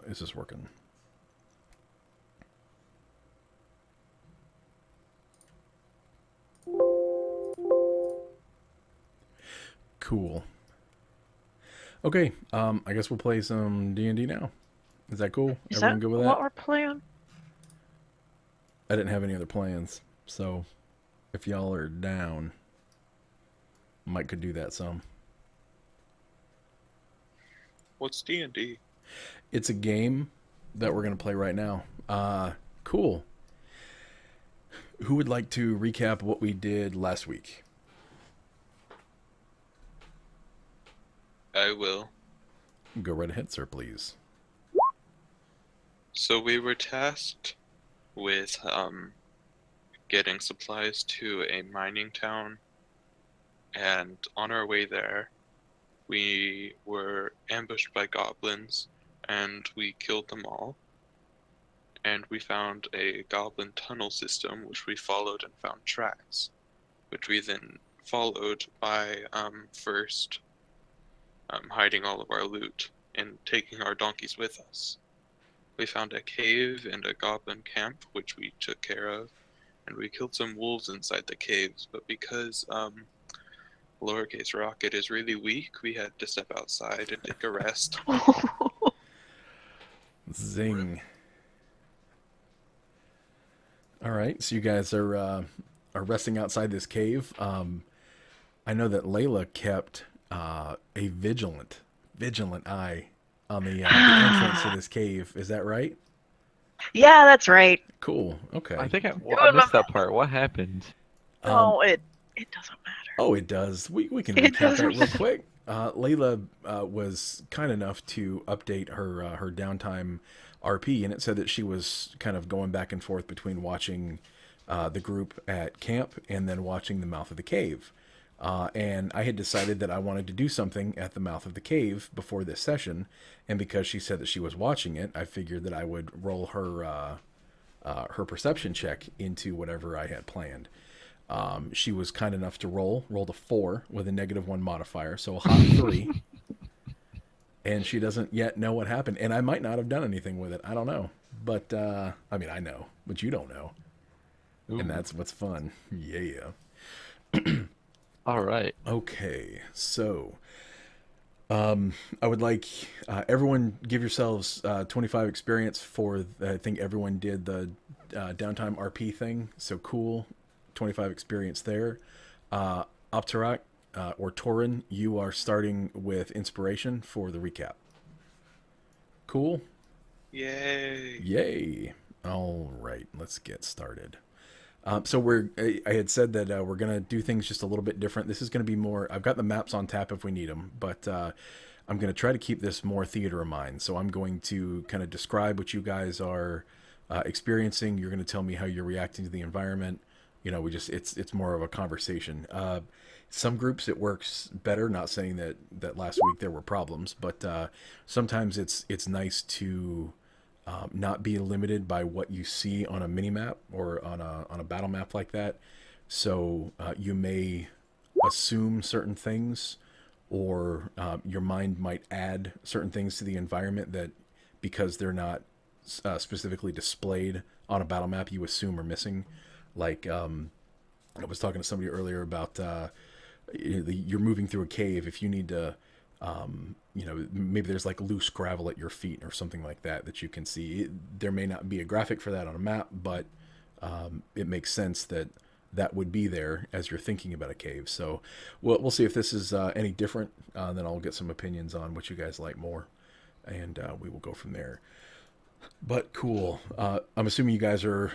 is this working? Cool. Okay, I guess we'll play some D&D now. Is that cool? Is Everyone that good with what that? we're playing? I didn't have any other plans, so if y'all are down, Mike could do that some. What's D&D? It's a game that we're going to play right now. Cool. Who would like to recap what we did last week? I will. Go right ahead, sir, please. So we were tasked with getting supplies to a mining town, and on our way there, we were ambushed by goblins, and we killed them all. And we found a goblin tunnel system, which we followed and found tracks, which we then followed by first hiding all of our loot and taking our donkeys with us. We found a cave and a goblin camp, which we took care of, and we killed some wolves inside the caves, but because lowercase rocket is really weak, we had to step outside and take a rest. Zing. All right, so you guys are resting outside this cave. I know that Layla kept a vigilant eye on the entrance to this cave. Is that right? Yeah, that's right. Cool. Okay. I think I missed that part. What happened? No, it doesn't matter. Oh, it does. We can It recap that does. real quick. Layla was kind enough to update her downtime RP, and it said that she was kind of going back and forth between watching the group at camp and then watching the mouth of the cave. And I had decided that I wanted to do something at the mouth of the cave before this session, and because she said that she was watching it, I figured that I would roll her perception check into whatever I had planned. She was kind enough to rolled a 4 with a -1 modifier, so a hot 3. And she doesn't yet know what happened, and I might not have done anything with it. I don't know, but I mean, I know, but you don't know. Ooh. And that's what's fun. Yeah. All right. Okay, so I would like everyone give yourselves 25 experience for I think everyone did the downtime RP thing. So cool, 25 experience there. Opterak or Torin, you are starting with inspiration for the recap. Cool. Yay! Yay! All right, let's get started. So I had said that we're going to do things just a little bit different. This is going to be more, I've got the maps on tap if we need them, but I'm going to try to keep this more theater of mind. So I'm going to kind of describe what you guys are experiencing. You're going to tell me how you're reacting to the environment. You know, it's more of a conversation. Some groups it works better, not saying that last week there were problems, but sometimes it's nice to not be limited by what you see on a mini map or on a battle map like that. So you may assume certain things, or your mind might add certain things to the environment that, because they're not specifically displayed on a battle map, you assume are missing. Like I was talking to somebody earlier about you're moving through a cave. If you need to maybe there's like loose gravel at your feet or something like that you can see. There may not be a graphic for that on a map, but it makes sense that would be there as you're thinking about a cave. So we'll see if this is any different. Then I'll get some opinions on what you guys like more, and we will go from there. But cool. I'm assuming you guys are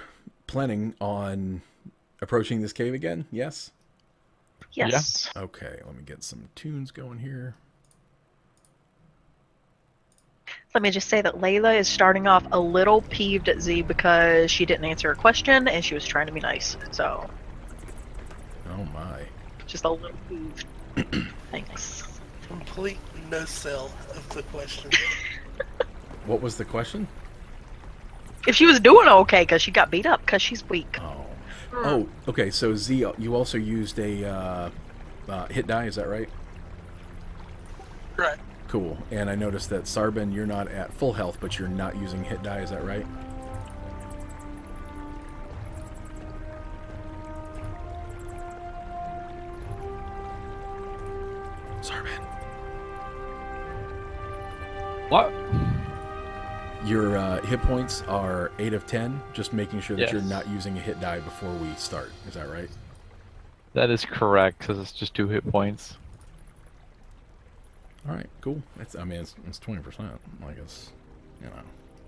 planning on approaching this cave again? Yes? Yes. Okay, let me get some tunes going here. Let me just say that Layla is starting off a little peeved at Z because she didn't answer a question and she was trying to be nice. So. Oh my. Just a little peeved. Thanks. Complete no sell of the question. What was the question? If she was doing okay, because she got beat up because she's weak. Oh, okay. So Z, you also used a hit die, is that right? Right. Cool. And I noticed that Sarbin, you're not at full health, but you're not using hit die. Is that right? Sarbin. What? Your hit points are 8 of 10. Just making sure that Yes. you're not using a hit die before we start. Is that right? That is correct, because it's just 2 hit points. All right. Cool. It's 20%. Like it's, you know,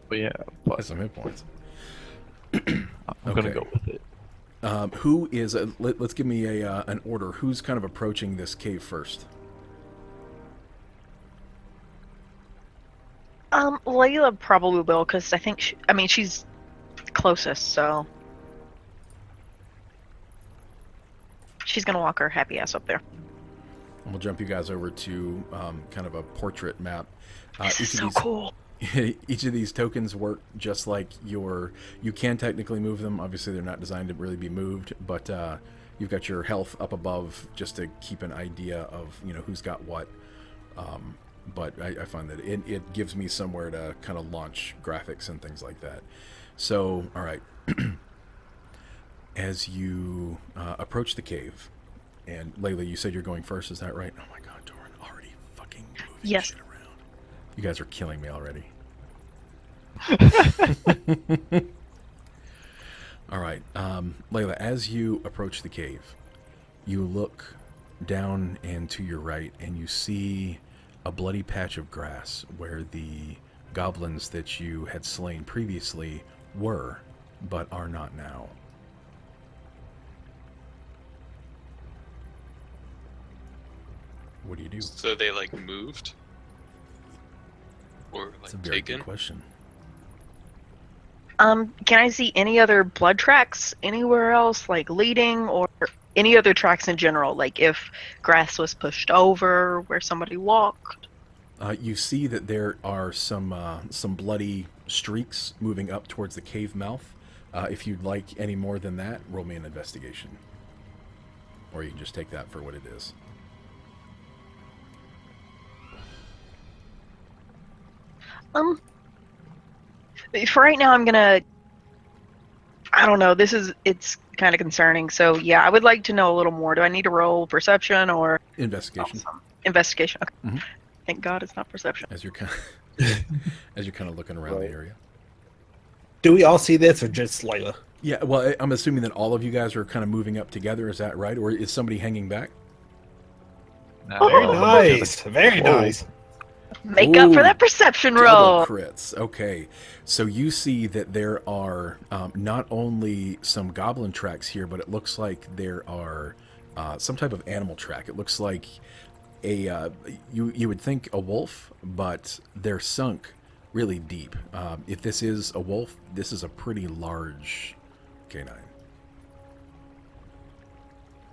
But yeah, but that's some hit points. I'm gonna Okay. go with it. Who is? Let's give me an order. Who's kind of approaching this cave first? Layla probably will, because I think she's closest, so she's gonna walk her happy ass up there. And we'll jump you guys over to kind of a portrait map. This is so cool. Each of these tokens work just like you can technically move them. Obviously, they're not designed to really be moved, but you've got your health up above just to keep an idea of who's got what. But I find that it gives me somewhere to kind of launch graphics and things like that. So, all right. As you approach the cave, and Layla, you said you're going first, is that right? Oh my god, Doran, already fucking moving Yes. shit around. You guys are killing me already. All right, Layla, as you approach the cave, you look down and to your right, and you see a bloody patch of grass where the goblins that you had slain previously were, but are not now. What do you do? So they like moved? Or That's a like very taken? good question. Can I see any other blood tracks anywhere else, like leading, or any other tracks in general? Like if grass was pushed over, where somebody walked? You see that there are some bloody streaks moving up towards the cave mouth. If you'd like any more than that, roll me an investigation. Or you can just take that for what it is. For right now, I'm gonna. I don't know. It's kind of concerning. So yeah, I would like to know a little more. Do I need to roll perception or Investigation. Awesome. Investigation? Okay. Mhm. Thank God it's not perception. As you're kind of looking around the Right. area. Do we all see this or just Layla? Yeah, well, I'm assuming that all of you guys are kind of moving up together. Is that right, or is somebody hanging back? Now, Very Oh. nice. Very Oh. nice. Make up for Ooh, that perception Double roll. crits. Okay, so you see that there are not only some goblin tracks here, but it looks like there are some type of animal track. It looks like a you would think a wolf, but they're sunk really deep. If this is a wolf, this is a pretty large canine.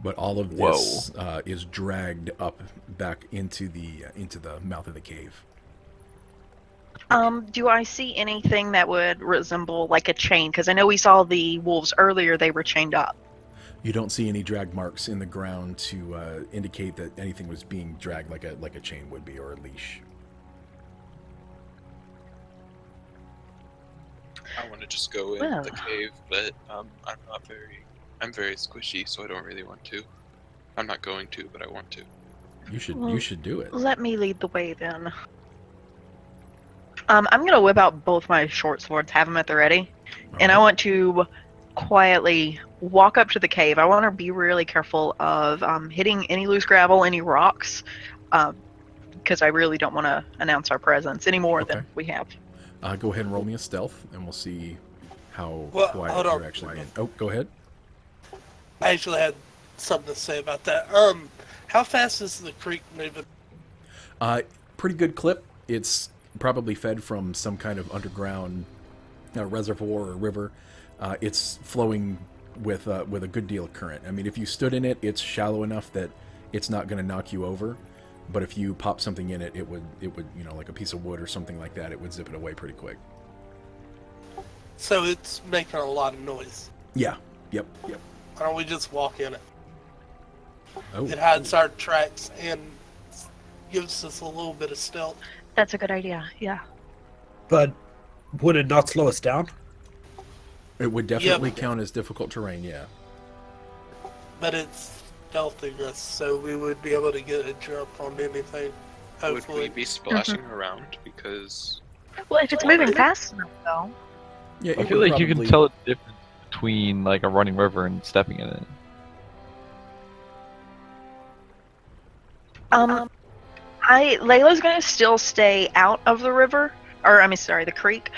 But all of this is dragged up back into the mouth of the cave. Do I see anything that would resemble like a chain? Because I know we saw the wolves earlier; they were chained up. You don't see any drag marks in the ground to indicate that anything was being dragged like a chain would be, or a leash. I want to just go in Well. the cave, but I'm very squishy, so I don't really want to. I'm not going to, but I want to. You should Well, do it. Let me lead the way then. I'm gonna whip out both my short swords, have them at the ready, and I want to quietly walk up to the cave. I want to be really careful of hitting any loose gravel, any rocks, because I really don't want to announce our presence any more than Okay. we have. Go ahead and roll me a stealth, and we'll see how Well, quiet hold on. you're actually being. Oh, go ahead. I actually had something to say about that. How fast is the creek moving? Pretty good clip. It's probably fed from some kind of underground reservoir or river. It's flowing with a good deal of current. I mean, if you stood in it, it's shallow enough that it's not going to knock you over. But if you pop something in it, it would like a piece of wood or something like that, it would zip it away pretty quick. So it's making a lot of noise. Yeah. Yep. Why don't we just walk in it? Oh. It hides our tracks and gives us a little bit of stealth. That's a good idea. Yeah. But would it not slow us down? It would definitely Yep. count as difficult terrain, yeah. But it's stealthing us, so we would be able to get a jump on anything. Would Hopefully. we be splashing around? Because Well, if it's moving fast enough, though. Yeah, I it feel would like you can probably- tell the difference between like a running river and stepping in it. Layla's gonna still stay out of the river, or I mean, sorry, the creek.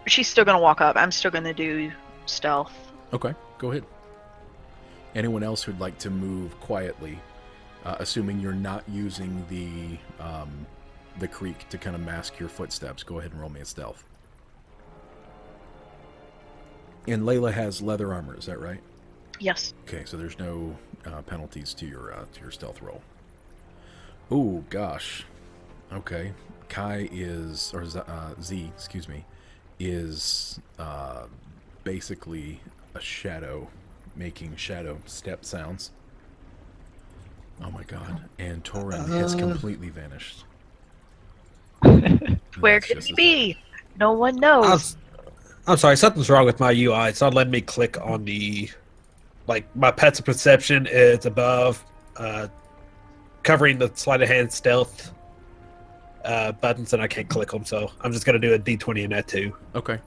She's still gonna walk up. I'm still gonna do stealth. Okay, go ahead. Anyone else who'd like to move quietly, assuming you're not using the creek to kind of mask your footsteps, go ahead and roll me a stealth. And Layla has leather armor, is that right? Yes. Okay, so there's no penalties to your stealth roll. Ooh, gosh. Okay, Kai is, or Z, excuse me, is basically a shadow, making shadow step sounds. Oh my god! And Torin has completely vanished. Where That's could just he as be? No one knows. I'm sorry, something's wrong with my UI. It's not letting me click on the, like, my Pets of Perception. It's above, covering the sleight of hand stealth buttons, and I can't click them. So I'm just gonna do a D20 in that too. Okay.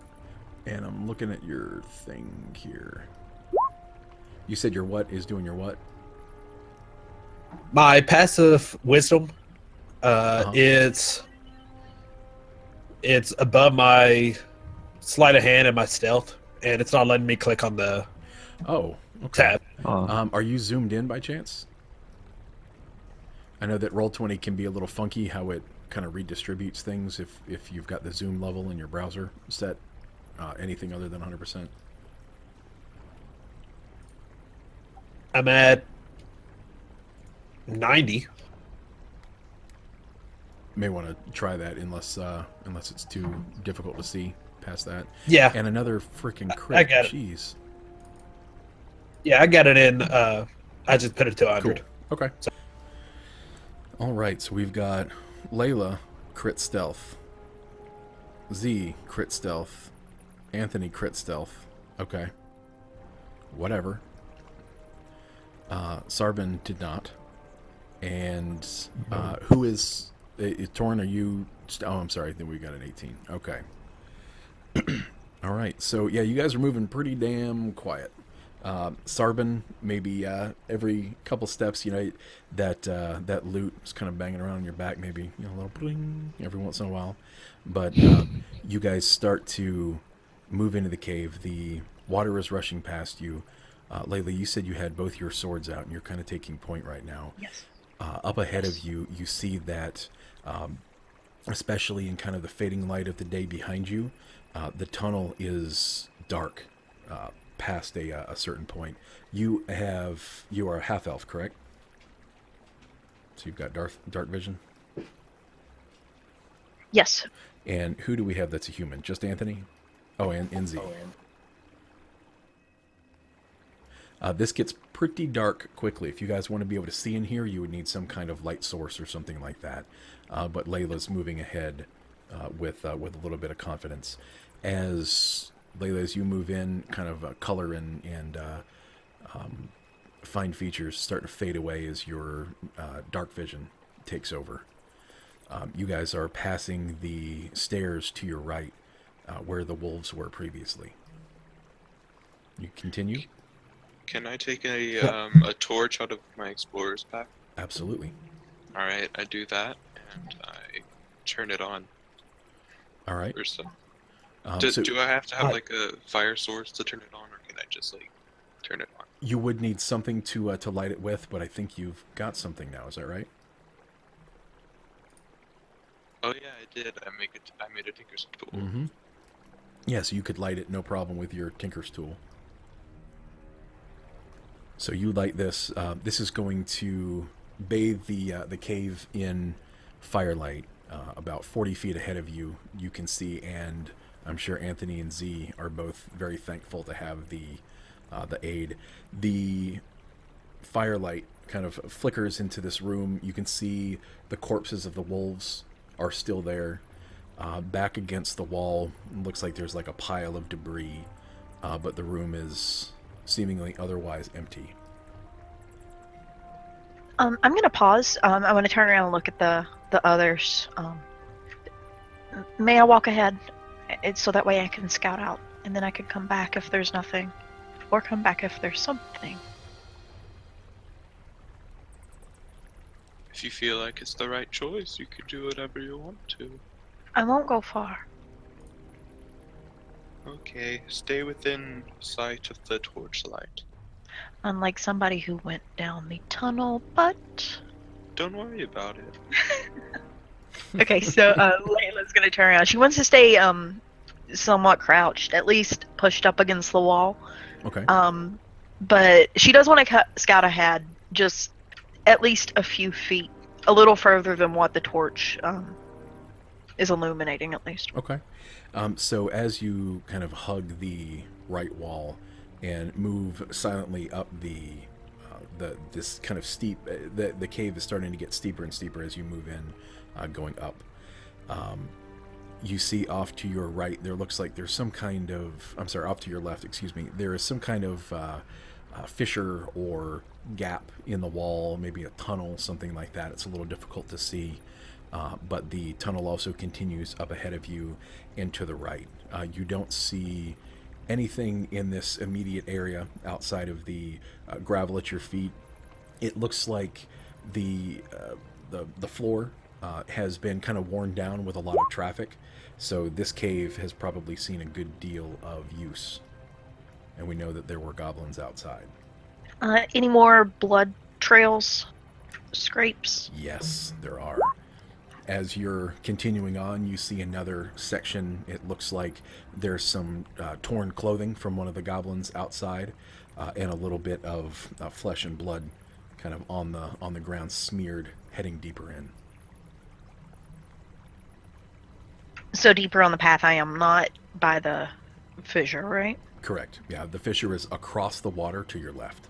And I'm looking at your thing here. You said your what is doing your what? My passive wisdom, Uh-huh. it's above my sleight of hand and my stealth, and it's not letting me click on the Oh, okay. tab. Are you zoomed in by chance? I know that Roll20 can be a little funky how it kind of redistributes things if you've got the zoom level in your browser set. Anything other than 100%. I'm at 90. May want to try that unless it's too difficult to see past that. Yeah, And another freaking crit. I got it. Jeez. yeah, I got it in. I just put it to 100. Cool. Okay. All right, so we've got Layla crit stealth, Z crit stealth, Anthony crit stealth. Okay. Whatever. Sarban did not. And who is Torn? Are you? Oh, I'm sorry. I think we got an 18. Okay. All right. So yeah, you guys are moving pretty damn quiet. Sarban, maybe every couple steps, you know, that loot is kind of banging around on your back, maybe, you know, a little bling every once in a while. But you guys start to move into the cave. The water is rushing past you. Layla, you said you had both your swords out, and you're kind of taking point right now. Yes. Up ahead of you, you see that, especially in kind of the fading light of the day behind you, the tunnel is dark. Past a certain point. You are a half elf, correct? So you've got dark vision. Yes. And who do we have that's a human? Just Anthony? Oh, and Inzi. This gets pretty dark quickly. If you guys want to be able to see in here, you would need some kind of light source or something like that. But Layla's moving ahead with a little bit of confidence. Layla, as you move in, kind of color and fine features start to fade away as your dark vision takes over. You guys are passing the stairs to your right, where the wolves were previously. You continue? can I take a torch out of my explorer's pack? Absolutely. All right, I do that and I turn it on. All right. Or so. So Do I have to have like a fire source to turn it on, or can I just like turn it on? you would need something to light it with, but I think you've got something now. Is that right? Oh yeah, I did. I made a tinker's tool. Mm-hmm. Yeah, so you could light it no problem with your tinker's tool. So you light this. This is going to bathe the cave in firelight. About 40 feet ahead of you, you can see, and I'm sure Anthony and Z are both very thankful to have the aid. The firelight kind of flickers into this room. You can see the corpses of the wolves are still there. Back against the wall, it looks like there's like a pile of debris, but the room is seemingly otherwise empty. I'm gonna pause. I want to turn around and look at the others. May I walk ahead? It's so that way I can scout out, and then I could come back if there's nothing, or come back if there's something. If you feel like it's the right choice, you could do whatever you want to. I won't go far. Okay, stay within sight of the torchlight. Unlike somebody who went down the tunnel, but... Don't worry about it. Okay, so Layla's gonna turn around. She wants to stay somewhat crouched, at least pushed up against the wall. Okay. But she does want to scout ahead, just at least a few feet, a little further than what the torch is illuminating, at least. Okay. So as you kind of hug the right wall and move silently up this kind of steep, the cave is starting to get steeper and steeper as you move in, going up. You see off to your right, there looks like there's some kind of, I'm sorry, off to your left, excuse me, there is some kind of fissure or gap in the wall, maybe a tunnel, something like that. It's a little difficult to see, but the tunnel also continues up ahead of you and to the right. You don't see anything in this immediate area outside of the gravel at your feet. It looks like the floor has been kind of worn down with a lot of traffic, so this cave has probably seen a good deal of use, and we know that there were goblins outside. Any more blood trails, scrapes? Yes, there are. As you're continuing on, you see another section. It looks like there's some torn clothing from one of the goblins outside, and a little bit of flesh and blood kind of on the ground, smeared, heading deeper in. So deeper on the path, I am not by the fissure, right? Correct. Yeah, the fissure is across the water to your left.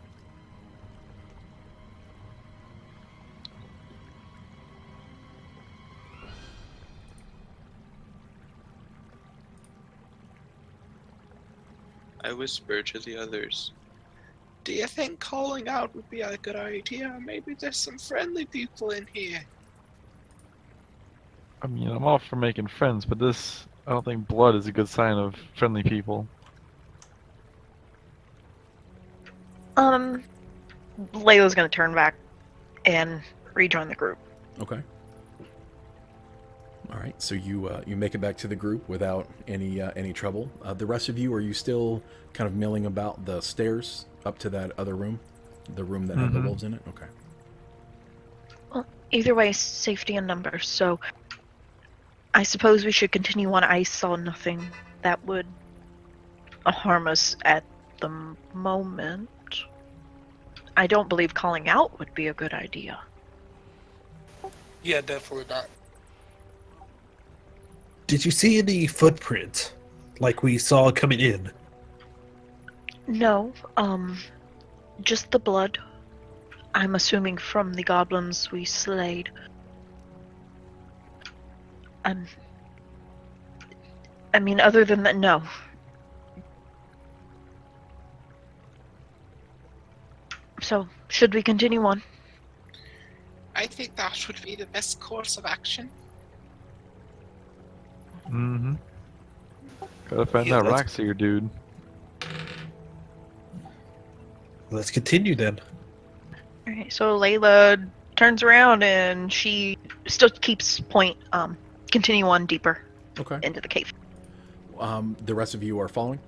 I whisper to the others, "Do you think calling out would be a good idea? Maybe there's some friendly people in here." I mean, I'm all for making friends, but I don't think blood is a good sign of friendly people. Layla's gonna turn back and rejoin the group. Okay. All right. So you make it back to the group without any trouble. The rest of you, are you still kind of milling about the stairs up to that other room, the room that had the wolves in it? Okay. Well, either way, safety in numbers. So I suppose we should continue on. I saw nothing that would harm us at the moment. I don't believe calling out would be a good idea. Yeah, definitely not. Did you see any footprint like we saw coming in? No, just the blood. I'm assuming from the goblins we slayed. I mean, other than that, no. So, should we continue on? I think that would be the best course of action. Mm-hmm. Gotta find Yeah, that let's- rock seer dude. Let's continue then. Alright, so Layla turns around and she still keeps continue on deeper Okay. into the cave. The rest of you are following?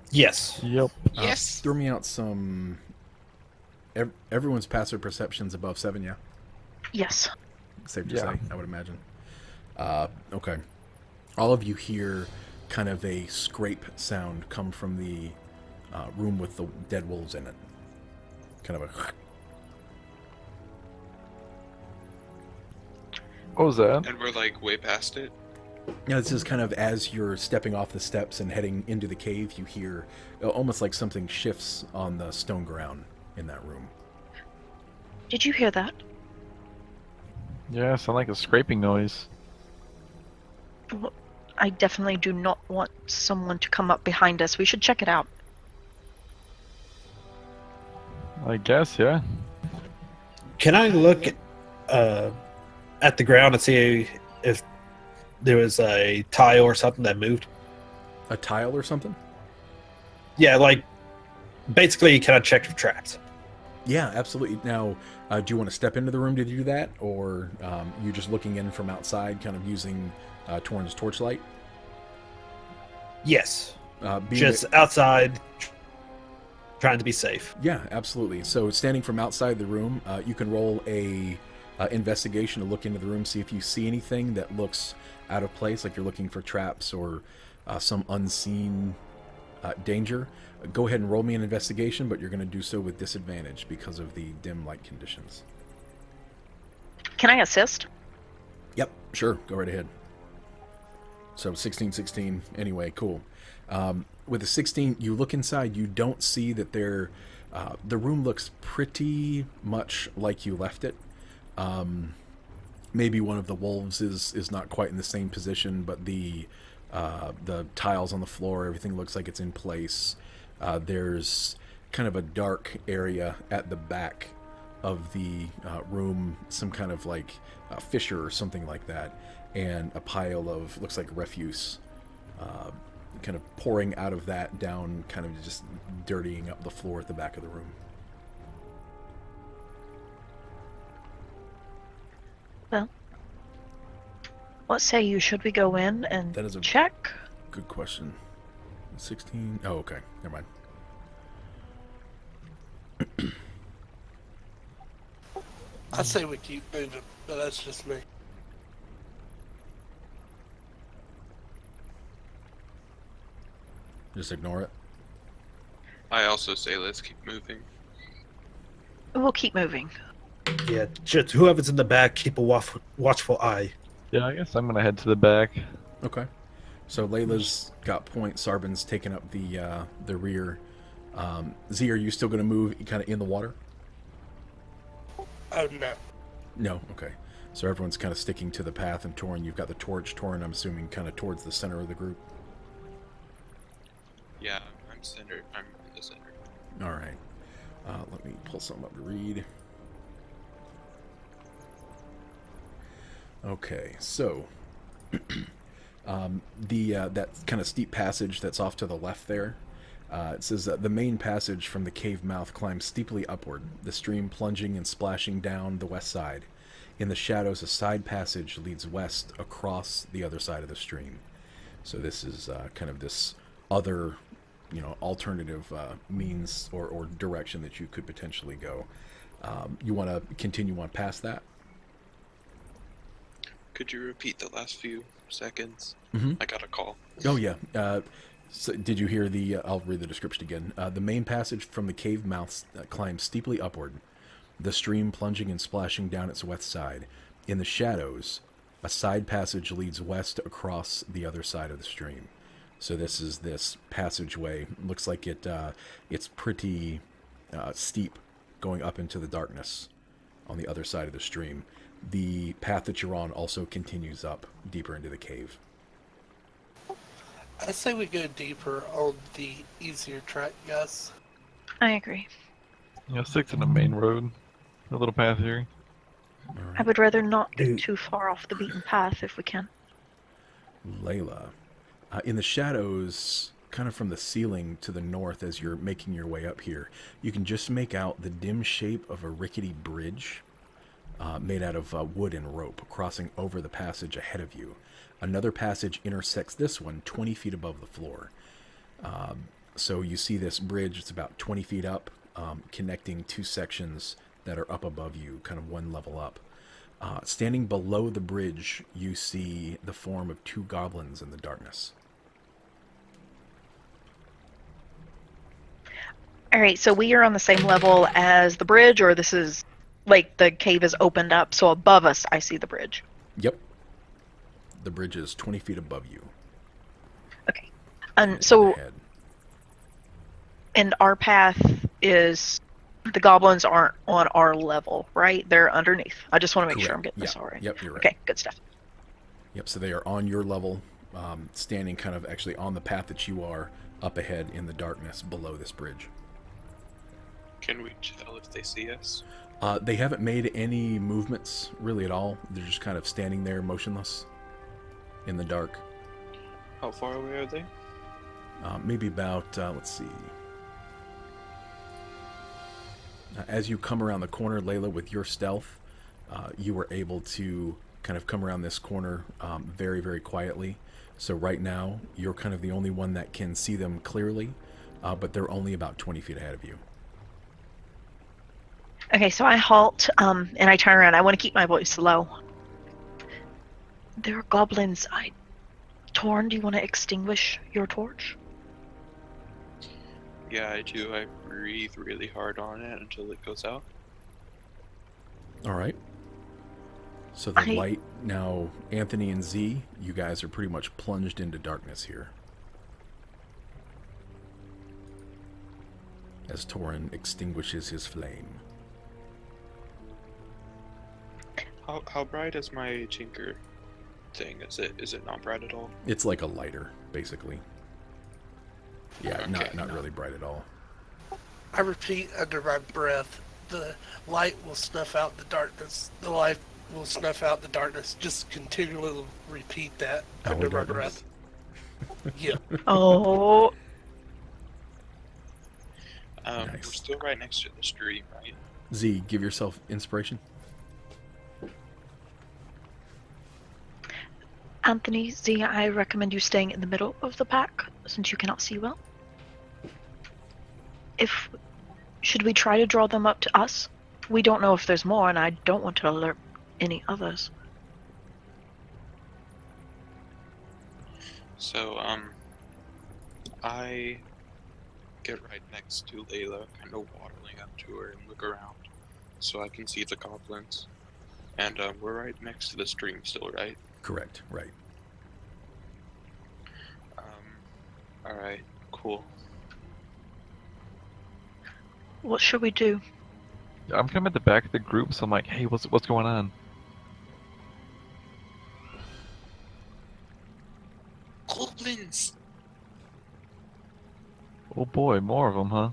Yes. Yep. Yes. Throw me out some... Everyone's passive perception's above 7, yeah? Yes. Safe to Yeah. say, I would imagine. Okay. All of you hear kind of a scrape sound come from the room with the dead wolves in it. Kind of a... What was that? And we're like way past it. Yeah, this is kind of as you're stepping off the steps and heading into the cave, you hear almost like something shifts on the stone ground in that room. Did you hear that? Yeah, sound like a scraping noise. I definitely do not want someone to come up behind us. We should check it out. I guess, yeah. Can I look at the ground and see if there was a tile or something that moved? A tile or something? Yeah, like basically, can I check for traps? Yeah, absolutely. Now, do you want to step into the room to do that, or you just looking in from outside, kind of using Torn's torchlight? Yes, Being just outside, trying to be safe. Yeah, absolutely. So standing from outside the room, you can roll a investigation to look into the room, see if you see anything that looks out of place, like you're looking for traps or some unseen danger. Go ahead and roll me an investigation, but you're going to do so with disadvantage because of the dim light conditions. Can I assist? Yep, sure. Go right ahead. So 16. Anyway, cool. With a 16, you look inside. You don't see that there. The room looks pretty much like you left it. Maybe one of the wolves is not quite in the same position, but the tiles on the floor, everything looks like it's in place. There's kind of a dark area at the back of the room, some kind of like fissure or something like that, and a pile of, looks like refuse, kind of pouring out of that down, kind of just dirtying up the floor at the back of the room. Well, what say you? Should we go in and That is a check? good question. 16. Oh, okay. Never mind. I say we keep moving, but that's just me. Just ignore it. I also say let's keep moving. We'll keep moving. Yeah, just whoever's in the back, keep a watchful eye. Yeah, I guess I'm gonna head to the back. Okay. So Layla's got point. Sarbin's taking up the rear. Z, are you still going to move kind of in the water? Oh no. No. Okay. So everyone's kind of sticking to the path, and Torn, you've got the torch. Torn, I'm assuming, kind of towards the center of the group. Yeah, I'm centered. I'm in the center. All right. Let me pull something up to read. Okay. So that kind of steep passage that's off to the left there. It says that the main passage from the cave mouth climbs steeply upward, the stream plunging and splashing down the west side. In the shadows, a side passage leads west across the other side of the stream. So this is kind of this other, alternative means or direction that you could potentially go. You want to continue on past that? Could you repeat the last few seconds? Mm-hmm. I got a call. Oh, yeah. So did you hear I'll read the description again. The main passage from the cave mouth climbs steeply upward, the stream plunging and splashing down its west side. In the shadows, a side passage leads west across the other side of the stream. So this is this passageway. Looks like it's pretty steep, going up into the darkness on the other side of the stream. The path that you're on also continues up deeper into the cave. I say we go deeper on the easier track, guys. I agree. Yeah, stick to the main road. A little path here. All right. I would rather not get Dude. too far off the beaten path if we can. Layla. In the shadows, kind of from the ceiling to the north as you're making your way up here, you can just make out the dim shape of a rickety bridge made out of wood and rope crossing over the passage ahead of you. Another passage intersects this one 20 feet above the floor. So you see this bridge, it's about 20 feet up, connecting two sections that are up above you, kind of one level up. Standing below the bridge, you see the form of two goblins in the darkness. All right, so we are on the same level as the bridge, or this is like the cave is opened up, so above us I see the bridge. Yep. The bridge is 20 feet above you. Okay. And so, Ahead. and our path is the goblins aren't on our level, right? They're underneath. I just want to make sure I'm Correct. getting this all right. Yep, you're right. Okay, good stuff. Yep, so they are on your level, standing kind of actually on the path that you are, up ahead in the darkness below this bridge. Can we tell if they see us? They haven't made any movements really at all. They're just kind of standing there motionless in the dark. How far away are they? Maybe about, let's see. As you come around the corner, Layla, with your stealth, you were able to kind of come around this corner very, very quietly. So right now, you're kind of the only one that can see them clearly, but they're only about 20 feet ahead of you. Okay, so I halt, and I turn around. I want to keep my voice low. There are goblins. Torn, do you want to extinguish your torch? Yeah, I do. I breathe really hard on it until it goes out. All right. So the light, now Anthony and Z, you guys are pretty much plunged into darkness here. As Torin extinguishes his flame. How bright is my tinker thing? Is it not bright at all? It's like a lighter, basically. Yeah, Okay, not really bright at all. I repeat under my breath, the light will snuff out the darkness. The light will snuff out the darkness. Just continually repeat that under my breath. Yeah. Oh. Nice. We're still right next to the stream, right? Z, give yourself inspiration. Anthony, Z, I recommend you staying in the middle of the pack, since you cannot see well. Should we try to draw them up to us? We don't know if there's more, and I don't want to alert any others. So, I get right next to Layla, kind of waddling up to her and look around, so I can see the goblins. And, we're right next to the stream still, right? Correct, right. Alright, cool. What should we do? I'm kind of at the back of the group, so I'm like, hey, what's going on? Goblins! Oh boy, more of them, huh?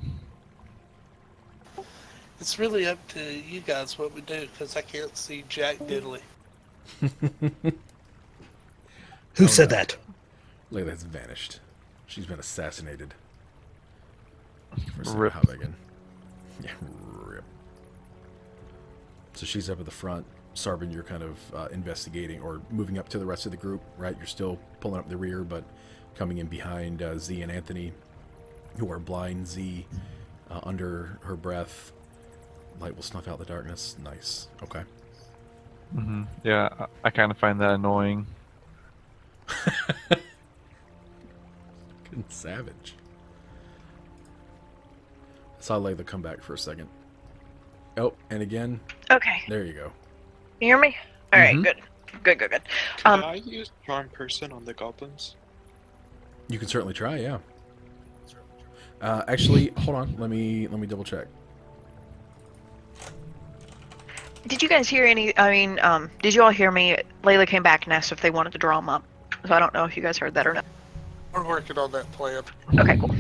It's really up to you guys what we do, because I can't see Jack Diddley. Who said that? Layla has vanished. She's been assassinated. Rip. Yeah, rip. So she's up at the front. Sarban, you're kind of investigating or moving up to the rest of the group, right? You're still pulling up the rear, but coming in behind Z and Anthony, who are blind. Z, under her breath. Light will snuff out the darkness. Nice. Okay. Mm-hmm. Yeah, I kind of find that annoying. Fucking savage. I saw Layla come back for a second. Oh, and again. Okay. There you go. You hear me? Alright, Mhm. good. Good. Can I use Charm Person on the goblins? You can certainly try, yeah. Actually, hold on. Let me double check. Did you guys hear did you all hear me? Layla came back and asked if they wanted to draw them up. So I don't know if you guys heard that or not. We're working on that plan. Okay, cool.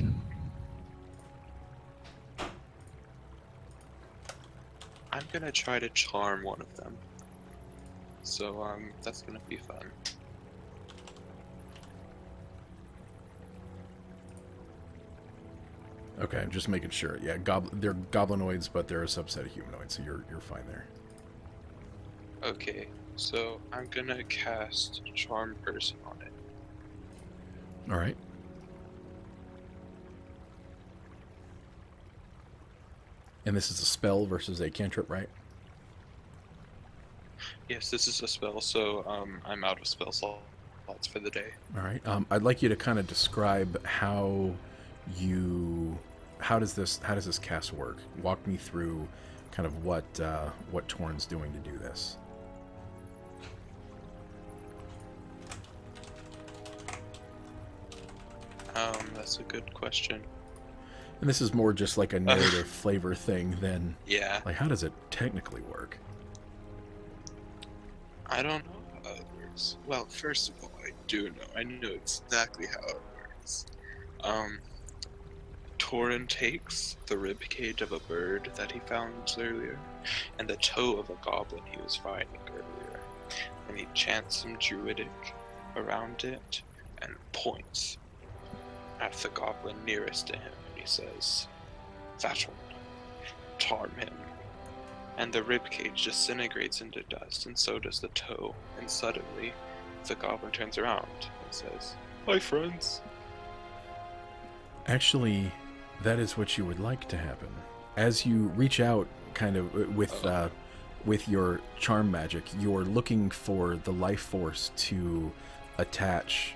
I'm gonna try to charm one of them. So, that's gonna be fun. Okay, I'm just making sure. Yeah, they're goblinoids, but they're a subset of humanoids, so you're fine there. Okay, so I'm gonna cast Charm Person on it. All right. And this is a spell versus a cantrip, right? Yes, this is a spell, so I'm out of spell slots for the day. All right. I'd like you to kind of describe how does this cast work? Walk me through kind of what Torn's doing to do this. That's a good question. And this is more just like a narrative flavor thing than Yeah, like how does it technically work? I don't know how it works. Well, first of all, I do know. I know exactly how it works. Torin takes the rib cage of a bird that he found earlier, and the toe of a goblin he was fighting earlier, and he chants some druidic around it, and points at the goblin nearest to him, and he says, "That one, charm him." And the ribcage disintegrates into dust, and so does the toe, and suddenly the goblin turns around and says, "Hi, friends." Actually, that is what you would like to happen. As you reach out, kind of with your charm magic, you're looking for the life force to attach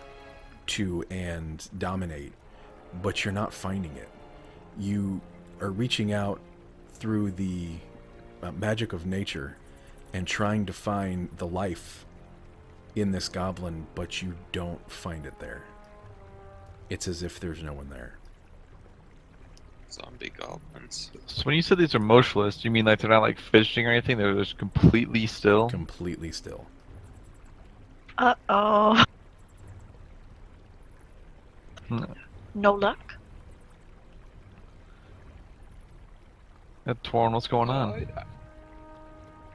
to and dominate, but you're not finding it. You are reaching out through the magic of nature and trying to find the life in this goblin, but you don't find it there. It's as if there's no one there. Zombie goblins. So when you said these are motionless, do you mean like they're not like fidgeting or anything? They're just completely still? Completely still. Uh-oh. Hmm. No luck? Torin, what's going on?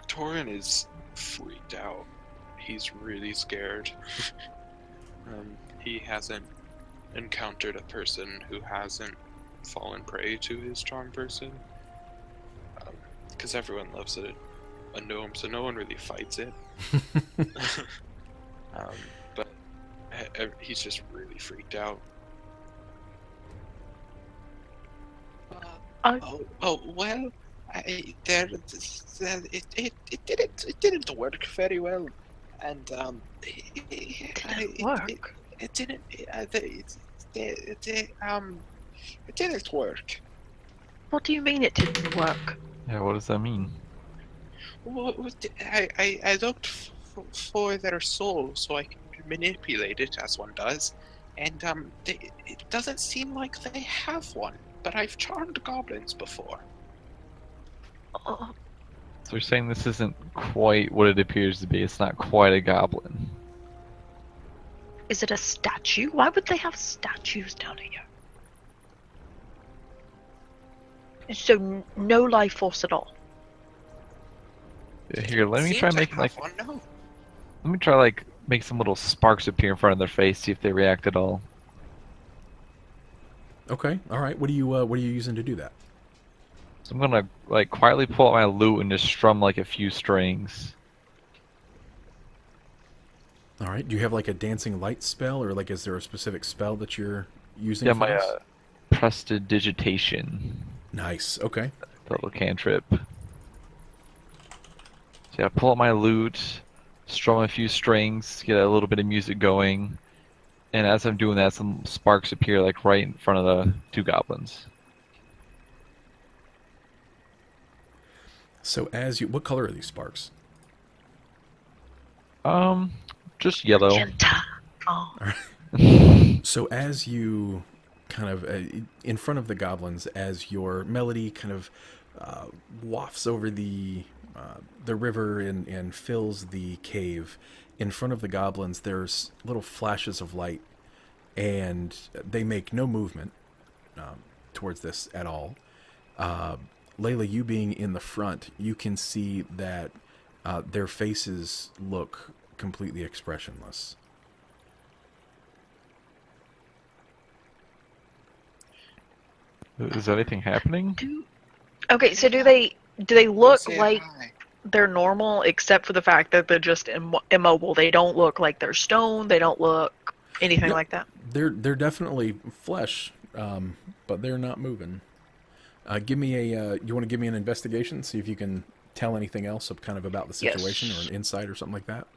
Torin is freaked out. He's really scared. He hasn't encountered a person who hasn't fallen prey to his charm person. Because everyone loves a gnome, so no one really fights it. But he's just really freaked out. Well, it didn't work very well, and Didn't work? It didn't. It didn't work. What do you mean it didn't work? Yeah, what does that mean? I looked for their soul so I could manipulate it as one does, and it doesn't seem like they have one. But I've charmed goblins before. Oh, So you're saying this isn't quite what it appears to be. It's not quite a goblin. is it a statue? Why would they have statues down here? So no life force at all. Yeah, here, let me try Seems making have like one, no. let me try like make some little sparks appear in front of their face, see if they react at all. Okay, all right. What are you using to do that? So I'm gonna like quietly pull out my lute and just strum like a few strings. All right. Do you have like a dancing light spell, or like is there a specific spell that you're using? Yeah, for my this? prestidigitation, Nice. Okay. the little cantrip. So yeah, pull out my lute, strum a few strings, get a little bit of music going, and as I'm doing that, some sparks appear like right in front of the two goblins. So as you, what color are these sparks? Just yellow. Magenta. Oh. So as you kind of in front of the goblins, as your melody kind of wafts over the river and fills the cave, in front of the goblins, there's little flashes of light, and they make no movement towards this at all. Layla, you being in the front, you can see that their faces look completely expressionless. Is anything happening? Okay, so do they look Say like hi. they're normal, except for the fact that they're just immobile? They don't look like they're stone. They don't look anything Yep. like that. They're definitely flesh, but they're not moving. Give me a. You want to give me an investigation? See if you can tell anything else of kind of about the situation, Yes. or an insight or something like that.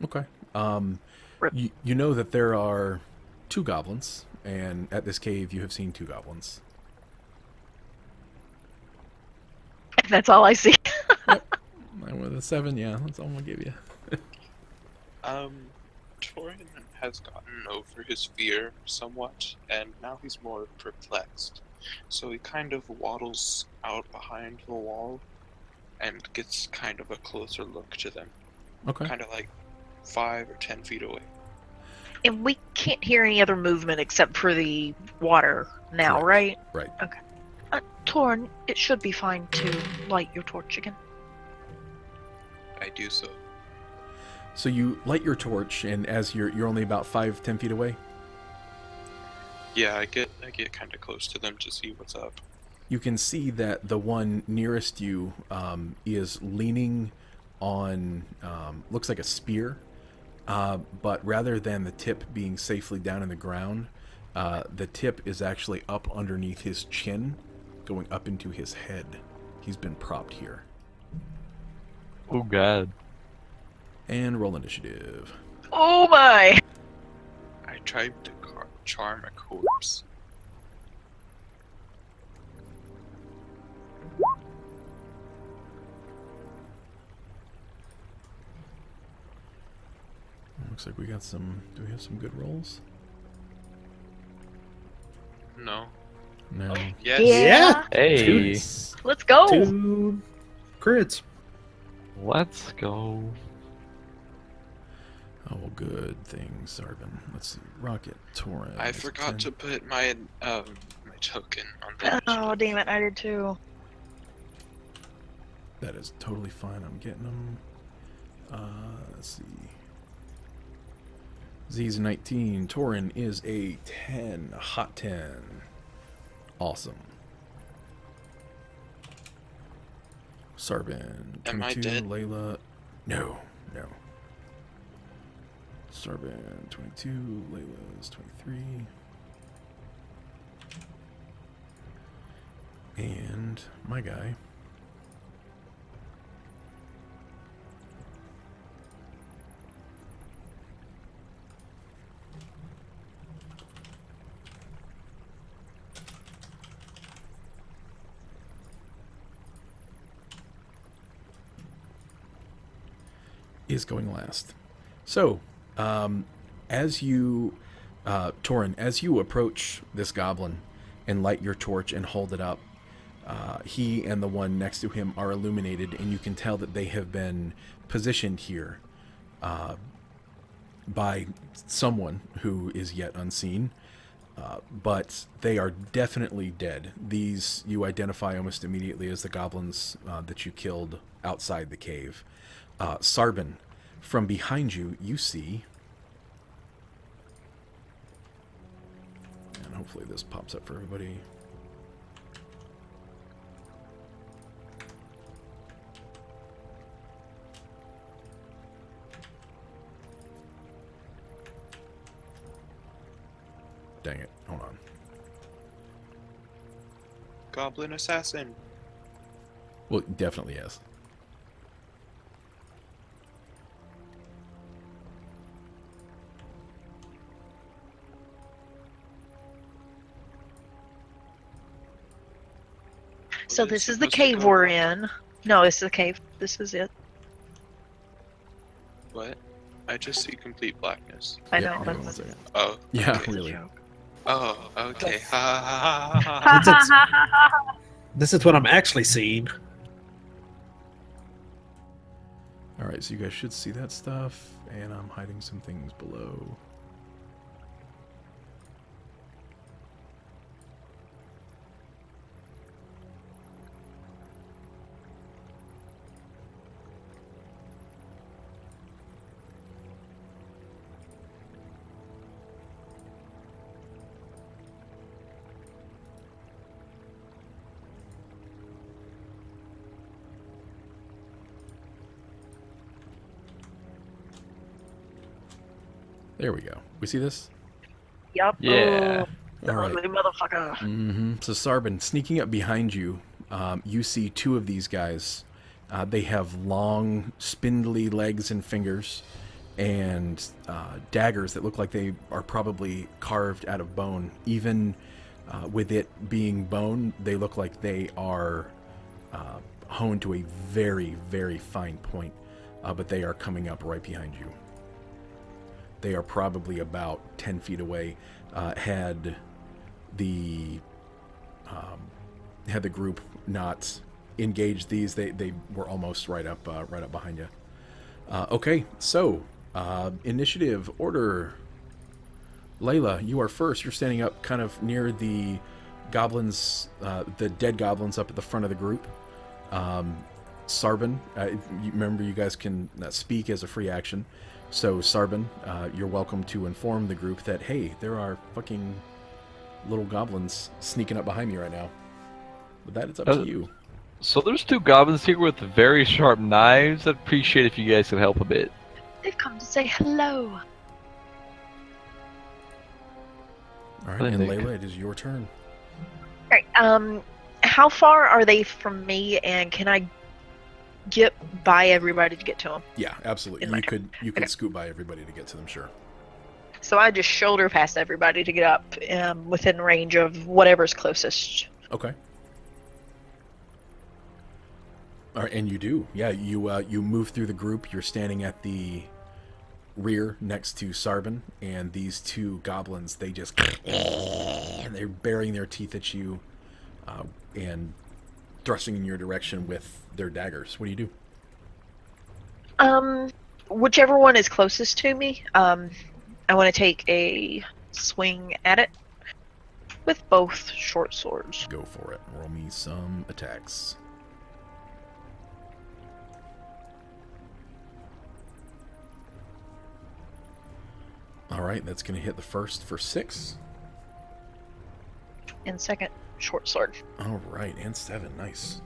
Okay. Rip. You know that there are two goblins, and at this cave you have seen two goblins. That's all I see. And with a 7, yeah, that's all I'm gonna give you. Torin has gotten over his fear somewhat, and now he's more perplexed. So he kind of waddles out behind the wall and gets kind of a closer look to them. Okay. Kind of like 5 or 10 feet away. And we can't hear any other movement except for the water now, right? Right. Okay. Torn, it should be fine to light your torch again. I do so. So you light your torch, and as you're only about 5-10 feet away, Yeah, I get kind of close to them to see what's up. you can see that the one nearest you is leaning on, looks like a spear, but rather than the tip being safely down in the ground, the tip is actually up underneath his chin, going up into his head. He's been propped here. Oh god. And roll initiative. Oh my! I tried to charm a corpse. Looks like we got some. Do we have some good rolls? No. No. Yes. Yeah. Hey, Toots. Let's go! 2 crits. let's go. Oh, well, good things, Sarvin. Let's see. Rocket, Torrent. I forgot to put my my token on the Oh, damn it, I did too. That is totally fine. I'm getting them. Let's see. Z's 19. Torin is a 10. A hot 10. Awesome. Sarvin, 22. Am I dead? Layla. No. Sarvin, 22. Layla's 23. And my guy. Is going last. So, as you, Torin, as you approach this goblin and light your torch and hold it up, he and the one next to him are illuminated, and you can tell that they have been positioned here by someone who is yet unseen, but they are definitely dead. These you identify almost immediately as the goblins that you killed outside the cave. Sarvin, from behind you, you see, and hopefully this pops up for everybody. Dang it, hold on. goblin assassin. Well, it definitely is. So this is the cave we're in. No, this is the cave. This is it. What? I just see complete blackness. I Yeah, know. hang But on one second. Oh. Yeah, okay. really. Oh, okay. Ha ha ha ha. This is, this is what I'm actually seeing. All right, so you guys should see that stuff, and I'm hiding some things below. There we go. We see this? Yup. Yeah. Oh, All right. ugly motherfucker. So Sarvin, sneaking up behind you, you see two of these guys. They have long, spindly legs and fingers, and daggers that look like they are probably carved out of bone. Even with it being bone, they look like they are honed to a very, very fine point. But they are coming up right behind you. they are probably about 10 feet away. Had the group not engaged these, they were almost right up behind you. Okay, so initiative order. Layla, you are first. You're standing up kind of near the goblins, the dead goblins up at the front of the group. Sarbin, you remember you guys can speak as a free action. So Sarbin, you're welcome to inform the group that, hey, there are fucking little goblins sneaking up behind me right now. But that it's up to you. So there's 2 goblins here with very sharp knives. I'd appreciate if you guys could help a bit. They've come to say hello. All right, and Layla, it is your turn. Right. How far are they from me, and can I get by everybody to get to them? Yeah, absolutely. In my You could scoot by everybody to get to them, sure. So I just shoulder past everybody to get up within range of whatever's closest. Okay. All right, and you do. Yeah, you move through the group. You're standing at the rear next to Sarbin, and these 2 goblins, they just and they're baring their teeth at you and thrusting in your direction with their daggers. What do you do? Whichever one is closest to me, I want to take a swing at it with both short swords. Go for it. Roll me some attacks. All right, that's going to hit the first for 6. And second, short sword. All right, and 7. Nice.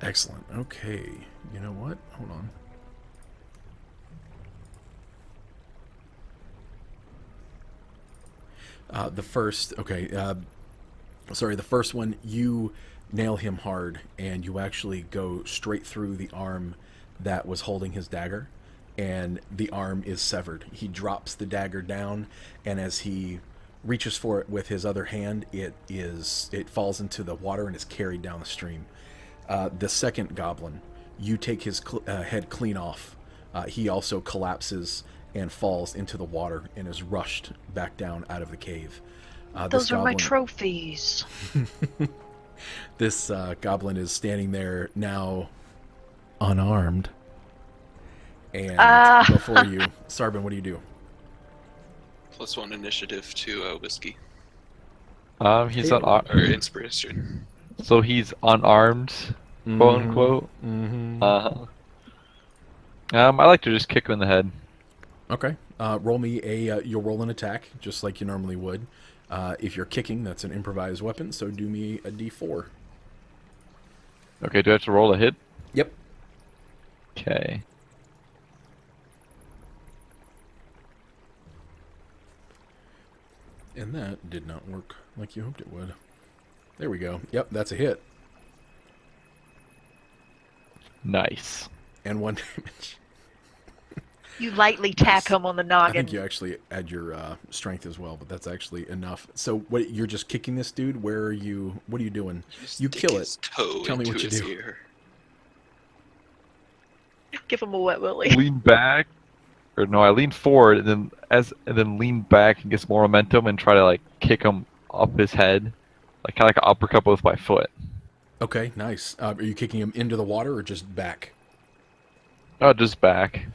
Excellent. Okay. You know what? Hold on. The first one, you nail him hard, and you actually go straight through the arm that was holding his dagger, and the arm is severed. He drops the dagger down, and as he reaches for it with his other hand, it falls into the water and is carried down the stream. The second goblin, you take his head clean off. He also collapses and falls into the water and is rushed back down out of the cave. Those are my trophies. This goblin is standing there now, unarmed, and before you. Sarbin, what do you do? +1 initiative to whiskey. He's or inspiration. So he's unarmed, quote unquote. Mm-hmm. I like to just kick him in the head. Okay. Roll me you'll roll an attack just like you normally would. If you're kicking, that's an improvised weapon, so do me a d4. Okay, do I have to roll a hit? Yep. Okay. And that did not work like you hoped it would. There we go. Yep, that's a hit. Nice. And 1 damage. You lightly tap him on the I noggin. think you actually add your strength as well, but that's actually enough. So what? You're just kicking this dude? Where are you? What are you doing? You kill it. Tell me what you do. Ear. Give him a wet willy. Lean back, or no, I lean forward and then lean back and get some more momentum and try to like kick him up his head, like kind of like an uppercut with my foot. Okay, nice. Are you kicking him into the water or just back? Oh, just back.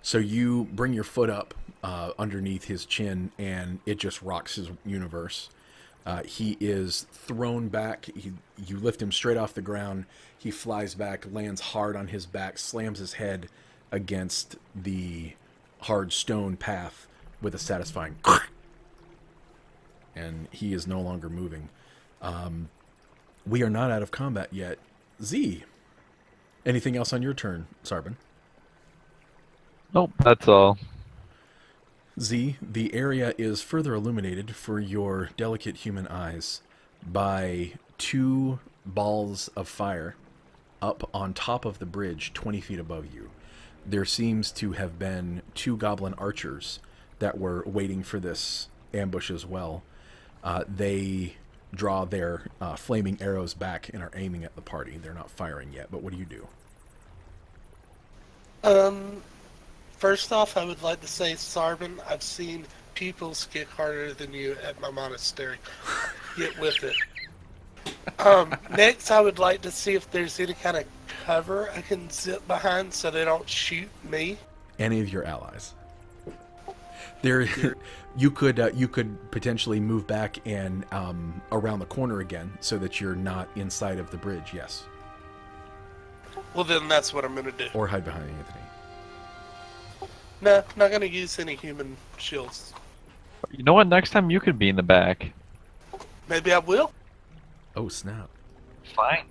So you bring your foot up underneath his chin, and it just rocks his universe. He is thrown back. You lift him straight off the ground. He flies back, lands hard on his back, slams his head against the hard stone path with a satisfying and he is no longer moving. We are not out of combat yet. Z, anything else on your turn, Sarbin? Nope, that's all. Z, the area is further illuminated for your delicate human eyes by 2 balls of fire up on top of the bridge 20 feet above you. There seems to have been 2 goblin archers that were waiting for this ambush as well. They draw their flaming arrows back and are aiming at the party. They're not firing yet, but what do you do? First off, I would like to say, Sarvin, I've seen pupils kick harder than you at my monastery. Get with it. Next, I would like to see if there's any kind of cover I can zip behind so they don't shoot me. Any of your allies. There, you could potentially move back and around the corner again so that you're not inside of the bridge. Yes. Well, then that's what I'm going to do. Or hide behind Anthony. No, not going to use any human shields. You know what? Next time you could be in the back. Maybe I will. Oh snap! Fine.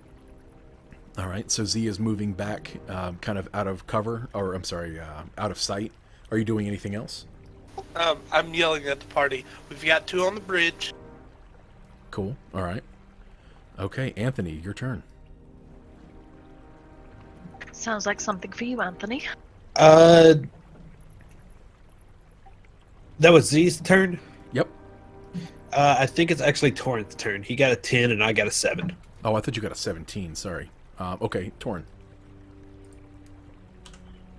All right, so Z is moving back, kind of out of cover, or I'm sorry, out of sight. Are you doing anything else? I'm yelling at the party. We've got 2 on the bridge. Cool. All right. Okay, Anthony, your turn. Sounds like something for you, Anthony. That was Z's turn. Yep. I think it's actually Torrent's turn. He got a 10 and I got a 7. Oh, I thought you got a 17. Sorry. Okay, Torn.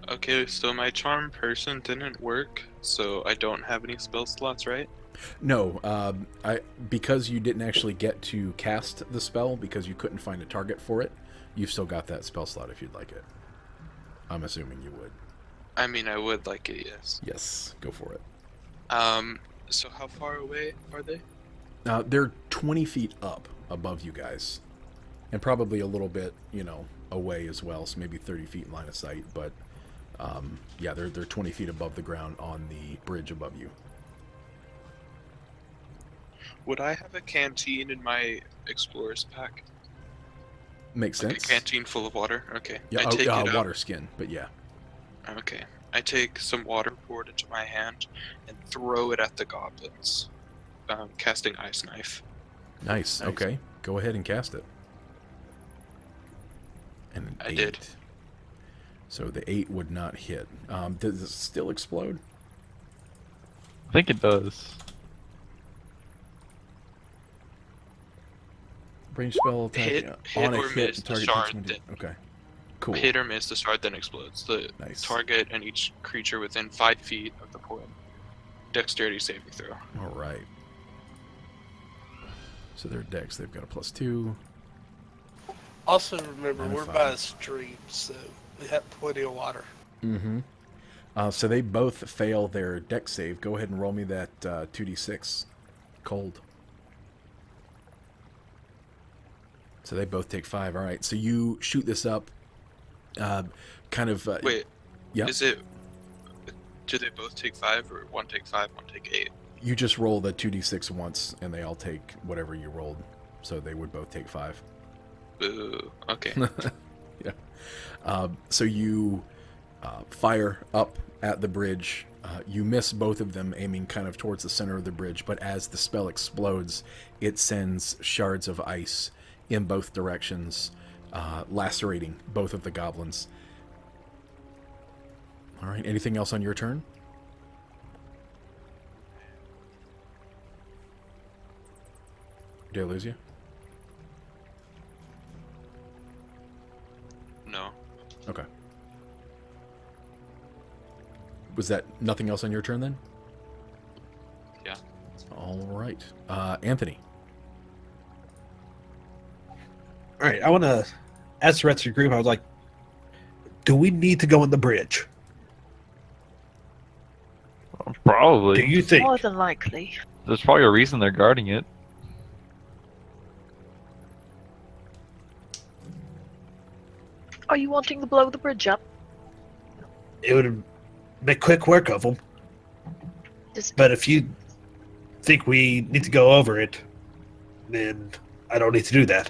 Okay, so my charm person didn't work, so I don't have any spell slots, right? No, because you didn't actually get to cast the spell because you couldn't find a target for it. You've still got that spell slot if you'd like it. I'm assuming you would. I mean, I would like it, yes. Yes, go for it. So how far away are they? They're 20 feet up above you guys, and probably a little bit, away as well. So maybe 30 feet line of sight. But yeah, they're 20 feet above the ground on the bridge above you. Would I have a canteen in my explorer's pack? Makes Like sense. a canteen full of water? Okay. Yeah, I take it out. water skin, but yeah. Okay. I take some water, pour it into my hand, and throw it at the goblins. Casting Ice Knife. Nice. Okay, go ahead and cast it. And an I 8. did. So the 8 would not hit. Does it still explode? I think it does. Range spell attack Hit on a or hit. miss, the Target shard takes 1d. then. Okay. Cool. Hit or miss, the shard then explodes. The Nice. target and each creature within 5 feet of the point. Dexterity saving throw. All right. So their dex, they've got a +2. Also, remember, And a we're 5. by a stream, so we have plenty of water. Mm-hmm. So they both fail their dex save. Go ahead and roll me that 2d6 cold. So they both take 5. All right. So you shoot this up. Kind of. Wait. Yeah. Is it... Do they both take 5, or one take 5, one take 8? You just roll the 2d6 once, and they all take whatever you rolled. So they would both take 5. Boo. Okay. Yeah. So you fire up at the bridge. You miss both of them, aiming kind of towards the center of the bridge. But as the spell explodes, it sends shards of ice in both directions, lacerating both of the goblins. All right. Anything else on your turn? Did I lose you? No. Okay. Was that nothing else on your turn then? Yeah. All right. Anthony. All right, I want to ask the rest of the group. I was like, do we need to go on the bridge? Probably. Do you think? More than likely. There's probably a reason they're guarding it. Are you wanting to blow the bridge up? It would make quick work of them. Just But if you think we need to go over it, then I don't need to do that.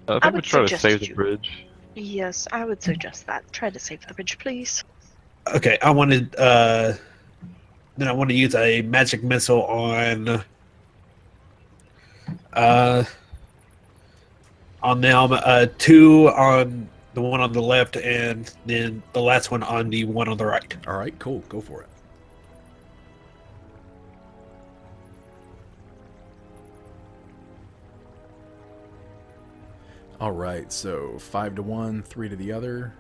I think we would try to suggest save the you- bridge. yes, I would suggest that. Try to save the bridge, please. Okay, I wanted. Then I want to use a magic missile on them. 2 on the one on the left, and then the last one on the one on the right. All right, cool. Go for it. All right, so 5 to one, 3 to the other.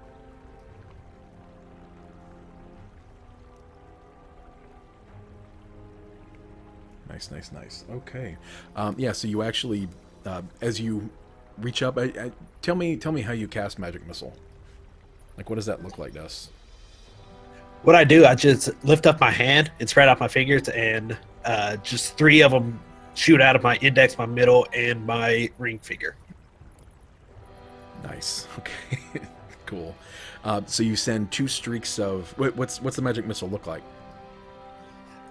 Nice. Okay. Yeah, so you actually, as you reach up, tell me how you cast Magic Missile. Like, what does that look like to us? What I do, I just lift up my hand and spread out my fingers, and just 3 of them shoot out of my index, my middle, and my ring finger. Nice. Okay. Cool. So you send 2 streaks of what's the Magic Missile look like?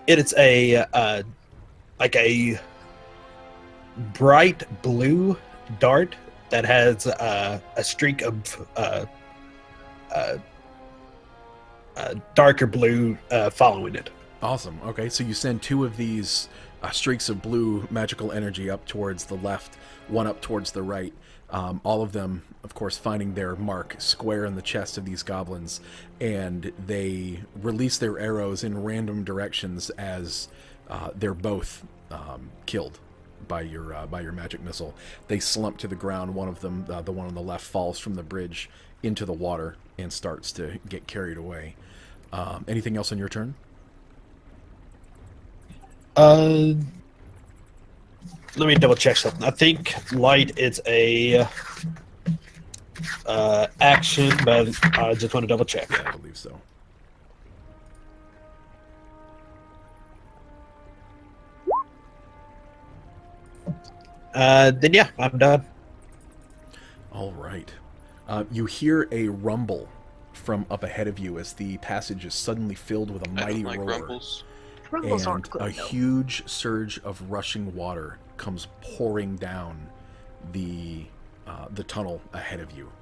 It is a bright blue dart that has a streak of darker blue following it. Awesome. Okay, so you send 2 of these streaks of blue magical energy up towards the left, 1 up towards the right. All of them, of course, finding their mark square in the chest of these goblins, and they release their arrows in random directions as they're both killed by your magic missile. They slump to the ground. One of them, the one on the left, falls from the bridge into the water and starts to get carried away. Anything else on your turn? Let me double check something. I think light is a action, but I just want to double check. Yeah, I believe so. Then yeah, I'm done. All right. You hear a rumble from up ahead of you as the passage is suddenly filled with a I mighty don't like roar. rumbles. Rumbles And aren't good, a though. huge surge of rushing water comes pouring down the tunnel ahead of you.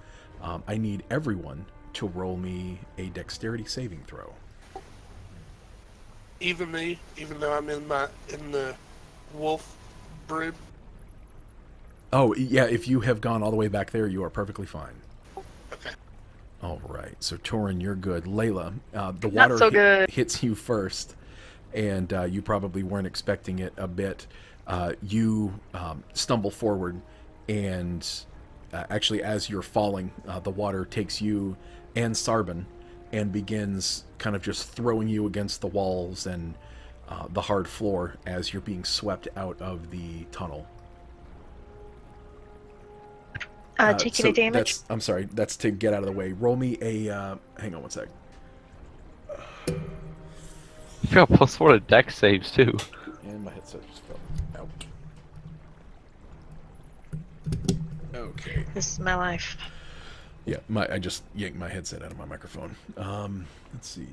I need everyone to roll me a dexterity saving throw. Even me, even though I'm in the wolf brood. Oh, yeah, if you have gone all the way back there, you are perfectly fine. Okay. All right, so Torin, you're good. Layla, the Not water so good. hits you first, and you probably weren't expecting it a bit. You stumble forward, and actually, as you're falling, the water takes you and Sarban and begins kind of just throwing you against the walls and the hard floor as you're being swept out of the tunnel. Taking So a damage. I'm sorry, that's to get out of the way. Roll me a... hang on one sec. You got +4 to dex saves too. And my headset just fell out. Okay. This is my life. Yeah, I just yanked my headset out of my microphone. Let's see.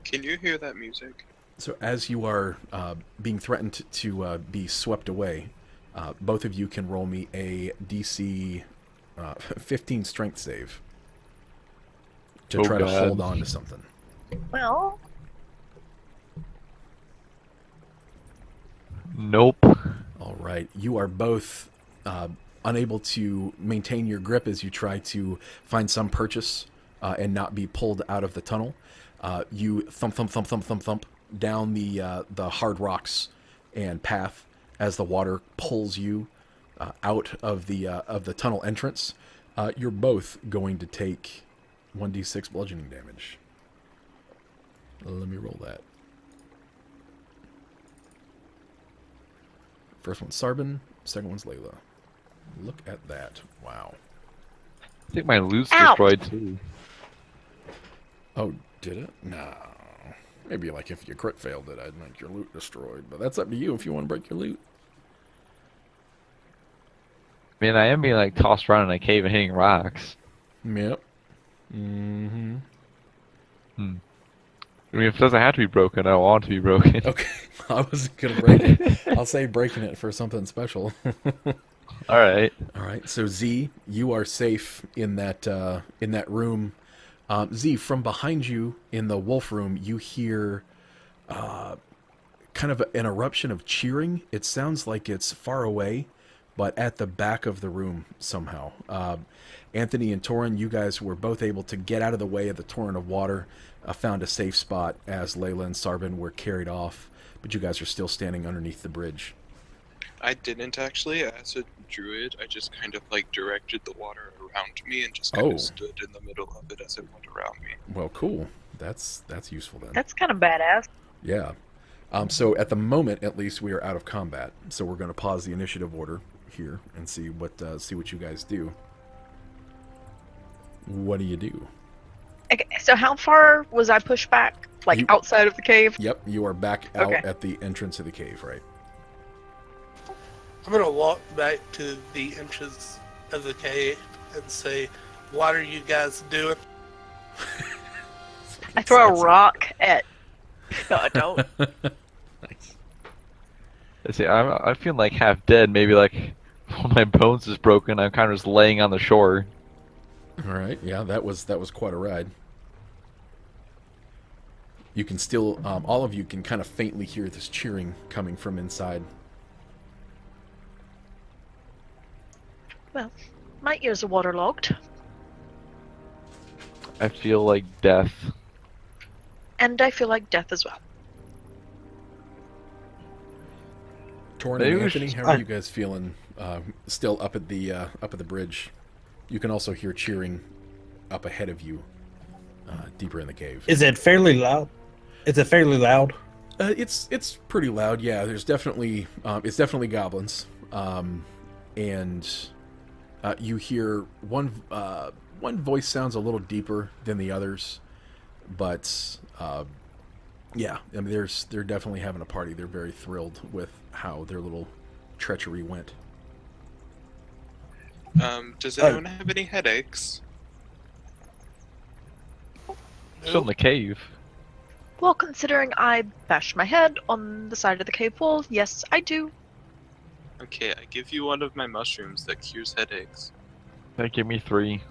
Can you hear that music? So as you are being threatened to be swept away, both of you can roll me a DC 15 strength save to try to hold on to something. Well, Nope. All right. You are both unable to maintain your grip as you try to find some purchase and not be pulled out of the tunnel. You thump down the hard rocks and path as the water pulls you out of the tunnel entrance. You're both going to take 1d6 bludgeoning damage. Let me roll that. First one's Sarban, second one's Layla. Look at that. Wow. I think my loot's Ow. destroyed too. Oh, did it? No. Maybe like if you crit failed it, I'd make your loot destroyed. But that's up to you if you want to break your loot. Man, I am being like tossed around in a cave and hitting rocks. Yep. Mm-hmm. I mean, if it doesn't have to be broken, I don't want it to be broken. Okay. I wasn't going to break it. I'll say breaking it for something special. All right. All right. So Z, you are safe in that room. Z, from behind you in the wolf room, you hear kind of an eruption of cheering. It sounds like it's far away, but at the back of the room somehow. Anthony and Torin, you guys were both able to get out of the way of the torrent of water, found a safe spot as Layla and Sarban were carried off, but you guys are still standing underneath the bridge. I didn't actually. As a druid, I just kind of like directed the water around me and just kind Oh. of stood in the middle of it as it went around me. Well, cool. That's useful then. That's kind of badass. Yeah. So at the moment, at least, we are out of combat. So we're going to pause the initiative order here and see what you guys do. What do you do? Okay, so how far was I pushed back? Like You- outside of the cave? Yep, you are back out Okay. at the entrance of the cave, right? I'm gonna walk back to the entrance of the cave and say, "What are you guys doing?" I throw a rock at. No, I don't. Nice. I see. I feel like half dead. Maybe like one of my bones is broken. I'm kind of just laying on the shore. All right. Yeah, that was quite a ride. You can still, all of you can kind of faintly hear this cheering coming from inside. Well, my ears are waterlogged, I feel like death. and I feel like death as well. Torn Maybe and we Anthony, should- how are you guys feeling? Still up at the bridge. You can also hear cheering up ahead of you, deeper in the cave. Is it fairly loud? Is it fairly loud? It's pretty loud. Yeah, there's definitely it's definitely goblins, and you hear one voice sounds a little deeper than the others, but yeah, I mean they're definitely having a party. They're very thrilled with how their little treachery went. Does anyone have any headaches? Still in the cave. Well, considering I bashed my head on the side of the cave wall, yes, I do. Okay, I give you one of my mushrooms that cures headaches. That give me 3.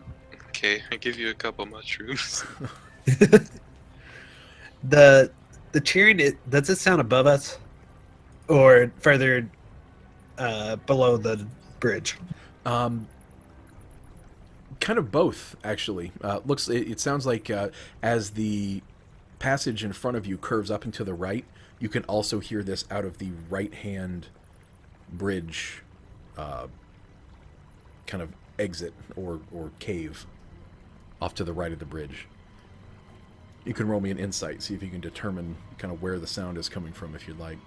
Okay, I give you a couple mushrooms. The cheering, does it sound above us, or further below the bridge? Kind of both, actually. It sounds like as the passage in front of you curves up and to the right, you can also hear this out of the right-hand bridge kind of exit or cave off to the right of the bridge. You can roll me an insight, see if you can determine kind of where the sound is coming from if you'd like.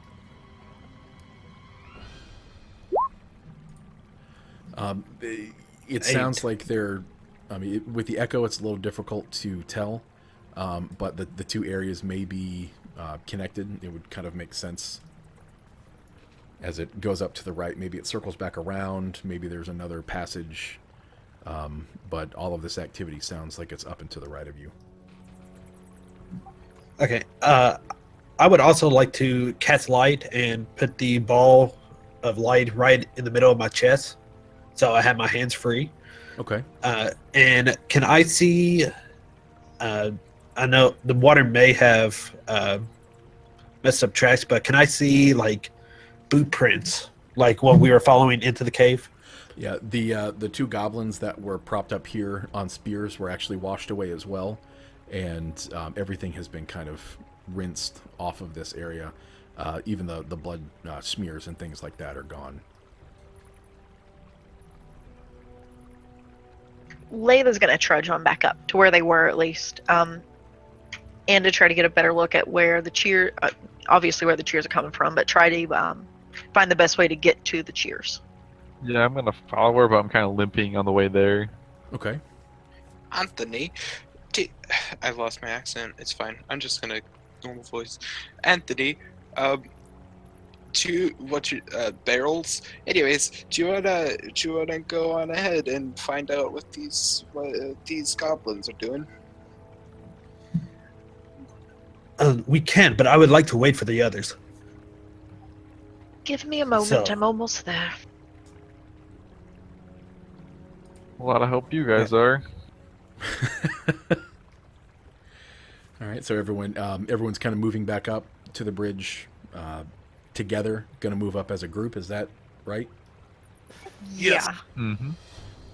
It sounds like they're... I mean, with the echo, it's a little difficult to tell, but the two areas may be connected. It would kind of make sense as it goes up to the right. Maybe it circles back around. Maybe there's another passage. But all of this activity sounds like it's up and to the right of you. Okay. I would also like to cast light and put the ball of light right in the middle of my chest, so I have my hands free. Okay. And can I see? I know the water may have messed up tracks, but can I see like boot prints, like what we were following into the cave? Yeah, the two goblins that were propped up here on spears were actually washed away as well, and everything has been kind of rinsed off of this area. Even the blood smears and things like that are gone. Layla's gonna trudge on back up to where they were at least, and to try to get a better look at where the cheer, obviously where the cheers are coming from, but try to find the best way to get to the cheers. Yeah, I'm gonna follow her, but I'm kind of limping on the way there. Okay. Anthony, I lost my accent. It's fine. I'm just gonna normal voice. Anthony, barrels. Anyways, do you wanna go on ahead and find out what these goblins are doing? We can, but I would like to wait for the others. Give me a moment, So- I'm almost there. A lot of help you guys are. All right, so everyone's kind of moving back up to the bridge together. Going to move up as a group. Is that right? Yes. Yeah. Mm-hmm.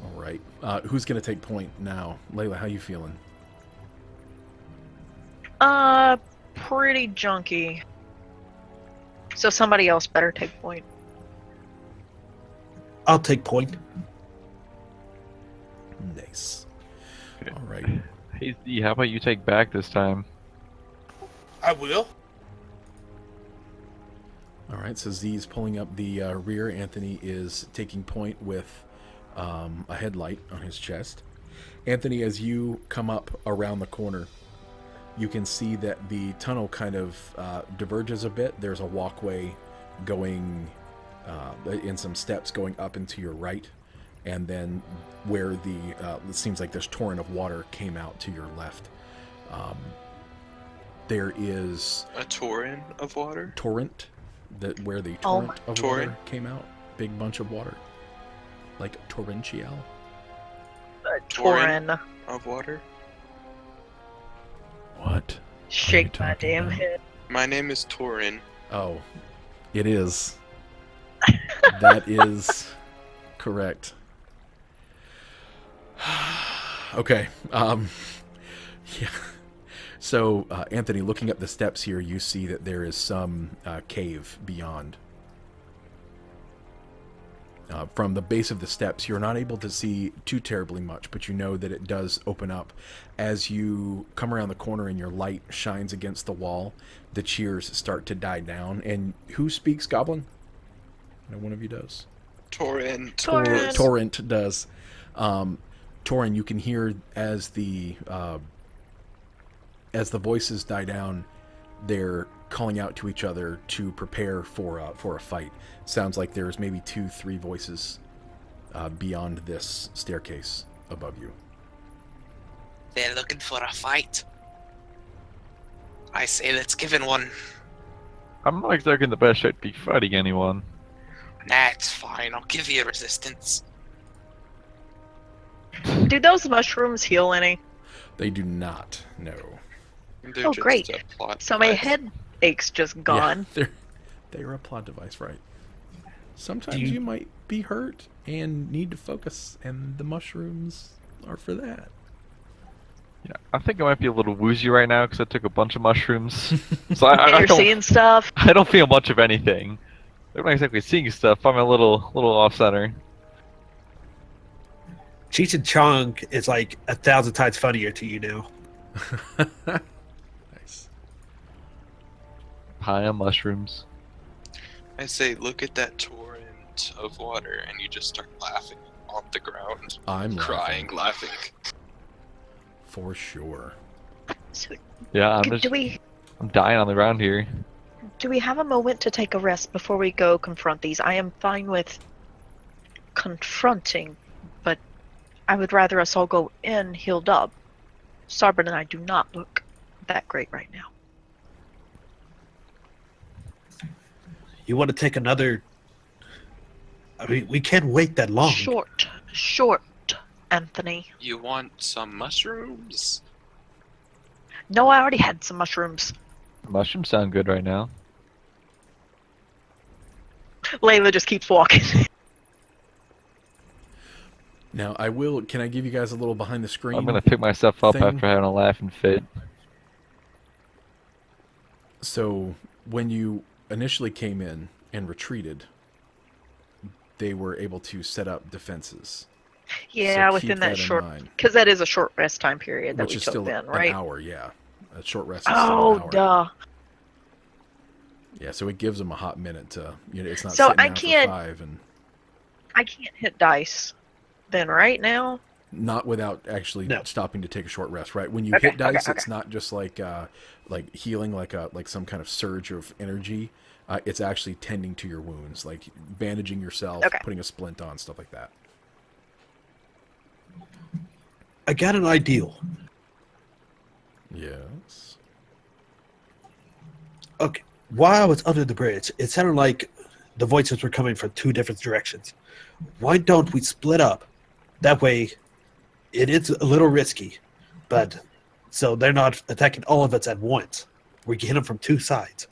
All right. Who's going to take point now? Layla, how you feeling? Pretty junky. So somebody else better take point. I'll take point. Nice. All right. Hey Z, how about you take back this time? I will. All right, so Z's pulling up the rear. Anthony is taking point with a headlight on his chest. Anthony, as you come up around the corner, you can see that the tunnel kind of diverges a bit. There's a walkway going in some steps going up into your right, and then where it seems like this torrent of water came out to your left. There is A torrent of water? torrent where the torrent of torrent. water came out. Big bunch of water, like torrential. Torin. Of water? What? Shake my talking damn about? head. My name is Torin. Oh, it is. That is correct. Okay. Yeah. So, Anthony, looking up the steps here, you see that there is some cave beyond. From the base of the steps, you're not able to see too terribly much, but you know that it does open up. As you come around the corner and your light shines against the wall, the cheers start to die down. And who speaks Goblin? No one of you does. Torin. Torin. Torrent does. Torin, you can hear as the voices die down, they're calling out to each other to prepare for a fight. Sounds like there's maybe 2-3 voices beyond this staircase above you. They're looking for a fight. I say let's give it one. I'm not exactly in the best shape to be fighting anyone. Nah, it's fine. I'll give you resistance. Do those mushrooms heal any? They do not. No. They're Oh, just great. a plot So my device. headache's just gone. Yeah, they're a plot device, right? Sometimes Do you- you might be hurt and need to focus, and the mushrooms are for that. Yeah, I think I might be a little woozy right now because I took a bunch of mushrooms. So I And you're don't, seeing stuff. I don't feel much of anything. I'm not exactly seeing stuff. I'm a little off center. Cheech and Chong is like 1,000 times funnier to you now. Nice. High on mushrooms. I say, look at that torrent of water, and you just start laughing on the ground. I'm Crying, laughing. for sure. So, Yeah, I'm dying on the ground here. do we have a moment to take a rest before we go confront these? I am fine with confronting, but I would rather us all go in healed up. Sarbin and I do not look that great right now. You want to take another... I mean, we can't wait that long. Short, Anthony. You want some mushrooms? No, I already had some mushrooms. Mushrooms sound good right now. Layla just keeps walking. Now, can I give you guys a little behind the screen? I'm gonna pick myself up thing? after having a laughing fit. So, when you initially came in and retreated, they were able to set up defenses. Yeah, So keep within that that in short, mind. because that is a short rest time period that Which we is took still then, right? an hour, yeah. A short rest is Oh, still an hour. duh. Yeah, so it gives them a hot minute to, it's not So sitting I down can't- for 5 and I can't hit dice then, right now? not without actually No. stopping to take a short rest, right? When you Okay, hit dice, okay. it's not just like healing, like some kind of surge of energy. It's actually tending to your wounds, like bandaging yourself, Okay. putting a splint on, stuff like that. I got an ideal. Yes. Okay, while I was under the bridge, it sounded like the voices were coming from 2 different directions. Why don't we split up? That way, it is a little risky, but so they're not attacking all of us at once. We can hit them from 2 sides.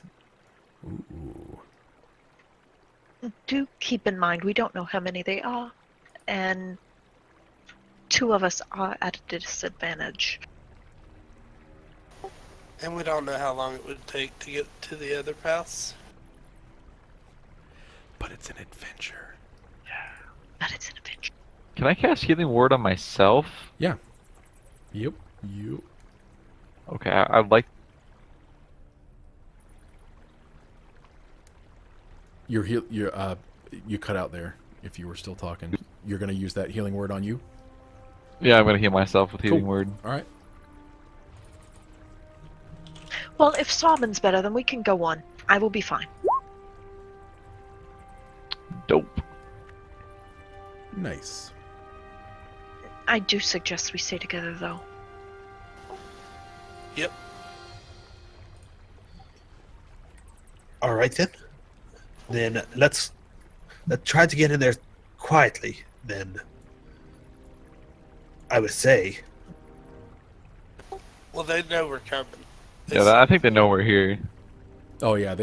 Ooh. Do keep in mind, we don't know how many they are, and 2 of us are at a disadvantage. And we don't know how long it would take to get to the other paths. But it's an adventure. But it's an adventure. Can I cast Healing Word on myself? Yep. Okay, I'd like. You cut out there. If you were still talking, you're gonna use that healing word on you. Yeah, I'm gonna heal myself with Healing Cool. Word. All right. Well, if Sawman's better, then we can go on. I will be fine. Dope. Nice. I do suggest we stay together, though. Yep. All right then. Then let's try to get in there quietly. Then I would say. Well, they know we're coming. Yeah, I think they know we're here. Oh yeah,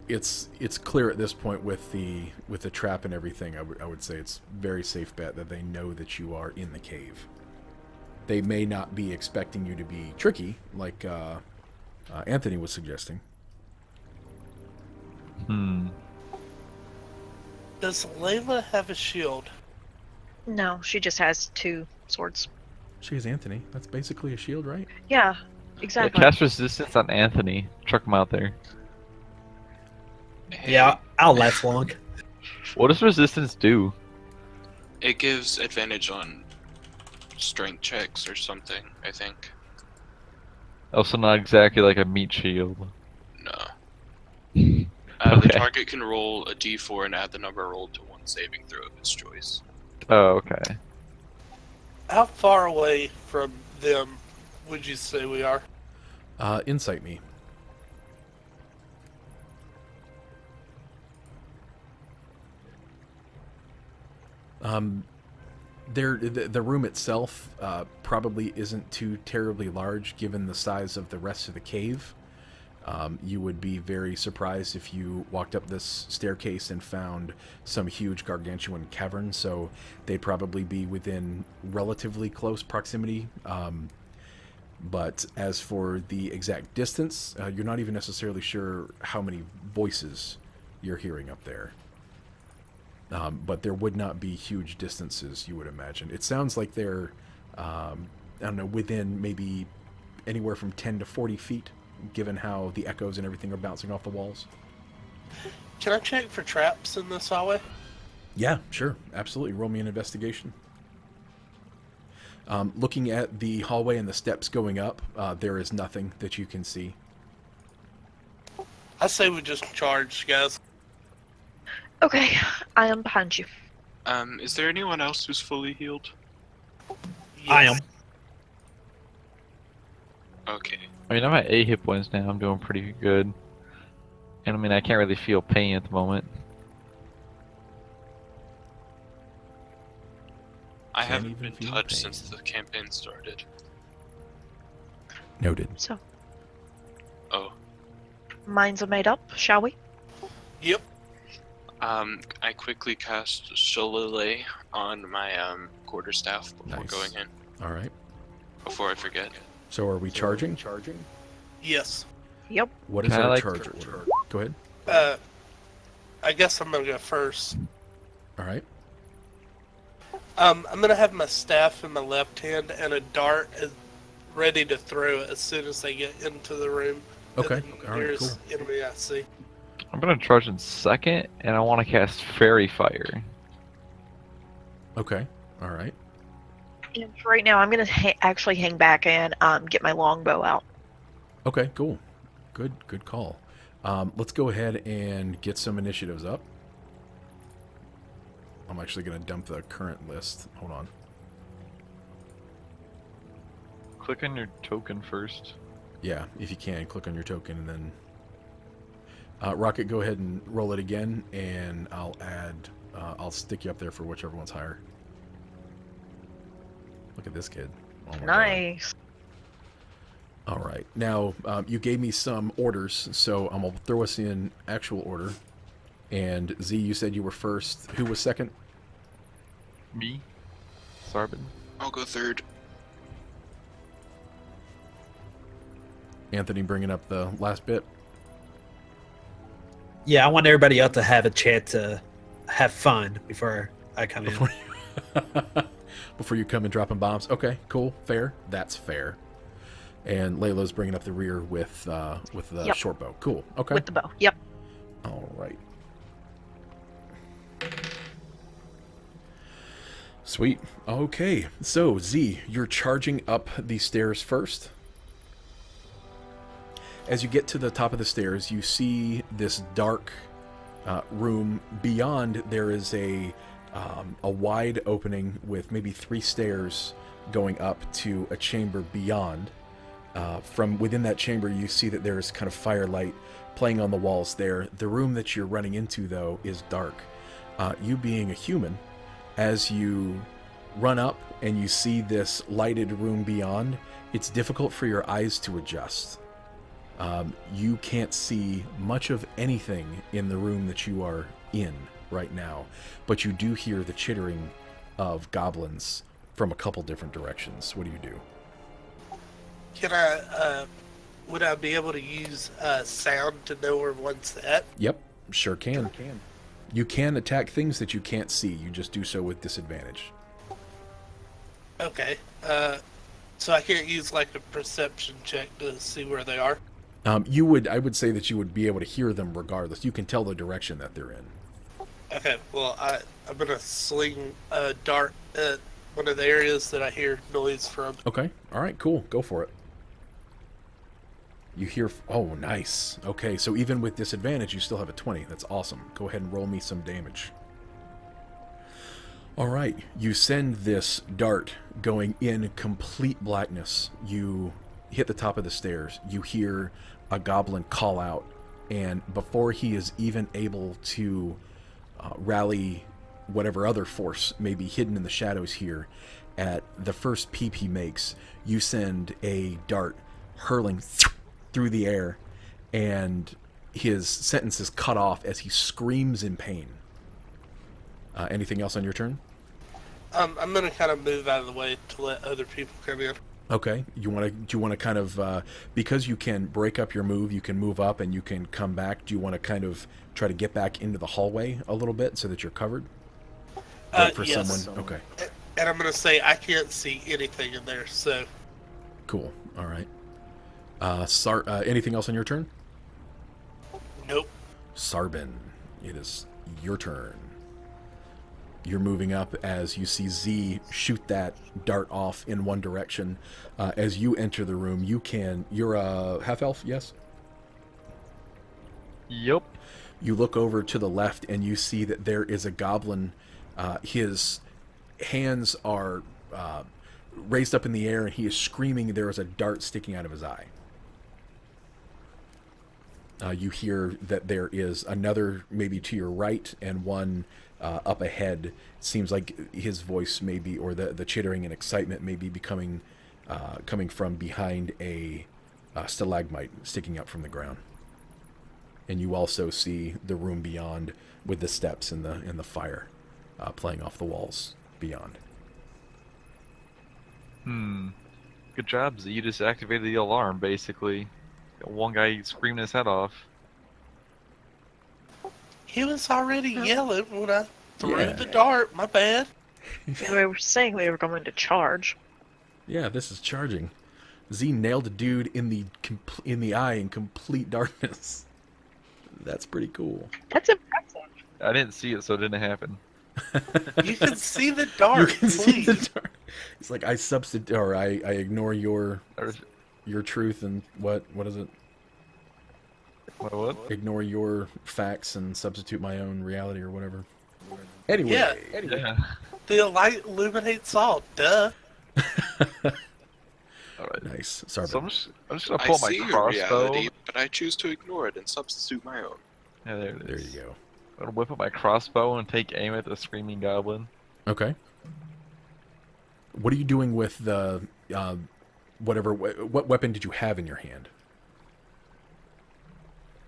it's clear at this point with the trap and everything. I would say it's very safe bet that they know that you are in the cave. They may not be expecting you to be tricky, like Anthony was suggesting. Does Layla have a shield? No, she just has 2 swords. She is Anthony. That's basically a shield, right? Yeah, Yeah, exactly. cast resistance on Anthony. Chuck him out there. Hey, Yeah, I'll last long. What does resistance do? It gives advantage on strength checks or something, I think. Also, not exactly like a meat shield. No. The Okay. target can roll a d4 and add the number rolled to one saving throw of its choice. Oh, okay. How far away from them would you say we are? Insight me. The room itself probably isn't too terribly large given the size of the rest of the cave. You would be very surprised if you walked up this staircase and found some huge gargantuan cavern, so they'd probably be within relatively close proximity. But as for the exact distance, you're not even necessarily sure how many voices you're hearing up there. But there would not be huge distances, you would imagine. It sounds like they're, I don't know, within maybe anywhere from 10 to 40 feet, given how the echoes and everything are bouncing off the walls. Can I check for traps in this hallway? Yeah, sure. Absolutely. Roll me an investigation. Looking at the hallway and the steps going up, there is nothing that you can see. I say we just charge, guys. Okay, I am behind you. Is there anyone else who's fully healed? I am. Okay. I mean, I'm at 8 hit points now. I'm doing pretty good. And I mean, I can't really feel pain at the moment. I Can't haven't even been feel touched pain. since the campaign started. Noted. So, Oh. minds are made up, shall we? Yep. I quickly cast Shillelagh on my quarterstaff before Nice. going in, All right. before I forget. So are we charging? Yes. Yep. What is Kinda our like- charge order? Go ahead. I guess I'm gonna go first. All right. I'm gonna have my staff in my left hand and a dart ready to throw as soon as they get into the room. Okay. And the All right, nearest enemy I see. I'm gonna charge in second, and I want to cast Fairy Fire. Okay. All right. And for right now, I'm going to actually hang back and get my longbow out. Okay, cool. Good call. Let's go ahead and get some initiatives up. I'm actually going to dump the current list. Hold on. Click on your token first. Yeah, if you can, click on your token and then... Rocket, go ahead and roll it again, and I'll add... I'll stick you up there for whichever one's higher. Look at this kid. Oh my God. Nice. All right. Now, you gave me some orders, so I'm going to throw us in actual order. And Z, you said you were first. Who was second? Me? Sarbin? I'll go third. Anthony bringing up the last bit. Yeah, I want everybody else to have a chance to have fun before I come in. before you, before you come and dropping bombs. Okay, cool, fair. That's fair. And Layla's bringing up the rear with the Yep. short bow. Cool. Okay. With the bow. Yep. All right. Sweet. Okay. So, Z, you're charging up the stairs first. As you get to the top of the stairs, you see this dark room. Beyond, there is a wide opening with maybe 3 stairs going up to a chamber beyond. From within that chamber, you see that there's kind of firelight playing on the walls there. The room that you're running into, though, is dark. You being a human, as you run up and you see this lighted room beyond, it's difficult for your eyes to adjust. You can't see much of anything in the room that you are in right now, but you do hear the chittering of goblins from a couple different directions. What do you do? Can I, would I be able to use sound to know where one's at? Yep, sure can. You can attack things that you can't see. You just do so with disadvantage. Okay. So I can't use like a perception check to see where they are? I would say that you would be able to hear them regardless. You can tell the direction that they're in. Okay, well, I'm going to sling a dart at one of the areas that I hear noise from. Okay, all right, cool. Go for it. You hear... Oh, nice. Okay, so even with disadvantage, you still have a 20. That's awesome. Go ahead and roll me some damage. All right, you send this dart going in complete blackness. You hit the top of the stairs. You hear a goblin call out, and before he is even able to rally whatever other force may be hidden in the shadows here, at the first peep he makes, you send a dart hurling through the air, and his sentence is cut off as he screams in pain. Anything else on your turn? I'm going to kind of move out of the way to let other people come in. Okay. Do you want to kind of, because you can break up your move, you can move up and you can come back. Do you want to kind of try to get back into the hallway a little bit so that you're covered? For yes. someone. Okay. And I'm going to say I can't see anything in there, so... Cool. All right. Anything else on your turn? Nope. Sarbin, it is your turn. You're moving up as you see Z shoot that dart off in one direction. As you enter the room, you're a half-elf, yes? Yep. You look over to the left and you see that there is a goblin. His hands are raised up in the air and he is screaming. There is a dart sticking out of his eye. You hear that there is another maybe to your right and one up ahead. It seems like his voice may be, or the chittering and excitement may be coming from behind a stalagmite sticking up from the ground. And you also see the room beyond with the steps and the fire playing off the walls beyond. Good job, Z. You just activated the alarm, basically. Got one guy screaming his head off. He was already yelling when I threw the dart. My bad. We were saying we were going to charge. Yeah, this is charging. Z nailed a dude in the eye in complete darkness. That's pretty cool. That's impressive. I didn't see it, so it didn't happen. You can see the dart. You can see the dart. It's like I ignore your truth and what is it? What? Ignore your facts and substitute my own reality or whatever. Anyway. Yeah. The light illuminates all. Duh. Alright. Nice. Sorry. So I'm just gonna I pull see my your crossbow. reality, but I choose to ignore it and substitute my own. Yeah, there it is. There you go. I'm gonna whip up my crossbow and take aim at the screaming goblin. Okay. What are you doing with the what weapon did you have in your hand?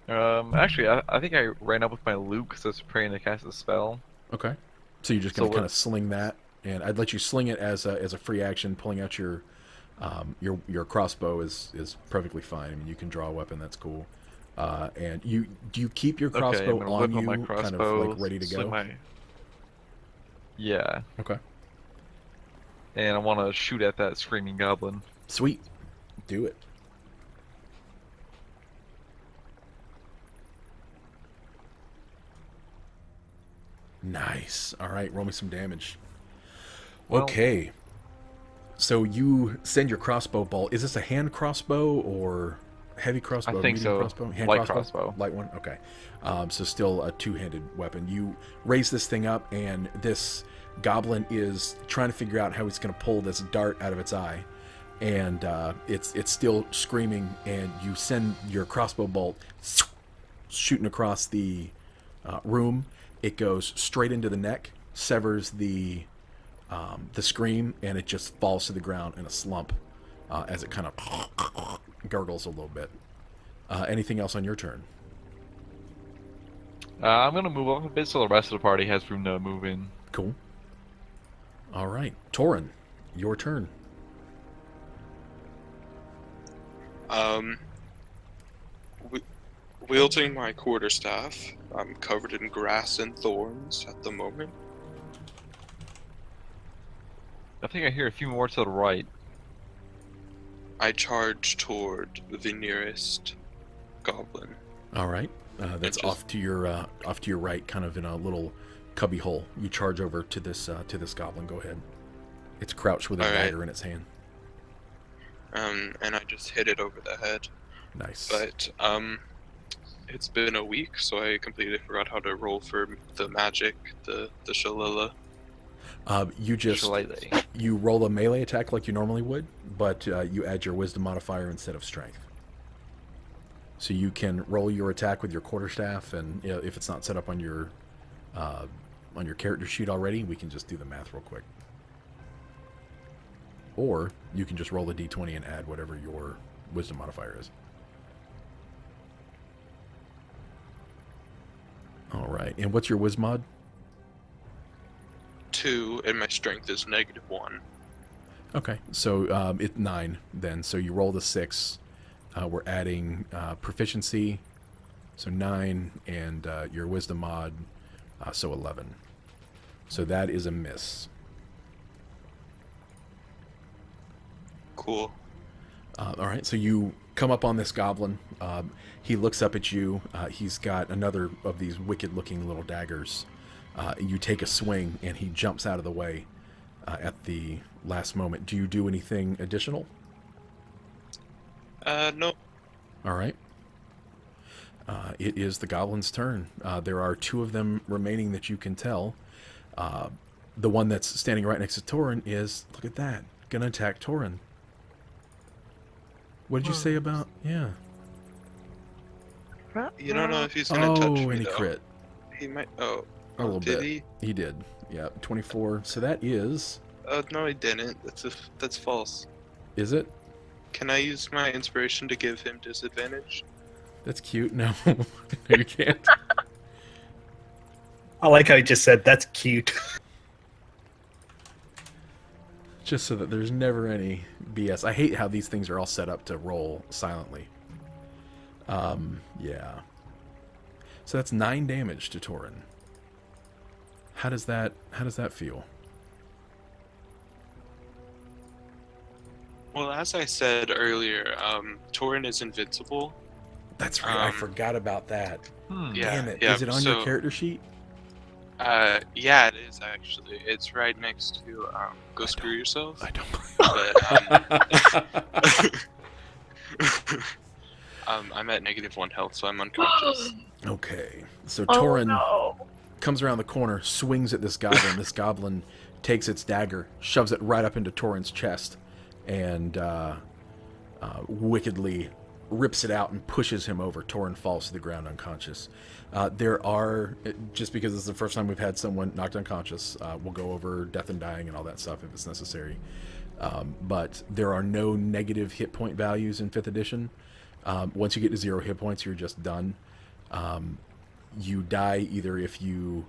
Actually, I think I ran up with my Luke because I was preparing to cast a spell. Okay. So you're just gonna kind of sling that, and I'd let you sling it as a free action. Pulling out your crossbow is perfectly fine. I mean, you can draw a weapon. That's cool. And do you keep your crossbow on you, kind of like ready to go? Yeah. Okay. And I want to shoot at that screaming goblin. Sweet. Do it. Nice. All right, roll me some damage. Well- Okay. So you send your crossbow bolt. Is this a hand crossbow or heavy crossbow? I think medium so. Crossbow? Hand Light crossbow. Light one? Okay. So still a two-handed weapon. You raise this thing up, and this goblin is trying to figure out how he's going to pull this dart out of its eye. And it's still screaming, and you send your crossbow bolt shooting across the room. It goes straight into the neck, severs the scream, and it just falls to the ground in a slump as it kind of gurgles a little bit. Anything else on your turn? I'm going to move up a bit so the rest of the party has room to move in. Cool. All right. Torin, your turn. Wielding my quarterstaff, I'm covered in grass and thorns at the moment. I think I hear a few more to the right. I charge toward the nearest goblin. All right. That's just- off to your right, kind of in a little cubby hole. You charge over to this goblin. Go ahead. It's crouched with a All right. dagger in its hand. And I just hit it over the head. Nice. But it's been a week, so I completely forgot how to roll for the magic, the shillelagh. You just Shillelagh. you roll a melee attack like you normally would, but you add your wisdom modifier instead of strength. So you can roll your attack with your quarterstaff, and if it's not set up on your character sheet already, we can just do the math real quick. Or you can just roll a d20 and add whatever your wisdom modifier is. All right, and what's your wismod? 2, and my strength is -1. Okay, so it's 9 then. So you roll the 6. We're adding proficiency, so 9, and your wisdom mod, so 11. So that is a miss. Cool. All right, so you come up on this goblin. He looks up at you. He's got another of these wicked-looking little daggers. You take a swing, and he jumps out of the way at the last moment. Do you do anything additional? No. All right. It is the goblin's turn. There are 2 of them remaining that you can tell. The one that's standing right next to Torin is, look at that, gonna attack Torin. What did you say about, yeah. You don't know if he's gonna touch me, and he though. crit. He might. A little did bit. he? He did. Yeah, 24. So that is... Oh no, he didn't. That's false. Is it? Can I use my inspiration to give him disadvantage? That's cute. No. No, you can't. I like how he just said, that's cute. Just so that there's never any BS. I hate how these things are all set up to roll silently. Yeah. So that's 9 damage to Torin. How does that feel? Well, as I said earlier, Torin is invincible. That's right. I forgot about that. Yeah, Damn it. yeah, Is it on your so- character sheet? Yeah, it is actually. It's right next to "Go Screw Yourself." I don't. But I'm at -1 health, so I'm unconscious. Okay. So Oh, Torin no. comes around the corner, swings at this goblin. This goblin takes its dagger, shoves it right up into Torin's chest, and wickedly rips it out and pushes him over. Torin falls to the ground unconscious. There are, just because this is the first time we've had someone knocked unconscious, we'll go over death and dying and all that stuff if it's necessary. But there are no negative hit point values in 5th edition. Once you get to 0 hit points, you're just done. You die either if you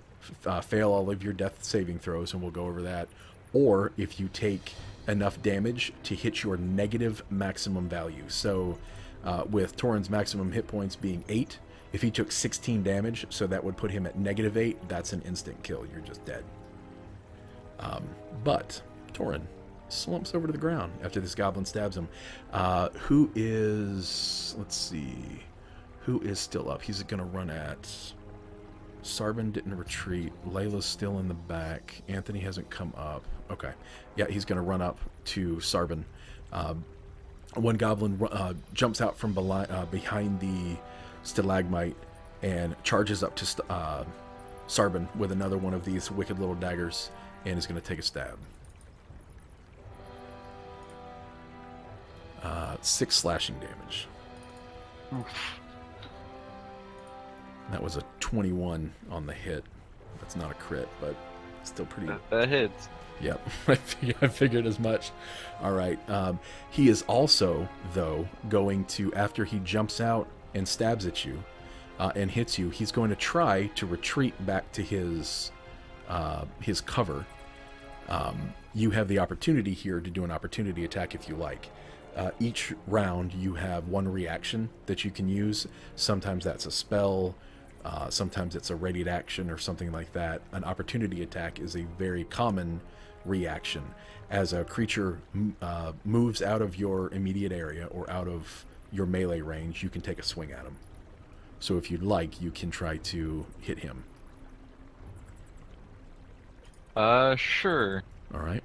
fail all of your death saving throws, and we'll go over that, or if you take enough damage to hit your negative maximum value. So with Torin's maximum hit points being 8, if he took 16 damage, so that would put him at -8, that's an instant kill. You're just dead. But Torin slumps over to the ground after this goblin stabs him. Who is... Let's see. Who is still up? He's going to run at... Sarban didn't retreat. Layla's still in the back. Anthony hasn't come up. Okay. Yeah, he's going to run up to Sarban. One goblin jumps out from behind the stalagmite and charges up to Sarban with another one of these wicked little daggers and is going to take a stab. 6 slashing damage. Oof. That was a 21 on the hit. That's not a crit, but still pretty... That hits. Yep, I figured as much. All right. He is also, though, going to, after he jumps out and stabs at you and hits you, he's going to try to retreat back to his cover. You have the opportunity here to do an opportunity attack if you like. Each round, you have one reaction that you can use. Sometimes that's a spell. Sometimes it's a radiant action or something like that. An opportunity attack is a very common reaction. As a creature moves out of your immediate area or out of your melee range, you can take a swing at him. So if you'd like, you can try to hit him. Sure. All right.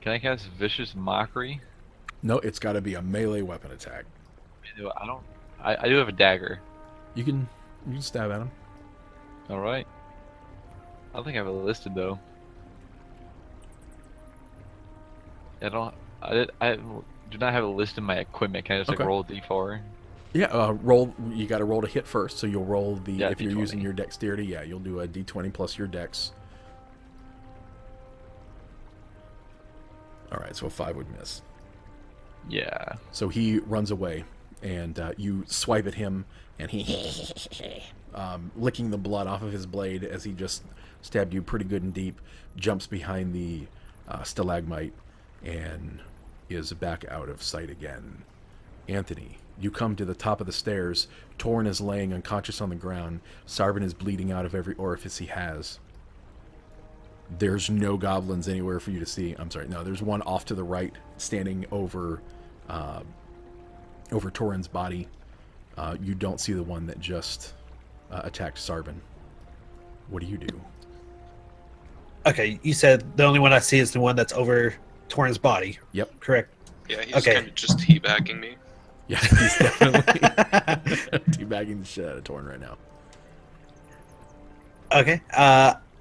Can I cast Vicious Mockery? No, it's got to be a melee weapon attack. I do have a dagger. You can stab at him. All right. I don't think I have it listed though. I do not have it listed in my equipment. Can I just Okay. roll a d4? Yeah, roll. You got to roll to hit first, so you'll roll the. Yeah, if you're D20. using your dexterity, yeah, you'll do a d20 plus your dex. All right, so a 5 would miss. Yeah. So he runs away, and you swipe at him, and he, licking the blood off of his blade as he just stabbed you pretty good and deep, jumps behind the stalagmite, and is back out of sight again. Anthony, you come to the top of the stairs. Torin is laying unconscious on the ground. Sarban is bleeding out of every orifice he has. There's no goblins anywhere for you to see. I'm sorry, no, there's one off to the right, standing over Torin's body. You don't see the one that just attacked Sarban. What do you do? Okay, you said the only one I see is the one that's over Torin's body. Yep. Correct. Yeah, he's Okay. kind of just teabagging me. Yeah, he's definitely teabagging the shit out of Torin right now. Okay.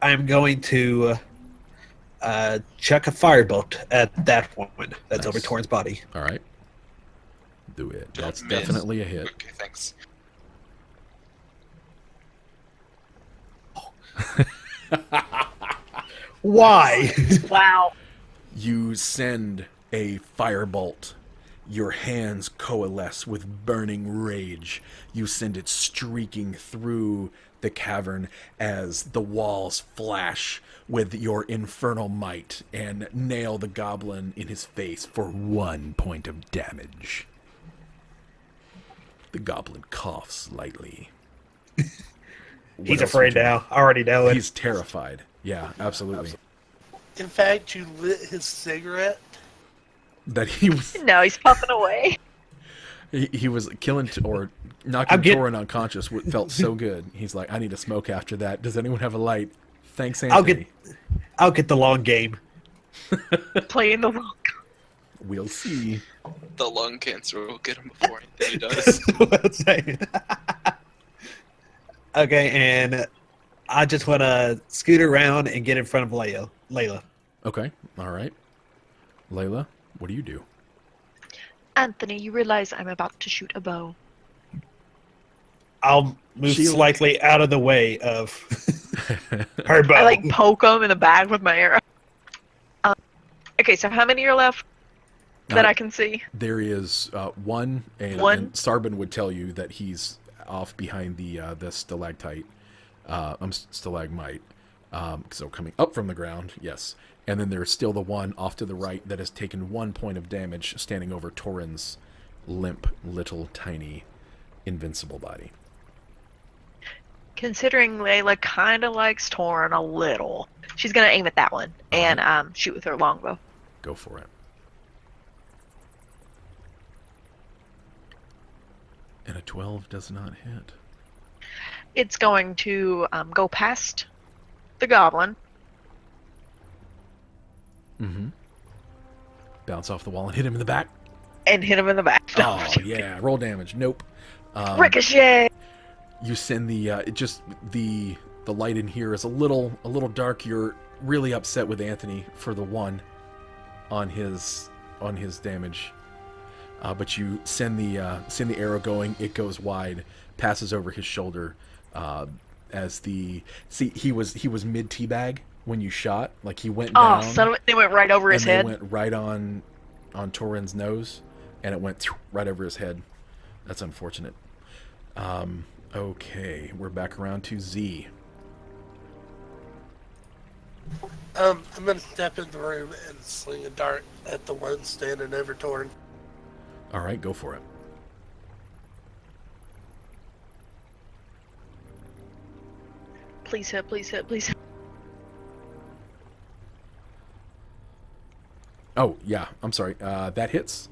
I'm going to chuck a firebolt at that one that's over Nice. Torin's body. All right. Do it. Don't That's miss. definitely a hit. Okay, thanks. Why? Wow. You send a firebolt. Your hands coalesce with burning rage. You send it streaking through the cavern as the walls flash with your infernal might and nail the goblin in his face for 1 point of damage. The goblin coughs lightly. What He's else afraid would you- now. I already know it. He's terrified. Yeah, absolutely. In fact, you lit his cigarette. That he was No, he's puffing away. he was killing or knocking I'm get- Torin unconscious. Felt so good. He's like, I need a smoke after that. Does anyone have a light? Thanks, I'll Anthony. I'll get the long game. Playing the long. We'll see. The lung cancer will get him before anything does. Let's say. Okay, and I just want to scoot around and get in front of Layla. Okay. All right. Layla, what do you do? Anthony, you realize I'm about to shoot a bow. I'll move Shield. slightly out of the way of her bow. I like poke him in the back with my arrow. Okay, so how many are left that I can see? There is one, One? and Sarban would tell you that he's off behind the stalactite, stalagmite. So coming up from the ground, yes. And then there's still the one off to the right that has taken 1 point of damage, standing over Torin's limp, little, tiny, invincible body. Considering Layla kind of likes Torn a little, she's gonna aim at that one and shoot with her longbow. Go for it. And a 12 does not hit. It's going to go past the goblin. Mm-hmm. Bounce off the wall and hit him in the back. And hit him in the back. Oh, yeah. Roll damage. Nope. Ricochet! You send the light in here is a little dark. You're really upset with Anthony for the 1 on his damage. But you send the arrow going. It goes wide, passes over his shoulder. He was mid teabag when you shot. Like he went down. Oh, son of it! They went right over his head. Went right on Torin's nose, and it went right over his head. That's unfortunate. Okay, we're back around to Z. I'm gonna step in the room and sling a dart at the one standing over Torin. All right, go for it. Please hit, please hit, please hit. Oh, yeah, I'm sorry. That hits.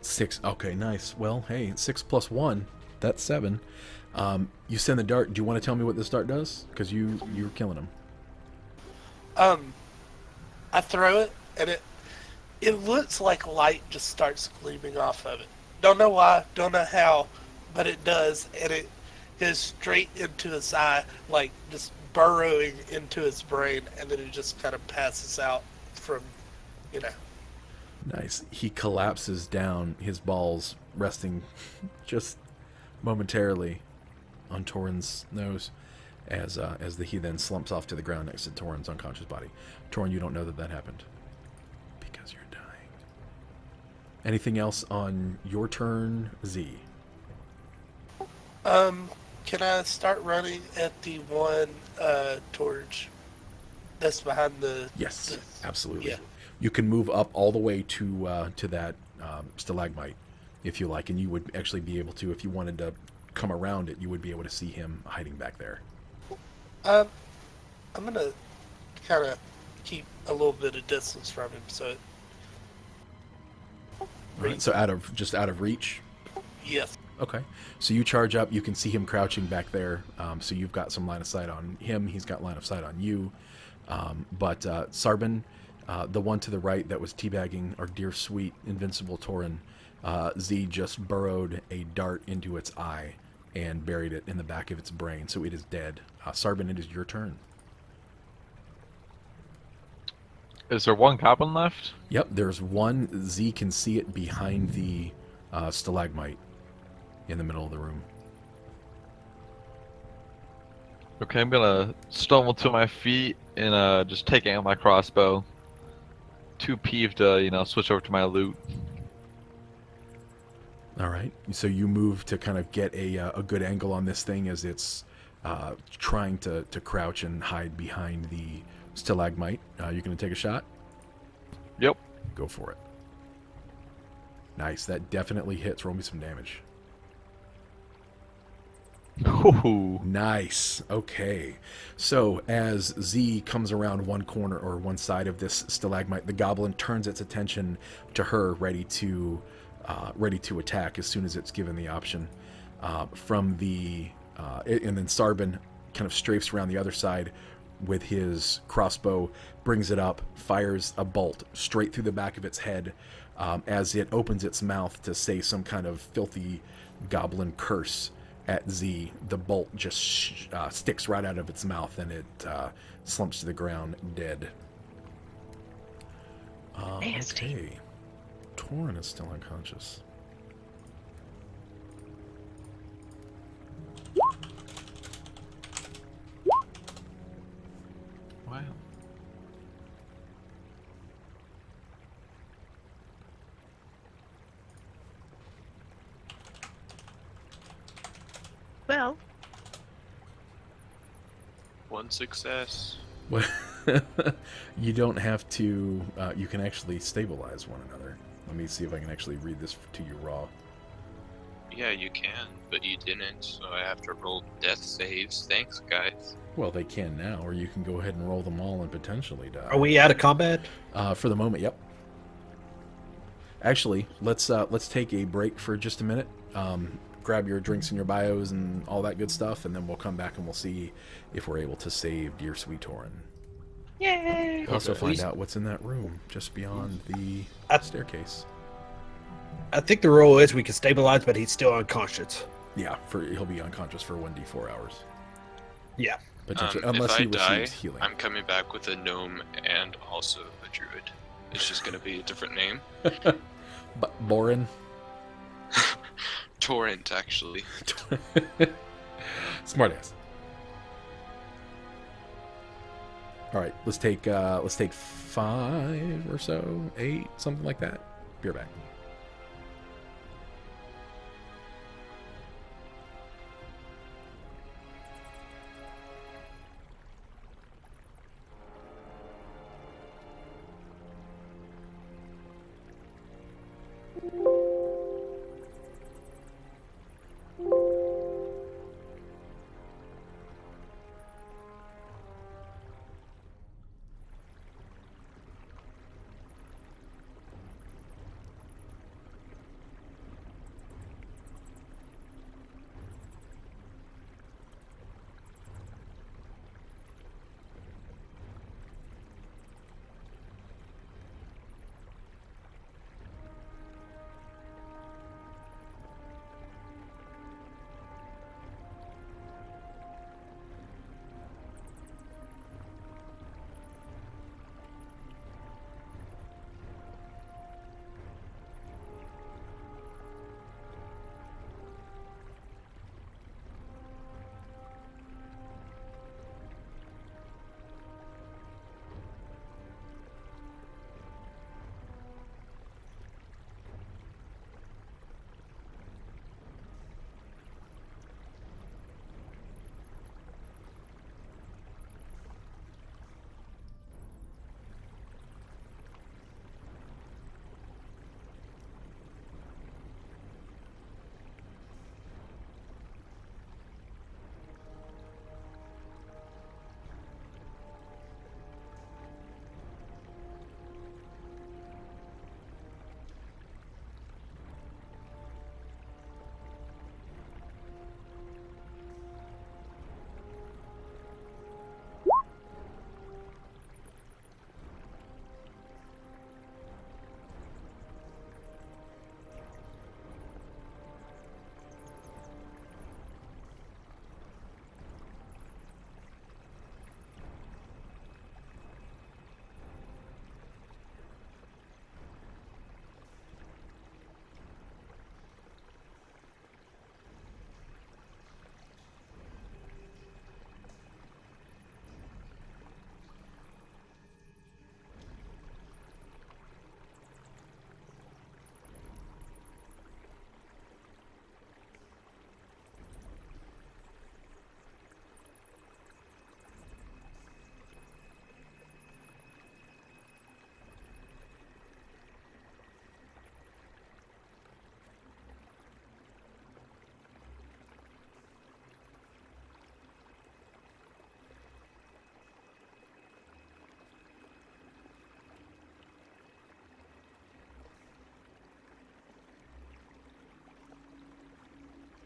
Six. Okay, nice. Well, hey, 6 plus 1, that's 7. You send the dart. Do you want to tell me what this dart does? Because you're killing him. I throw it, and it looks like light just starts gleaming off of it. Don't know why, don't know how, but it does, and it goes straight into his eye, like just burrowing into his brain, and then it just kind of passes out from, Nice. He collapses down, his balls resting just momentarily on Torin's nose as he then slumps off to the ground next to Torin's unconscious body. Torin, you don't know that happened because you're dying. Anything else on your turn, Z? Can I start running at the one torch that's behind the... Yes, absolutely. Yeah. You can move up all the way to that stalagmite if you like, and you would actually be able to, if you wanted to come around it, you would be able to see him hiding back there. I'm gonna kind of keep a little bit of distance from him, so... Right, so out of reach? Yes. Okay. So you charge up, you can see him crouching back there, so you've got some line of sight on him, he's got line of sight on you. But Sarbin, the one to the right that was teabagging our dear sweet invincible Torin, Z just burrowed a dart into its eye and buried it in the back of its brain, so it is dead. Sarbin, it is your turn. Is there one goblin left? Yep, there's one. Z can see it behind the stalagmite in the middle of the room. Okay, I'm gonna stumble to my feet and just take aim at my crossbow. Too peeved to, switch over to my loot. All right, so you move to kind of get a good angle on this thing as it's trying to crouch and hide behind the stalagmite. You gonna take a shot? Yep. Go for it. Nice, that definitely hits. Roll me some damage. Ooh. Nice. Okay. So as Z comes around one corner or one side of this stalagmite, the goblin turns its attention to her, ready to attack as soon as it's given the option. And then Sarbin kind of strafes around the other side with his crossbow, brings it up, fires a bolt straight through the back of its head as it opens its mouth to say some kind of filthy goblin curse at Z. The bolt just sticks right out of its mouth and it slumps to the ground dead. Nasty. Okay. Torin is still unconscious. Wow. Well, One success. Well, you don't have to. You can actually stabilize one another. Let me see if I can actually read this to you raw. Yeah, you can, but you didn't, so I have to roll death saves. Thanks, guys. Well, they can now, or you can go ahead and roll them all and potentially die. Are we out of combat? For the moment, yep. Actually, let's take a break for just a minute. Grab your drinks and your bios and all that good stuff, and then we'll come back and we'll see if we're able to save dear sweet Torin. Yay! Also Okay. find out what's in that room just beyond the staircase. I think the rule is we can stabilize, but he's still unconscious. Yeah, he'll be unconscious for 1d4 hours. Yeah. Potentially, If unless I he die, receives healing. I'm coming back with a gnome and also a druid. It's just gonna be a different name. But Borin. Torrent, actually. Smartass. All right, let's take 5 or so, 8, something like that. Be right back.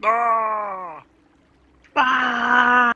Ah! Ah!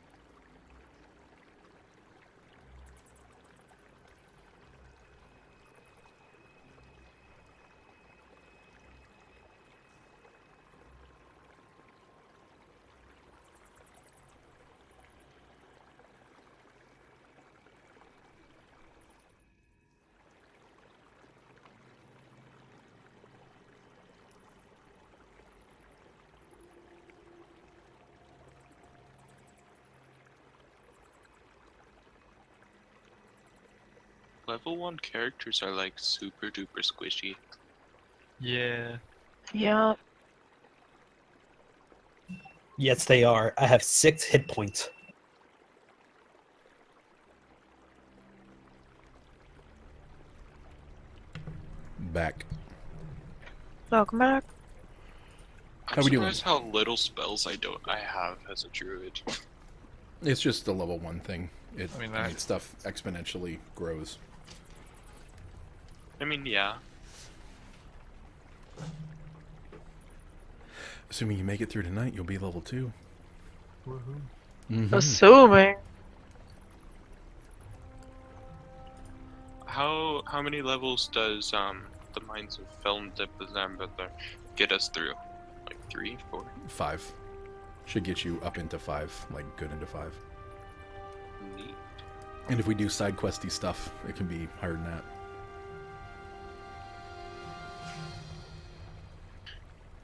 Level 1 characters are like super duper squishy. Yeah. Yeah. Yes, they are. I have 6 hit points. Back. Welcome back. How we doing? surprised how little spells I have as a druid. It's just a level 1 thing. I mean, Stuff exponentially grows. I mean, yeah. Assuming you make it through tonight, you'll be level 2. Woohoo. Mhm. Assuming. How many levels does the Mines of Phandelver get us through? Like 3, 4? 5. Should get you up into 5, like good into 5. Neat. And if we do side questy stuff, it can be higher than that.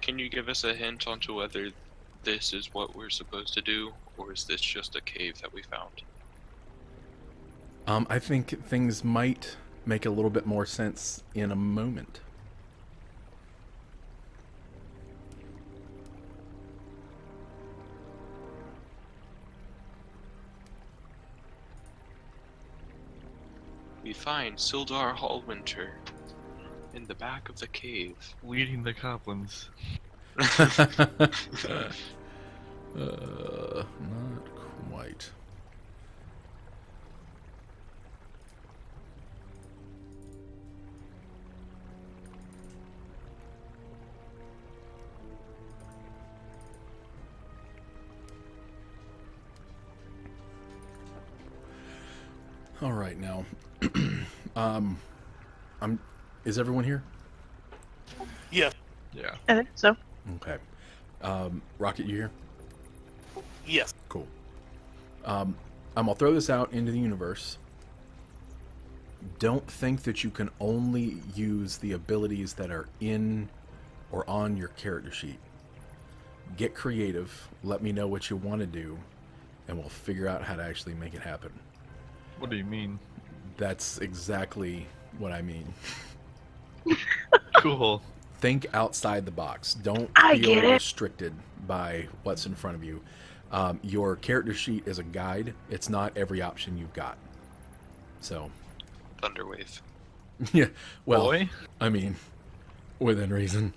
Can you give us a hint onto whether this is what we're supposed to do, or is this just a cave that we found? I think things might make a little bit more sense in a moment. We find Sildar Hallwinter in the back of the cave. Leading the goblins. Not quite. All right, now, is everyone here? Yeah. Yeah. I think so. Okay. Rocket, you here? Yes. Cool. I'll throw this out into the universe. Don't think that you can only use the abilities that are in or on your character sheet. Get creative. Let me know what you want to do, and we'll figure out how to actually make it happen. What do you mean? That's exactly what I mean. Cool. Think outside the box. Don't I feel get it. restricted by what's in front of you. Your character sheet is a guide. It's not every option you've got. So, Thunderwave. yeah. Well, Boy? I mean, within reason.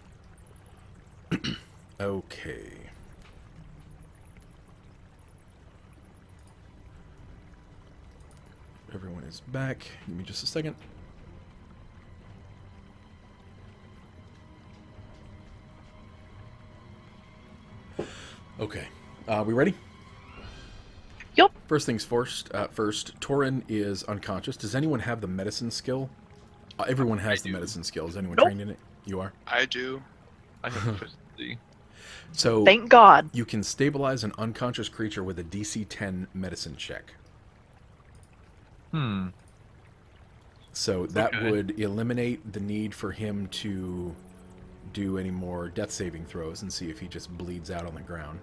Okay. Everyone is back. Give me just a second. Okay. We ready? Yup. First things first. Torin is unconscious. Does anyone have the medicine skill? Everyone has the do. medicine skill. Is anyone Nope. trained in it? You are? I do. I have efficiency. So Thank God. you can stabilize an unconscious creature with a DC 10 medicine check. Hmm. So that Okay. would eliminate the need for him to do any more death saving throws and see if he just bleeds out on the ground.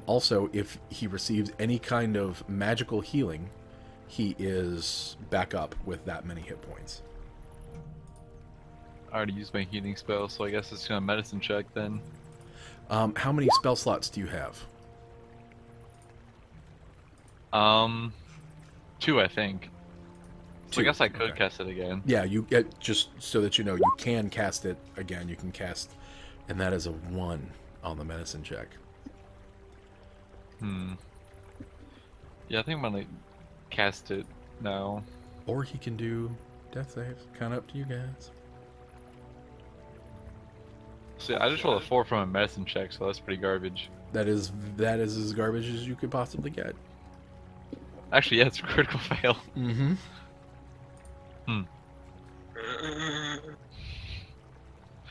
Also, if he receives any kind of magical healing, he is back up with that many hit points. I already used my healing spell, so I guess it's gonna medicine check then. How many spell slots do you have? 2, I think. So 2, I guess I could okay. cast it again. Yeah, you just so that you know, you can cast it again. You can cast, and that is a 1 on the medicine check. Hmm. Yeah, I think I'm gonna cast it now. Or he can do death saves. Kind of up to you guys. So I just rolled a 4 from a medicine check, so that's pretty garbage. That is as garbage as you could possibly get. Actually, yeah, it's a critical fail. Mm-hmm.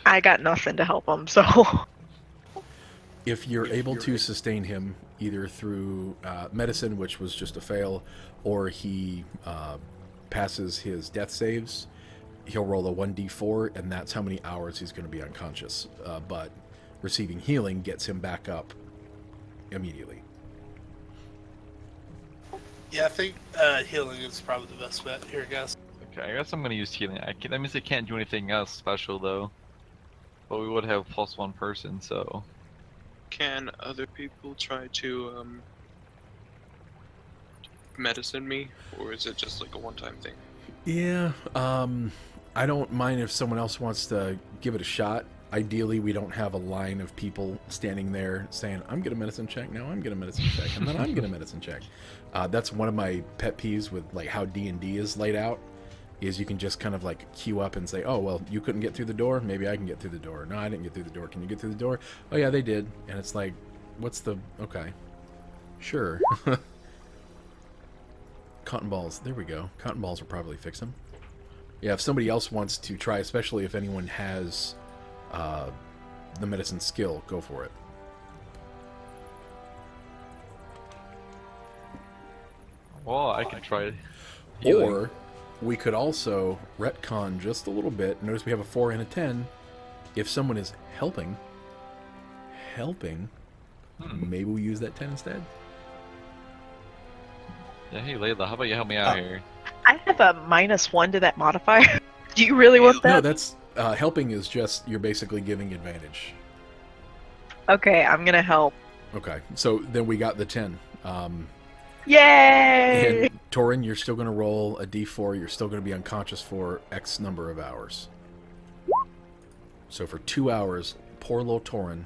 I got nothing to help him, so. If you're able to sustain him either through medicine, which was just a fail, or he passes his death saves, he'll roll a 1d4, and that's how many hours he's going to be unconscious. But receiving healing gets him back up immediately. Yeah, I think healing is probably the best bet here, guys. Okay, I guess I'm gonna use healing. That means I can't do anything else special though. But we would have +1 person, so. Can other people try to medicine me, or is it just like a one-time thing? Yeah, I don't mind if someone else wants to give it a shot. Ideally, we don't have a line of people standing there saying, I'm going to medicine check, now I'm going to medicine check, and then I'm going to medicine check. That's one of my pet peeves with like how D&D is laid out, is you can just kind of like queue up and say, oh, well, you couldn't get through the door, maybe I can get through the door. No, I didn't get through the door. Can you get through the door? Oh, yeah, they did. And it's like, what's the... Okay. Sure. Cotton balls. There we go. Cotton balls will probably fix them. Yeah, if somebody else wants to try, especially if anyone has the medicine skill, go for it. Well, I can try healing. Or we could also retcon just a little bit. Notice we have a 4 and a 10. If someone is helping, maybe we use that 10 instead. Yeah, hey Layla, how about you help me out here? I have a -1 to that modifier. Do you really want that? No, that's helping is just you're basically giving advantage. Okay, I'm gonna help. Okay, so then we got the 10. Yay! And Torin, you're still going to roll a d4. You're still going to be unconscious for X number of hours. So for 2 hours, poor little Torin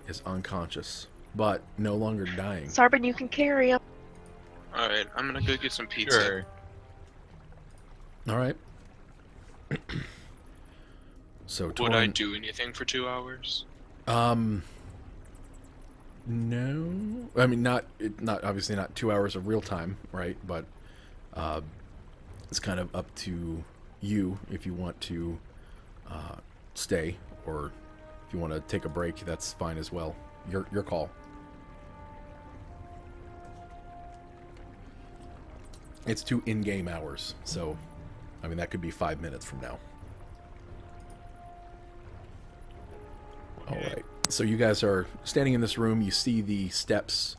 is unconscious, but no longer dying. Sarbin, you can carry him. Alright, I'm gonna go get some pizza. Sure. All right. So Torin, Would I do anything for 2 hours? No, I mean not obviously not 2 hours of real time, right? But it's kind of up to you if you want to stay, or if you want to take a break. That's fine as well. Your call. It's 2 in-game hours, so I mean that could be 5 minutes from now. All right. So you guys are standing in this room. You see the steps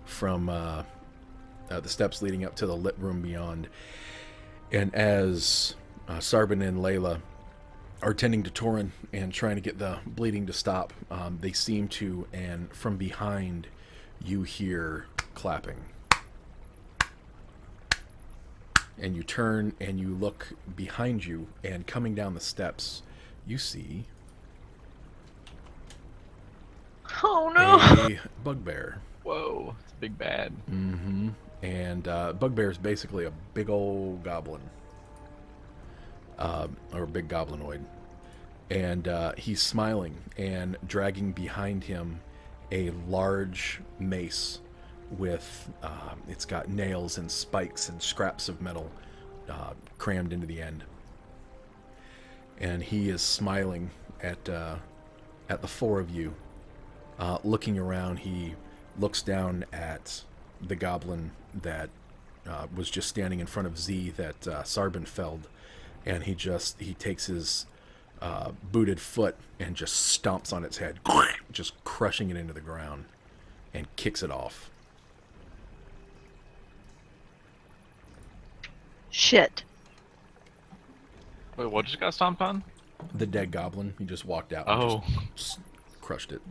from the steps leading up to the lit room beyond. And as Sarbin and Layla are tending to Torin and trying to get the bleeding to stop, they seem to, and from behind you hear clapping. And you turn and you look behind you, and coming down the steps, you see... Oh no! a bugbear. Whoa, it's big bad. Mm-hmm. And bugbear is basically a big old goblin. Or a big goblinoid. And he's smiling and dragging behind him a large mace with, it's got nails and spikes and scraps of metal crammed into the end. And he is smiling at the 4 of you. Looking around, he looks down at the goblin that was just standing in front of Z that Sarbin felled, and he takes his booted foot and just stomps on its head, just crushing it into the ground, and kicks it off. Shit. Wait, what just got stomped on? The dead goblin, he just walked out Oh. and just crushed it.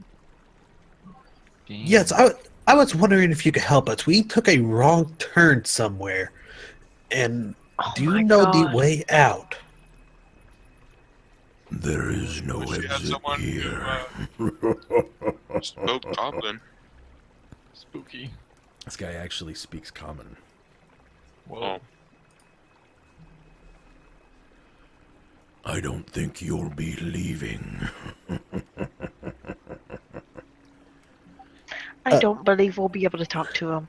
Damn. Yes, I was wondering if you could help us. We took a wrong turn somewhere. And Oh do my you know God. the way out? There is no Wish you had someone who spoke goblin. Spooky. This guy actually speaks common. Whoa. Oh. I don't think you'll be leaving. I don't believe we'll be able to talk to him.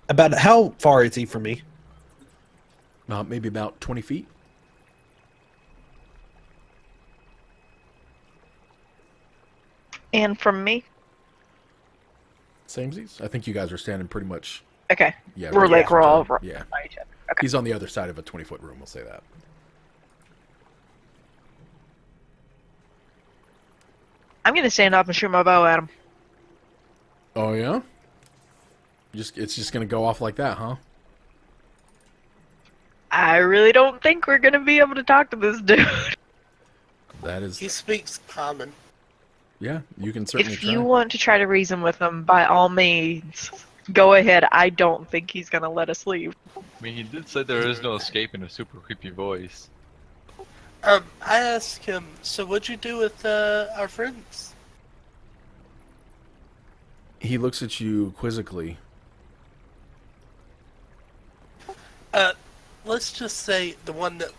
About how far is he from me? Maybe about 20 feet. And from me? Samesies? I think you guys are standing pretty much. Okay. Yeah, We're right like, next we're to all him. right. Yeah. Okay. He's on the other side of a 20-foot room, we'll say that. I'm gonna stand up and shoot my bow at him. Oh, yeah? It's just going to go off like that, huh? I really don't think we're gonna be able to talk to this dude. That is... He speaks common. Yeah, you can certainly If try. you want to try to reason with him, by all means, go ahead. I don't think he's gonna let us leave. I mean, he did say there is no escape in a super creepy voice. I asked him, so what'd you do with our friends? He looks at you quizzically. Let's just say the one that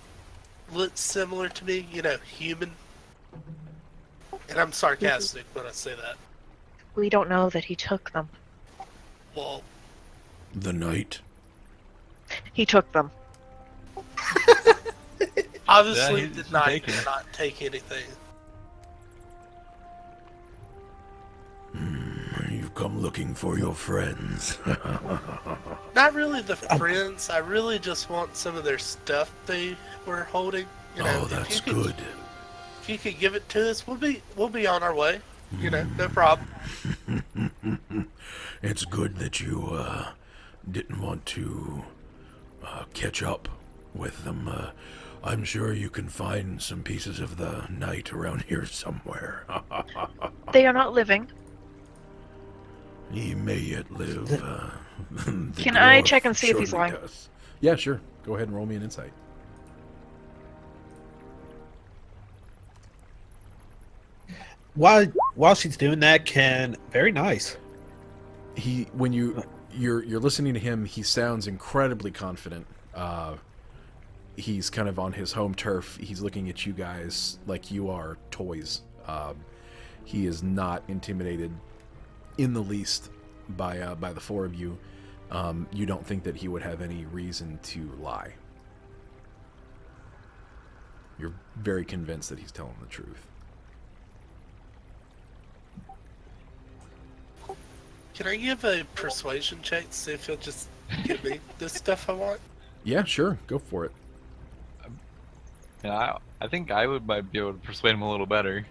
looks similar to me, human. And I'm sarcastic when I say that. We don't know that he took them. Well, The knight. He took them. obviously Yeah, the he's knight taking. did not take anything. You've come looking for your friends. Not really the friends. I really just want some of their stuff they were holding. Oh, if that's you could- good. If you could give it to us, we'll be on our way. No problem. It's good that you didn't want to catch up with them. I'm sure you can find some pieces of the knight around here somewhere. They are not living. He may yet live. The Can I dwarf check and see if he's surely lying? does. Yeah, sure. Go ahead and roll me an insight. While she's doing that, very nice. When you're listening to him, he sounds incredibly confident. He's kind of on his home turf. He's looking at you guys like you are toys. He is not intimidated in the least by the four of you. You don't think that he would have any reason to lie. You're very convinced that he's telling the truth. Can I give a persuasion check to see if he'll just give me the stuff I want? Yeah, sure. Go for it. Yeah, I think I might be able to persuade him a little better.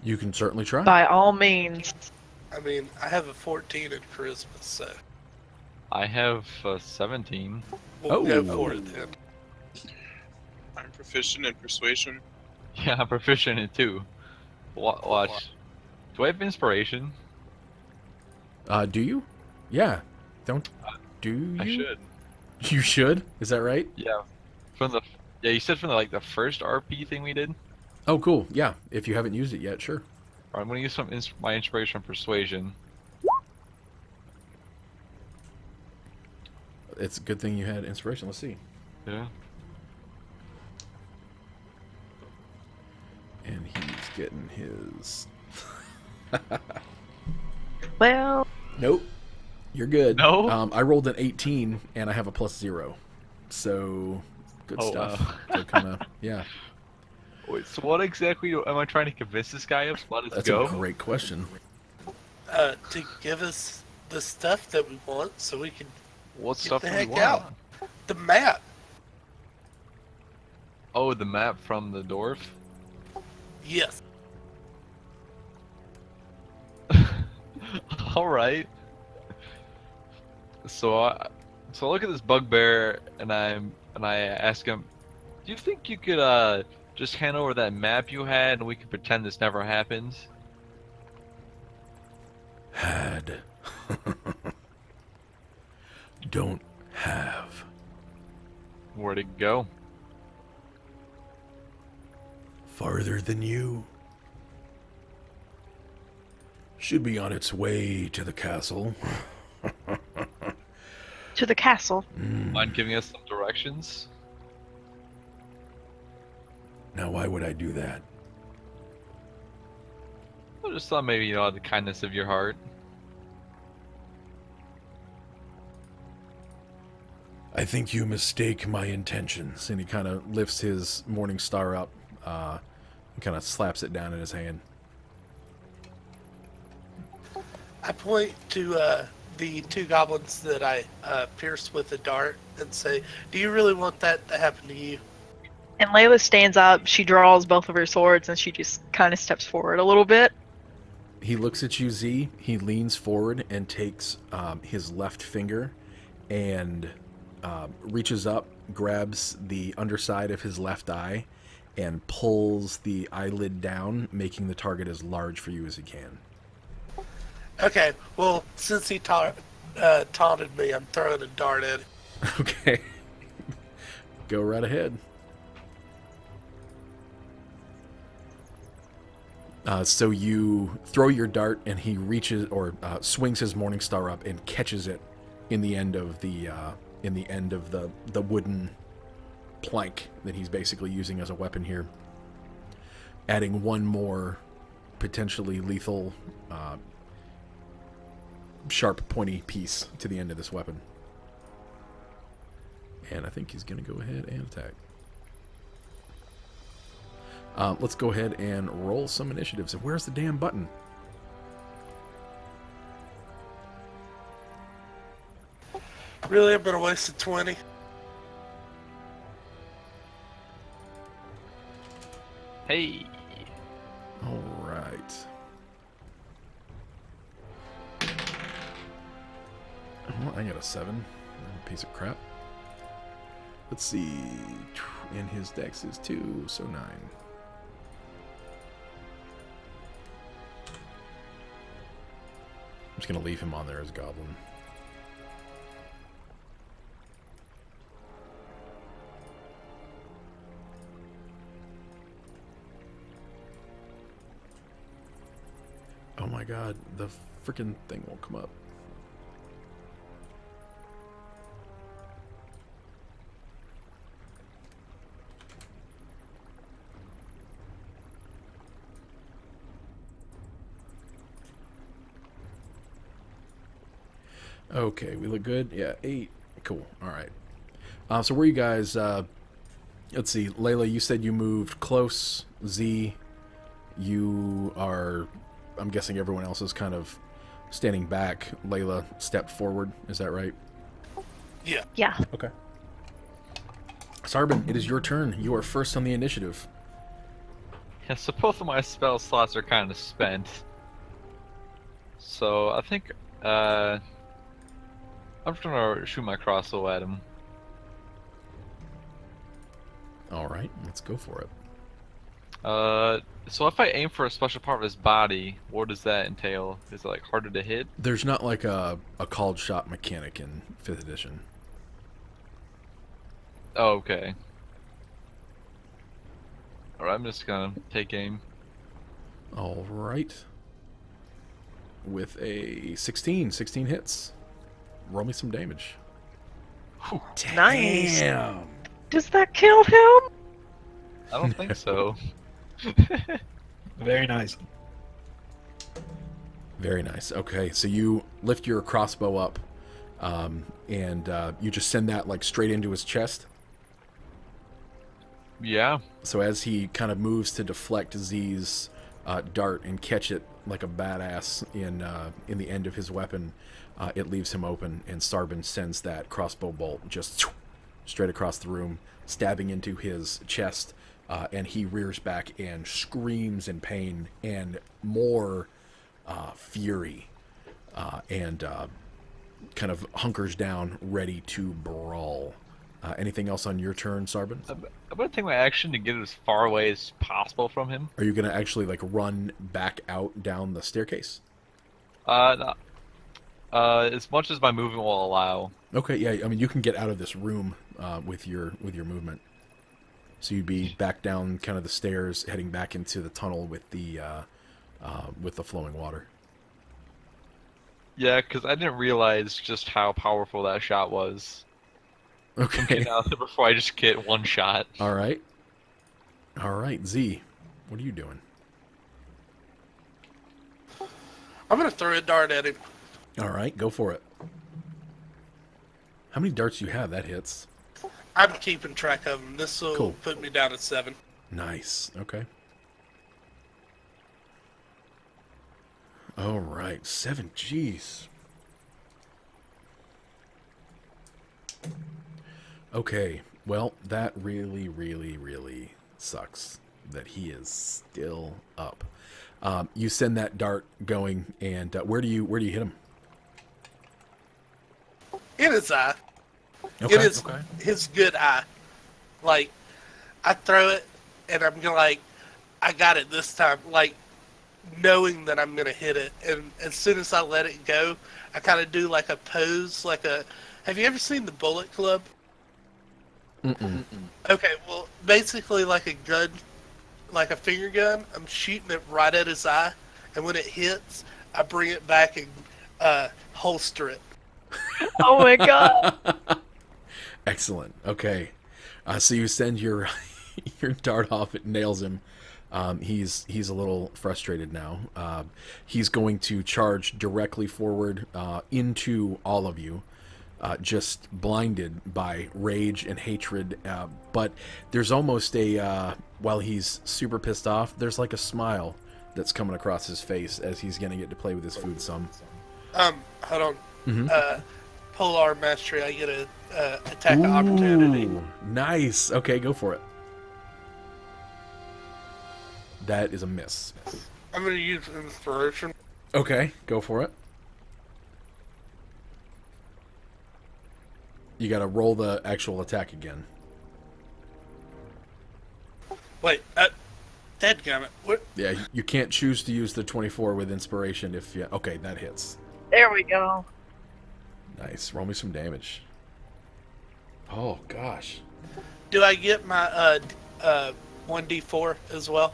You can certainly try. By all means. I mean, I have a 14 in charisma, so I have 17. we'll go Oh. for it then. I'm proficient in persuasion. Yeah, I'm proficient in it too. Watch. Do I have inspiration? Do you? Yeah. Don't. Do you? I should. You should? Is that right? Yeah. You said from the first RP thing we did. Oh, cool. Yeah. If you haven't used it yet, sure. Alright, I'm gonna use my inspiration on persuasion. It's a good thing you had inspiration. Let's see. Yeah. And he's getting his. Well, Nope. You're good. No? I rolled an 18 and I have a +0. So good Oh, stuff. wow. So kind of yeah. Wait, so what exactly am I trying to convince this guy of? Let us That's go. a great question. To give us the stuff that we want so we can What get stuff the do we heck want? out. The map. Oh, the map from the dwarf? Yes. Alright. So I look at this bugbear and I ask him, do you think you could just hand over that map you had and we could pretend this never happened? Had. Don't have. Where'd it go? Farther than you. Should be on its way to the castle. to the castle. Mind giving us some directions? Now, why would I do that? I just thought maybe, the kindness of your heart. I think you mistake my intentions. And he kind of lifts his morning star up and kind of slaps it down in his hand. I point to the two goblins that I pierced with a dart and say, do you really want that to happen to you? And Layla stands up, she draws both of her swords, and she just kind of steps forward a little bit. He looks at you, Z. He leans forward and takes his left finger and reaches up, grabs the underside of his left eye, and pulls the eyelid down, making the target as large for you as he can. Okay, well, since he taunted me, I'm throwing a dart at him. Okay. Go right ahead. So you throw your dart, and he reaches or swings his morning star up and catches it in the end of the the wooden plank that he's basically using as a weapon here, adding one more potentially lethal, sharp, pointy piece to the end of this weapon. And I think he's going to go ahead and attack. Let's go ahead and roll some initiatives. And where's the damn button? Really, I've been wasted 20. Hey. All right. Well, I got a 7. Piece of crap. Let's see. And his dex is 2, so 9. I'm just going to leave him on there as goblin. Oh my god, the freaking thing won't come up. Okay, we look good. Yeah, 8. Cool. All right. So where you guys? Let's see. Layla, you said you moved close. Z, you are. I'm guessing everyone else is kind of standing back. Layla stepped forward. Is that right? Yeah. Yeah. Okay. Sarbin, it is your turn. You are first on the initiative. Yeah, so both of my spell slots are kind of spent. So I think I'm just gonna shoot my crossbow at him. All right, let's go for it. So if I aim for a special part of his body, what does that entail? Is it like harder to hit? There's not like a called shot mechanic in 5th edition. Oh, okay. Alright, I'm just gonna take aim. All right. With a 16 hits. Roll me some damage. Whew. Nice. Damn. Does that kill him? I don't think so. Very nice. Very nice. Okay, so you lift your crossbow up, and you just send that like straight into his chest. Yeah. So as he kind of moves to deflect Z's dart and catch it like a badass in the end of his weapon, it leaves him open, and Sarbin sends that crossbow bolt just straight across the room, stabbing into his chest, and he rears back and screams in pain and more fury, and kind of hunkers down, ready to brawl. Anything else on your turn, Sarbin? I'm gonna take my action to get as far away as possible from him. Are you going to actually like run back out down the staircase? No. As much as my movement will allow. Okay, yeah. I mean, you can get out of this room with your movement. So you'd be back down kind of the stairs, heading back into the tunnel with the flowing water. Yeah, because I didn't realize just how powerful that shot was. Okay. Now, before I just get one shot. All right. Z, what are you doing? I'm gonna throw a dart at him. All right, go for it. How many darts do you have? That hits. I'm keeping track of them. This will Cool. put me down at 7. Nice. Okay. All right, 7. Jeez. Okay. Well, that really, really, really sucks that he is still up. You send that dart going, and where do you hit him? In his eye. Okay. It is Okay. his good eye. Like, I throw it, and I'm gonna like, I got it this time. Like, knowing that I'm gonna hit it, and as soon as I let it go, I kind of do like a pose, like a. Have you ever seen the Bullet Club? Mm-mm. Okay, well, basically like a gun, like a finger gun. I'm shooting it right at his eye, and when it hits, I bring it back and holster it. Oh my god. Excellent. Okay. So you send your your dart off. It nails him. He's a little frustrated now. He's going to charge directly forward into all of you, just blinded by rage and hatred. But there's almost while he's super pissed off, there's like a smile that's coming across his face as he's going to get to play with his food some. Hold on. Mm-hmm. Polar Mastery, I get a attack of opportunity. Nice. Okay, go for it. That is a miss. I'm going to use Inspiration. Okay, go for it. You got to roll the actual attack again. Wait, dadgummit. What? Yeah, you can't choose to use the 24 with inspiration if you... Okay, that hits. There we go. Nice. Roll me some damage. Oh, gosh. Do I get my 1d4 as well?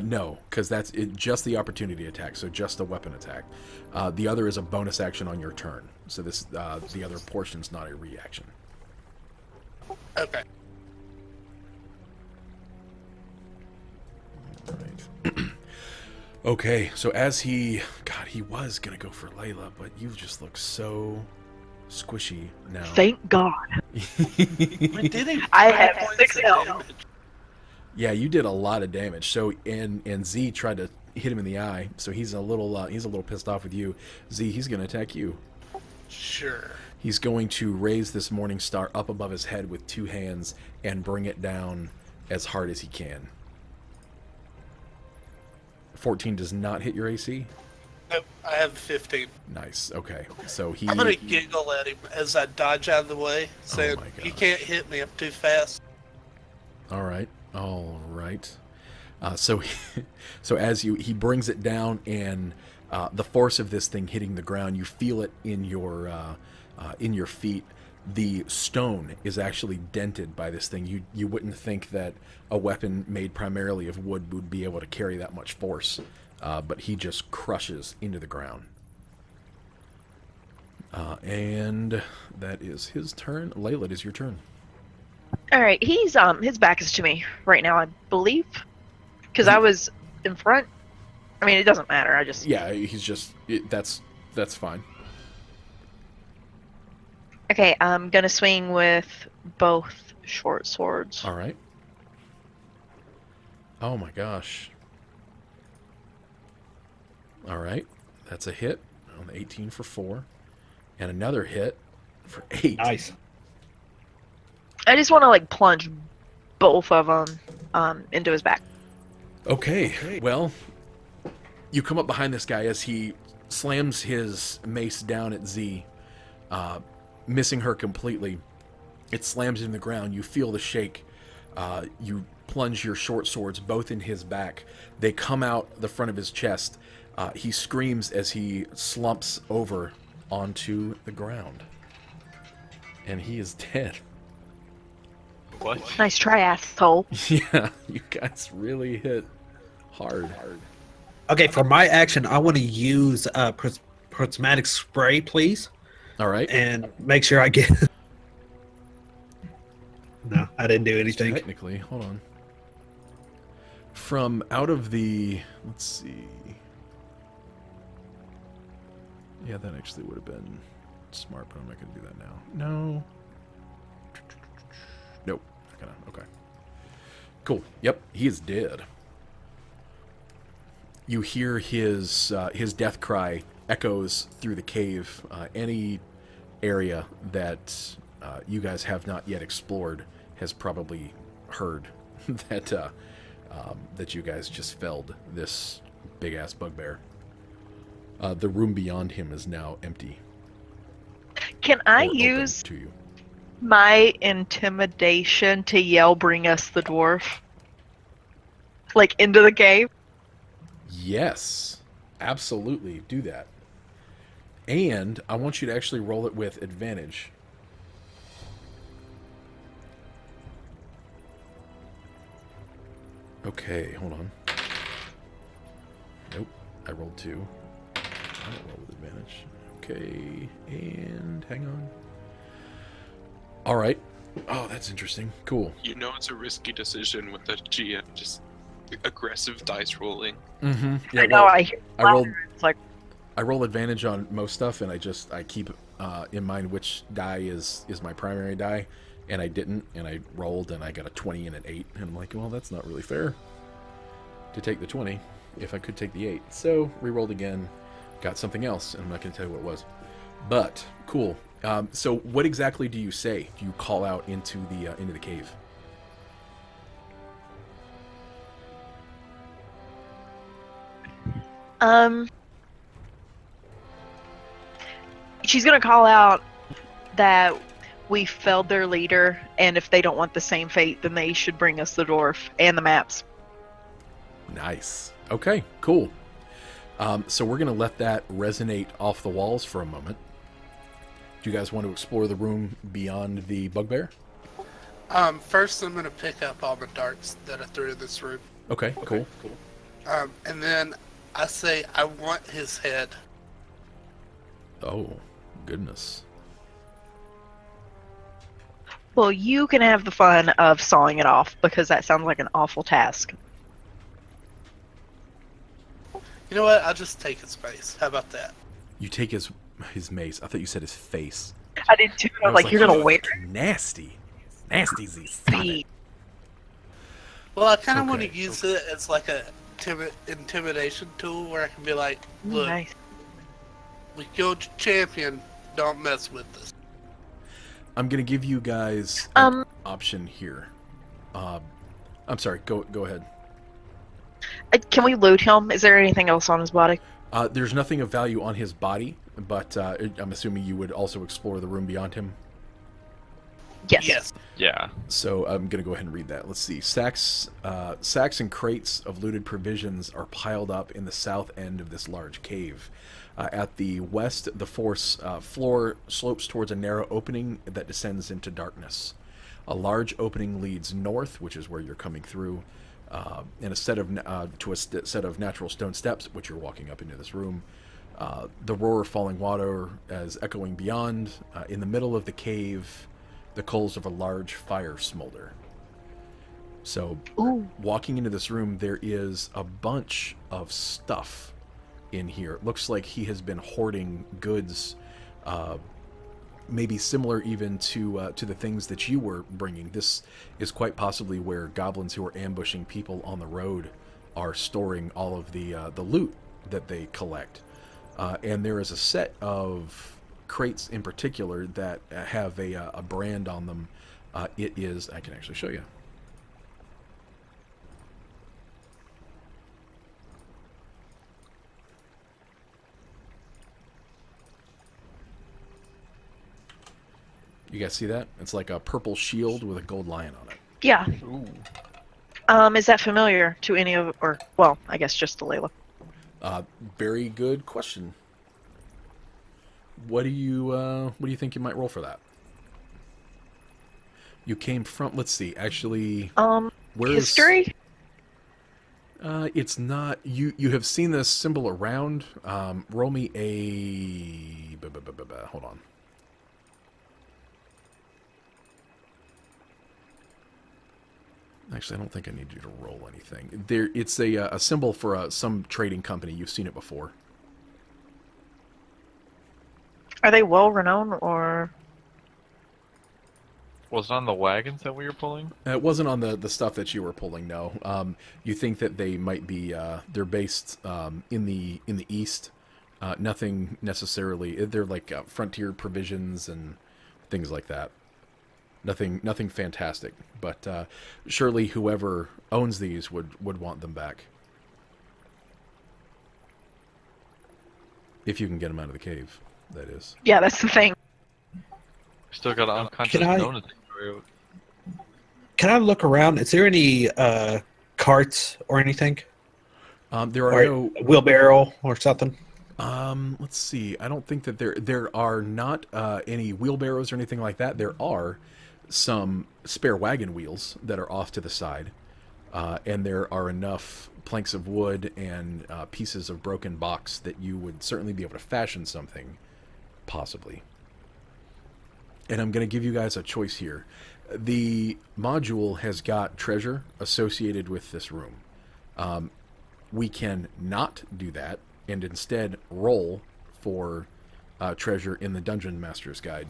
No, because that's just the opportunity attack, so just a weapon attack. The other is a bonus action on your turn. So this the other portion's not a reaction. Okay. Right. Okay, so as he was gonna go for Layla, but you just look so squishy now. Thank God. We did I have 6 health. Yeah, you did a lot of damage. So and Z tried to hit him in the eye, so he's a little pissed off with you. Z, he's gonna attack you. Sure. He's going to raise this morning star up above his head with 2 hands and bring it down as hard as he can. 14 does not hit your AC? Nope, I have 15. Nice. Okay. So I'm going to giggle at him as I dodge out of the way, saying, my you gosh. can't hit me, I'm too fast. All right. So as he brings it down, and the force of this thing hitting the ground, you feel it in your feet. The stone is actually dented by this thing. You wouldn't think that a weapon made primarily of wood would be able to carry that much force, but he just crushes into the ground. And that is his turn. Layla, it is your turn. All right, he's his back is to me right now, I believe, because I was in front. I mean, it doesn't matter. I just He's just that's fine. Okay. I'm gonna swing with both short swords. All right. Oh my gosh. All right, that's a hit on the 18 for 4, and another hit for 8. Nice. I just want to like plunge both of them into his back. Okay, well, you come up behind this guy as he slams his mace down at Z, missing her completely. It slams in the ground. You feel the shake. You plunge your short swords both in his back. They come out the front of his chest. He screams as he slumps over onto the ground. And he is dead. What? Nice try, asshole. Yeah, you guys really hit hard. Okay, for my action, I want to use prismatic spray, please, All right. and make sure I get. No, I didn't do anything. Technically, hold on. From out of the, let's see. Yeah, that actually would have been smart, but I'm not going to do that now. No. Nope. Not gonna. Okay. Cool. Yep, he is dead. You hear his death cry echoes through the cave. Any area that you guys have not yet explored has probably heard that that you guys just felled this big ass bugbear. The room beyond him is now empty. Can I or open use to you? my intimidation to yell, "Bring us the dwarf"? Like into the cave? Yes, absolutely. Do that. And I want you to actually roll it with advantage. Okay, hold on. Nope, I rolled 2. I don't roll with advantage. Okay, and hang on. All right. Oh, that's interesting. Cool. You know it's a risky decision with the GM just aggressive dice rolling. Mm-hmm. Yeah, I know. well, I rolled. It's like, I roll advantage on most stuff, and I keep in mind which die is my primary die, and I didn't, and I rolled, and I got a 20 and an 8, and I'm like, well, that's not really fair to take the 20 if I could take the 8. So re-rolled again, got something else, and I'm not going to tell you what it was. But cool. So what exactly do you say? Do you call out into the cave? She's gonna call out that we felled their leader, and if they don't want the same fate, then they should bring us the dwarf and the maps. Nice. Okay, cool. So we're going to let that resonate off the walls for a moment. Do you guys want to explore the room beyond the bugbear? First, I'm going to pick up all the darts that I threw in this room. Okay, cool. And then I say, I want his head. Oh, goodness. Well, you can have the fun of sawing it off, because that sounds like an awful task. You know what? I'll just take his face. How about that? You take his mace. I thought you said his face. I did too. I was like, you're gonna wear Nasty. Nasty's these. the Well, I kind of want Okay, to use it as like a intimidation tool where I can be like, look, nice. we killed your champion. Don't mess with us. I'm going to give you guys an option here. I'm sorry. Go ahead. Can we loot him? Is there anything else on his body? There's nothing of value on his body, but I'm assuming you would also explore the room beyond him. Yes. Yeah. So I'm going to go ahead and read that. Let's see. Sacks and crates of looted provisions are piled up in the south end of this large cave. At the west, the floor slopes towards a narrow opening that descends into darkness. A large opening leads north, which is where you're coming through, and a set of natural stone steps, which you're walking up into this room. The roar of falling water as echoing beyond. In the middle of the cave, the coals of a large fire smolder. So, walking into this room, there is a bunch of stuff in here. It looks like he has been hoarding goods, maybe similar even to the things that you were bringing. This is quite possibly where goblins who are ambushing people on the road are storing all of the loot that they collect. And there is a set of crates in particular that have a brand on them. It is, I can actually show you. You guys see that? It's like a purple shield with a gold lion on it. Yeah. Ooh. Is that familiar to any of, or, well, I guess just to Layla? Very good question. What do you think you might roll for that? You came from, let's see, actually, where's History? It's not, you have seen this symbol around. Roll me a, hold on. Actually, I don't think I need you to roll anything. It's a symbol for some trading company. You've seen it before. Are they well renowned, or? Was it on the wagons that we were pulling? It wasn't on the stuff that you were pulling. No. You think that they might be? They're based in the east. Nothing necessarily. They're like frontier provisions and things like that. Nothing fantastic, but surely whoever owns these would want them back. If you can get them out of the cave, that is. Yeah, that's the thing. Still got an unconscious donut. Can I look around? Is there any carts or anything? There are Or no a wheelbarrow or something? Let's see. I don't think that there are not any wheelbarrows or anything like that. There are some spare wagon wheels that are off to the side. and there are enough planks of wood and pieces of broken box that you would certainly be able to fashion something, possibly. And I'm going to give you guys a choice here. The module has got treasure associated with this room. We can not do that and instead roll for treasure in the Dungeon Master's Guide,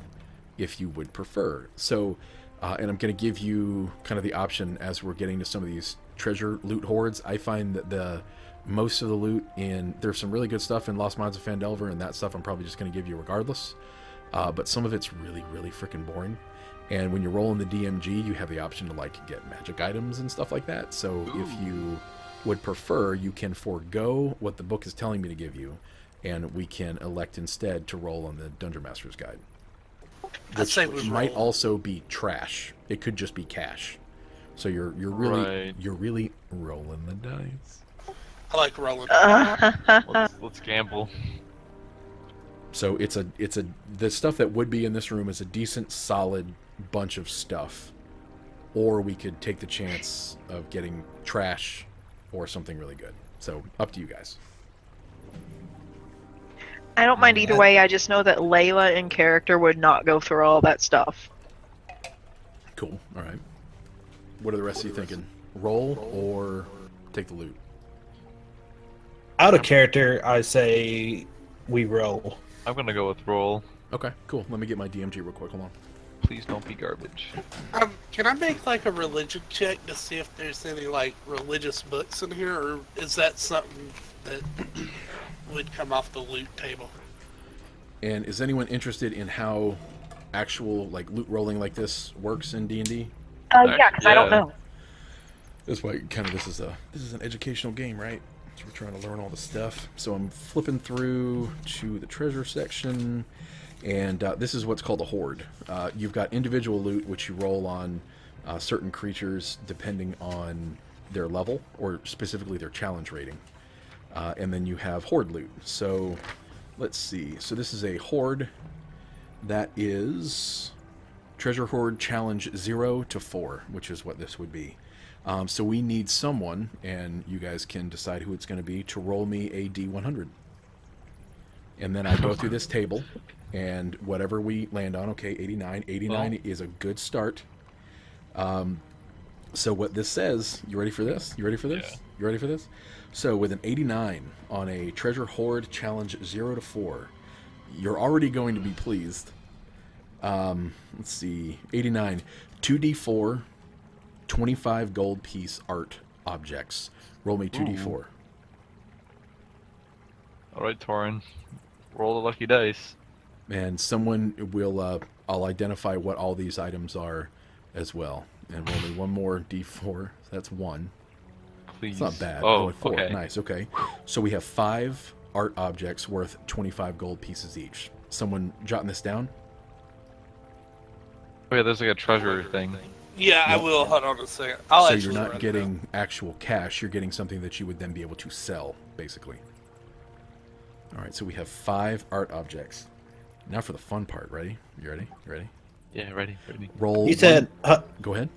if you would prefer. So, and I'm going to give you kind of the option as we're getting to some of these treasure loot hoards. I find that most of the loot there's some really good stuff in Lost Mines of Phandelver, and that stuff I'm probably just going to give you regardless. But some of it's really, really freaking boring. And when you roll in the DMG, you have the option to like get magic items and stuff like that. So if you would prefer, you can forego what the book is telling me to give you, and we can elect instead to roll on the Dungeon Master's Guide. Which might also be trash. It could just be cash. So you're really rolling the dice. I like rolling. Let's gamble. So the stuff that would be in this room is a decent, solid bunch of stuff, or we could take the chance of getting trash or something really good. So up to you guys. I don't mind either way. I just know that Layla in character would not go through all that stuff. Cool. All right. What are the rest of you thinking? Roll or take the loot? Out of character, I say we roll. I'm gonna go with roll. Okay, cool. Let me get my DMG real quick. Hold on. Please don't be garbage. Can I make like a religion check to see if there's any like religious books in here, or is that something that would come off the loot table? And is anyone interested in how actual like loot rolling like this works in D&D? Yeah, because I don't know. That's why kind of this is an educational game, right? So we're trying to learn all the stuff. So I'm flipping through to the treasure section, and this is what's called a hoard. You've got individual loot, which you roll on certain creatures depending on their level, or specifically their challenge rating. And then you have horde loot. So let's see. So this is a horde that is treasure hoard challenge 0 to 4, which is what this would be. So we need someone, and you guys can decide who it's going to be, to roll me a D100. And then I go through this table, and whatever we land on, okay, 89. 89 is a good start. So what this says, you ready for this? You ready for this? Yeah. You ready for this? So with an 89 on a treasure hoard challenge 0 to 4, you're already going to be pleased. Let's see, 89, 2d4, 25 gold piece art objects. Roll me 2d4. All right, Torin, roll the lucky dice. And someone will, I'll identify what all these items are as well. And roll me one more d4. That's 1. Please. It's not bad. Oh, 4. okay. Nice, okay. So we have 5 art objects worth 25 gold pieces each. Someone jotting this down? Oh yeah, there's like a treasure thing. Yeah, I will. Hold on a second. I'll So actually you're write not it getting down. actual cash, you're getting something that you would then be able to sell, basically. Alright, so we have 5 art objects. Now for the fun part. Ready? You ready? You ready? Yeah, ready. Roll. You said Go ahead.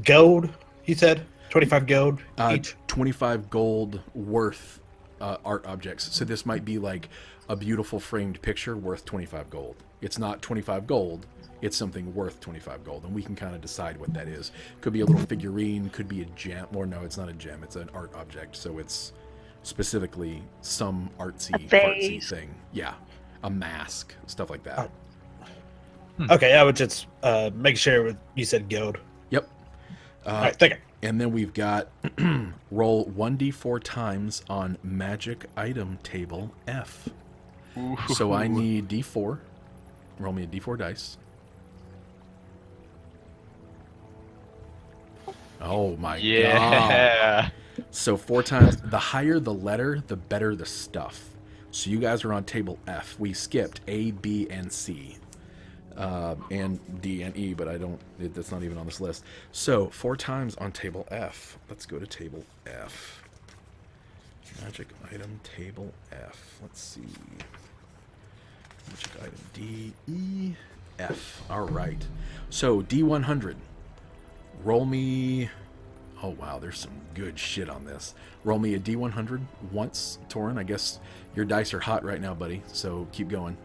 gold. You said 25 gold each. 25 gold worth art objects. So this might be like a beautiful framed picture worth 25 gold. It's not 25 gold. It's something worth 25 gold, and we can kind of decide what that is. Could be a little figurine, could be a gem, or no, it's not a gem. It's an art object, so it's specifically some artsy thing. Yeah, a mask, stuff like that. Okay, I would just make sure you said gold. Yep. All right, thank you. And then we've got roll 1d4 times on magic item table F. Ooh. So I need d4. Roll me a d4 dice. Oh my god. Yeah. So 4 times. The higher the letter, the better the stuff. So you guys are on table F. We skipped A, B, and C. And D and E, but that's not even on this list. So 4 times on table F. Let's go to table F. Magic item table F. Let's see. Magic item D, E, F. All right. So D100. Roll me. Oh wow, there's some good shit on this. Roll me a D100 once, Torin. I guess your dice are hot right now, buddy. So keep going.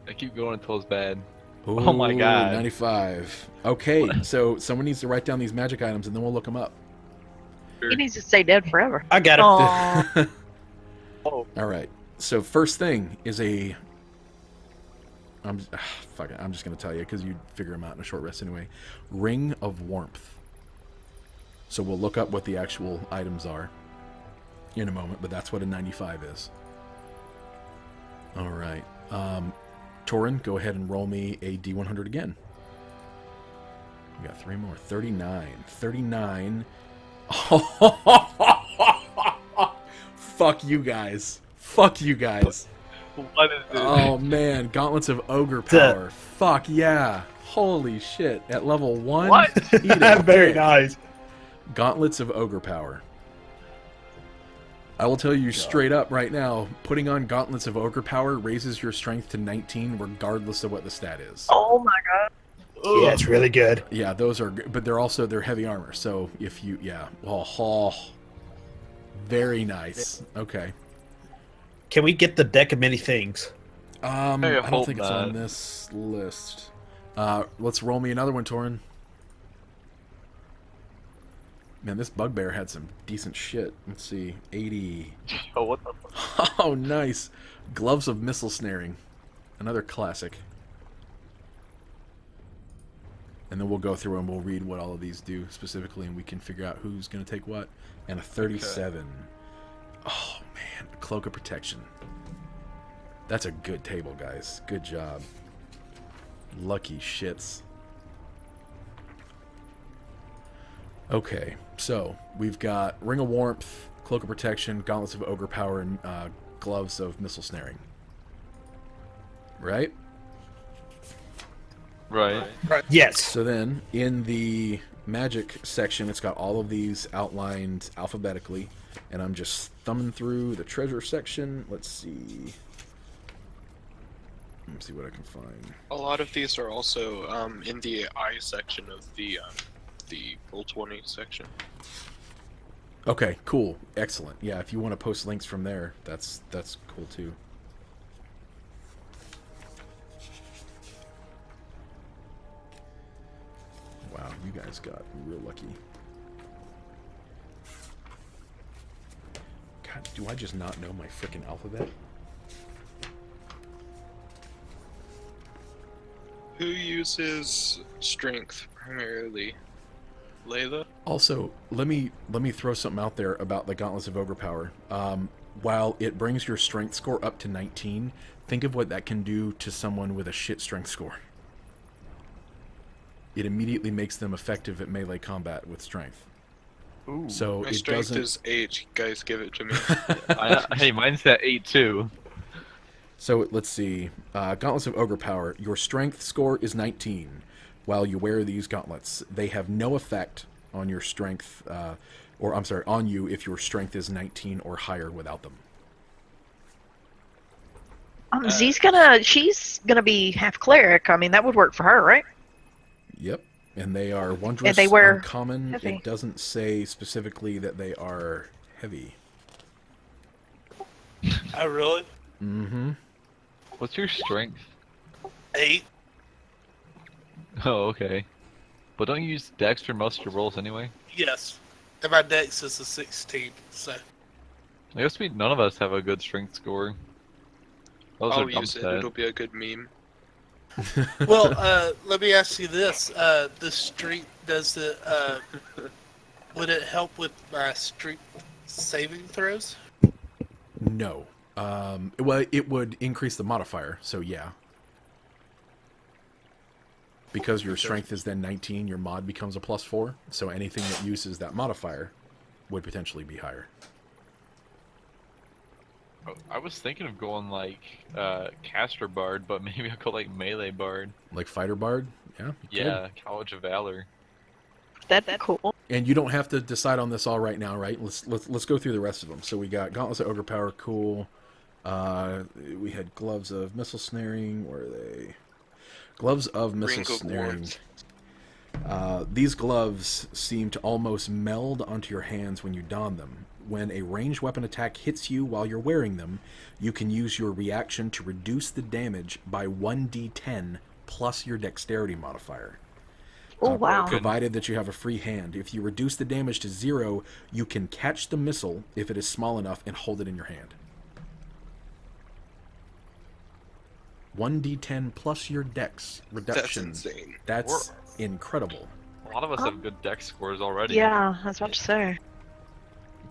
I keep going until it's bad. Ooh, Oh my god. 95. Okay, so someone needs to write down these magic items and then we'll look them up. He needs to stay dead forever. I got it. Aw. All right. So first thing is a. Fuck it. I'm just gonna tell you because you'd figure them out in a short rest anyway. Ring of Warmth. So we'll look up what the actual items are in a moment, but that's what a 95 is. All right. Torin, go ahead and roll me a D100 again. We got 3 more. 39. 39. Fuck you guys. Fuck you guys. What is it? Oh man, Gauntlets of Ogre Power. Fuck yeah. Holy shit. At level 1? What? Eat a Very dick. nice. Gauntlets of Ogre Power. I will tell you straight up right now, putting on Gauntlets of Ogre Power raises your strength to 19 regardless of what the stat is. Oh my god. Yeah, it's really good. Yeah, those are good, but they're heavy armor. So if you, yeah. Oh, very nice. Okay. Can we get the deck of many things? I I don't hope think it's not. on this list. Let's roll me another one, Torin. Man, this bugbear had some decent shit. Let's see. 80. Oh, what the fuck? Oh, nice. Gloves of Missile Snaring. Another classic. And then we'll go through and we'll read what all of these do specifically, and we can figure out who's going to take what. And a 37. Okay. Oh, man. A Cloak of Protection. That's a good table, guys. Good job. Lucky shits. Okay, so we've got Ring of Warmth, Cloak of Protection, Gauntlets of Ogre Power, and Gloves of Missile Snaring. Right? Right. Yes. So then, in the magic section, it's got all of these outlined alphabetically, and I'm just thumbing through the treasure section. Let's see. Let me see what I can find. A lot of these are also in the I section of the Roll20 section. Okay, cool. Excellent. Yeah, if you want to post links from there, that's cool too. Wow, you guys got real lucky. God, do I just not know my frickin' alphabet? Who uses strength primarily? Layla? Also, let me throw something out there about the Gauntlets of Ogre Power. While it brings your strength score up to 19, think of what that can do to someone with a shit strength score. It immediately makes them effective at melee combat with strength. Ooh. So My it strength doesn't. is 8. Guys, give it to me. Hey, mine's at 8 too. So let's see. Gauntlets of Ogre Power. Your strength score is 19. While you wear these gauntlets, they have no effect on your strength, on you if your strength is 19 or higher without them. She's gonna be half cleric. I mean, that would work for her, right? Yep, and they are wondrous, they wear uncommon. heavy. It doesn't say specifically that they are heavy. I really? Mm-hmm. What's your strength? 8. Oh, okay. But don't you use Dex for most of your rolls anyway? Yes. And my dex is a 16, so. I guess none of us have a good strength score. Those I'll are dumb use it. stats. It'll be a good meme. Well, let me ask you this. The street, would it help with my street saving throws? No. Well, it would increase the modifier, so yeah. Because your strength is then 19, your mod becomes a +4, so anything that uses that modifier would potentially be higher. I was thinking of going like caster bard, but maybe I'll go like melee bard. Like Fighter Bard? Yeah. you could. Yeah, College of Valor. That'd be cool. And you don't have to decide on this all right now, right? Let's go through the rest of them. So we got Gauntlets of Ogre Power, cool. We had Gloves of Missile Snaring. Where are they? Gloves of Missile Ring of Snaring. Warmth. These gloves seem to almost meld onto your hands when you don them. When a ranged weapon attack hits you while you're wearing them, you can use your reaction to reduce the damage by 1d10 plus your dexterity modifier. Oh, wow. Provided that you have a free hand. If you reduce the damage to 0, you can catch the missile if it is small enough and hold it in your hand. 1d10 plus your dex reduction. That's insane. That's incredible. A lot of us have good dex scores already. Yeah, I was about to say.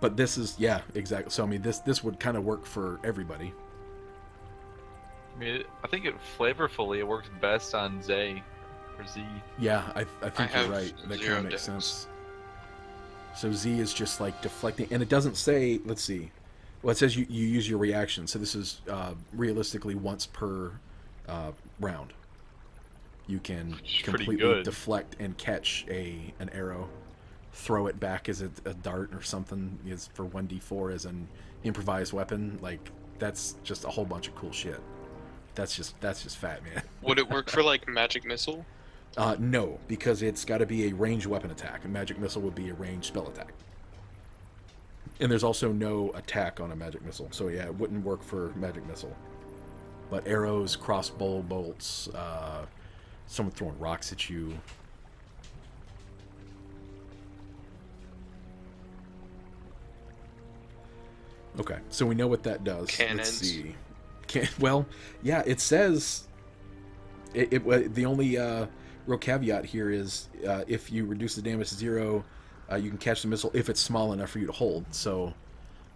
But this is, yeah, exactly. So, I mean, this would kind of work for everybody. I mean, I think flavorfully it works best on Z. Or Z. Yeah, I think you're have right. That kind zero of makes dex. sense. So Z is just like deflecting, and it doesn't say, let's see. Well, it says you use your reaction, so this is realistically once per round. You can Which is pretty completely good. deflect and catch an arrow, throw it back as a dart or something is for 1d4 as an improvised weapon. Like, that's just a whole bunch of cool shit. That's just fat, man. Would it work for like magic missile? No, because it's got to be a ranged weapon attack. A magic missile would be a ranged spell attack. And there's also no attack on a magic missile. So yeah, it wouldn't work for magic missile. But arrows, crossbow bolts, someone throwing rocks at you. Okay, so we know what that does. Let's Cannons. see. Well, yeah, it says... the only real caveat here is if you reduce the damage to 0, you can catch the missile if it's small enough for you to hold. So,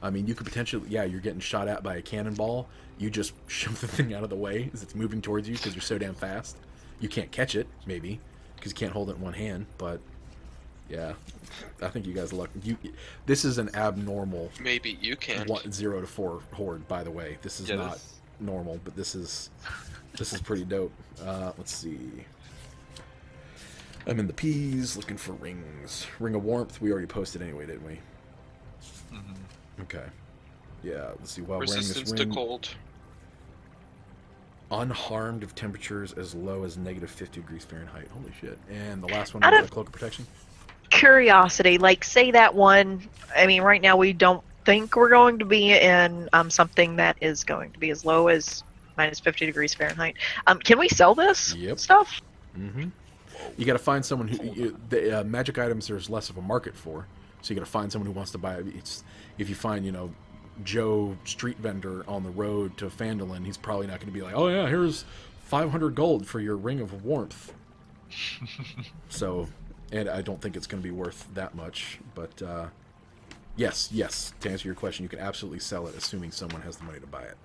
I mean, you could potentially... Yeah, you're getting shot at by a cannonball. You just shove the thing out of the way as it's moving towards you because you're so damn fast. You can't catch it, maybe, because you can't hold it in one hand. But, yeah, I think you guys are lucky. This is an abnormal Maybe you can't. 0 to 4 horde, by the way. This is not normal, but this is pretty dope. Let's see. I'm in the P's looking for rings. Ring of Warmth, we already posted anyway, didn't we? Mm-hmm. Okay. Yeah, let's see. While wearing Resistance this to ring, cold. unharmed of temperatures as low as negative 50 degrees Fahrenheit. Holy shit. And the last one Out was of- the cloak of protection. Curiosity, like, say that one. I mean, right now we don't think we're going to be in something that is going to be as low as minus 50 degrees Fahrenheit. Can we sell this Yep. stuff? Mm-hmm. You got to find someone who the magic items there's less of a market for, so you got to find someone who wants to buy it. If you find Joe street vendor on the road to Phandelver, he's probably not going to be like, oh yeah, here's 500 gold for your ring of warmth. So, and I don't think it's going to be worth that much, but yes, to answer your question, you can absolutely sell it, assuming someone has the money to buy it.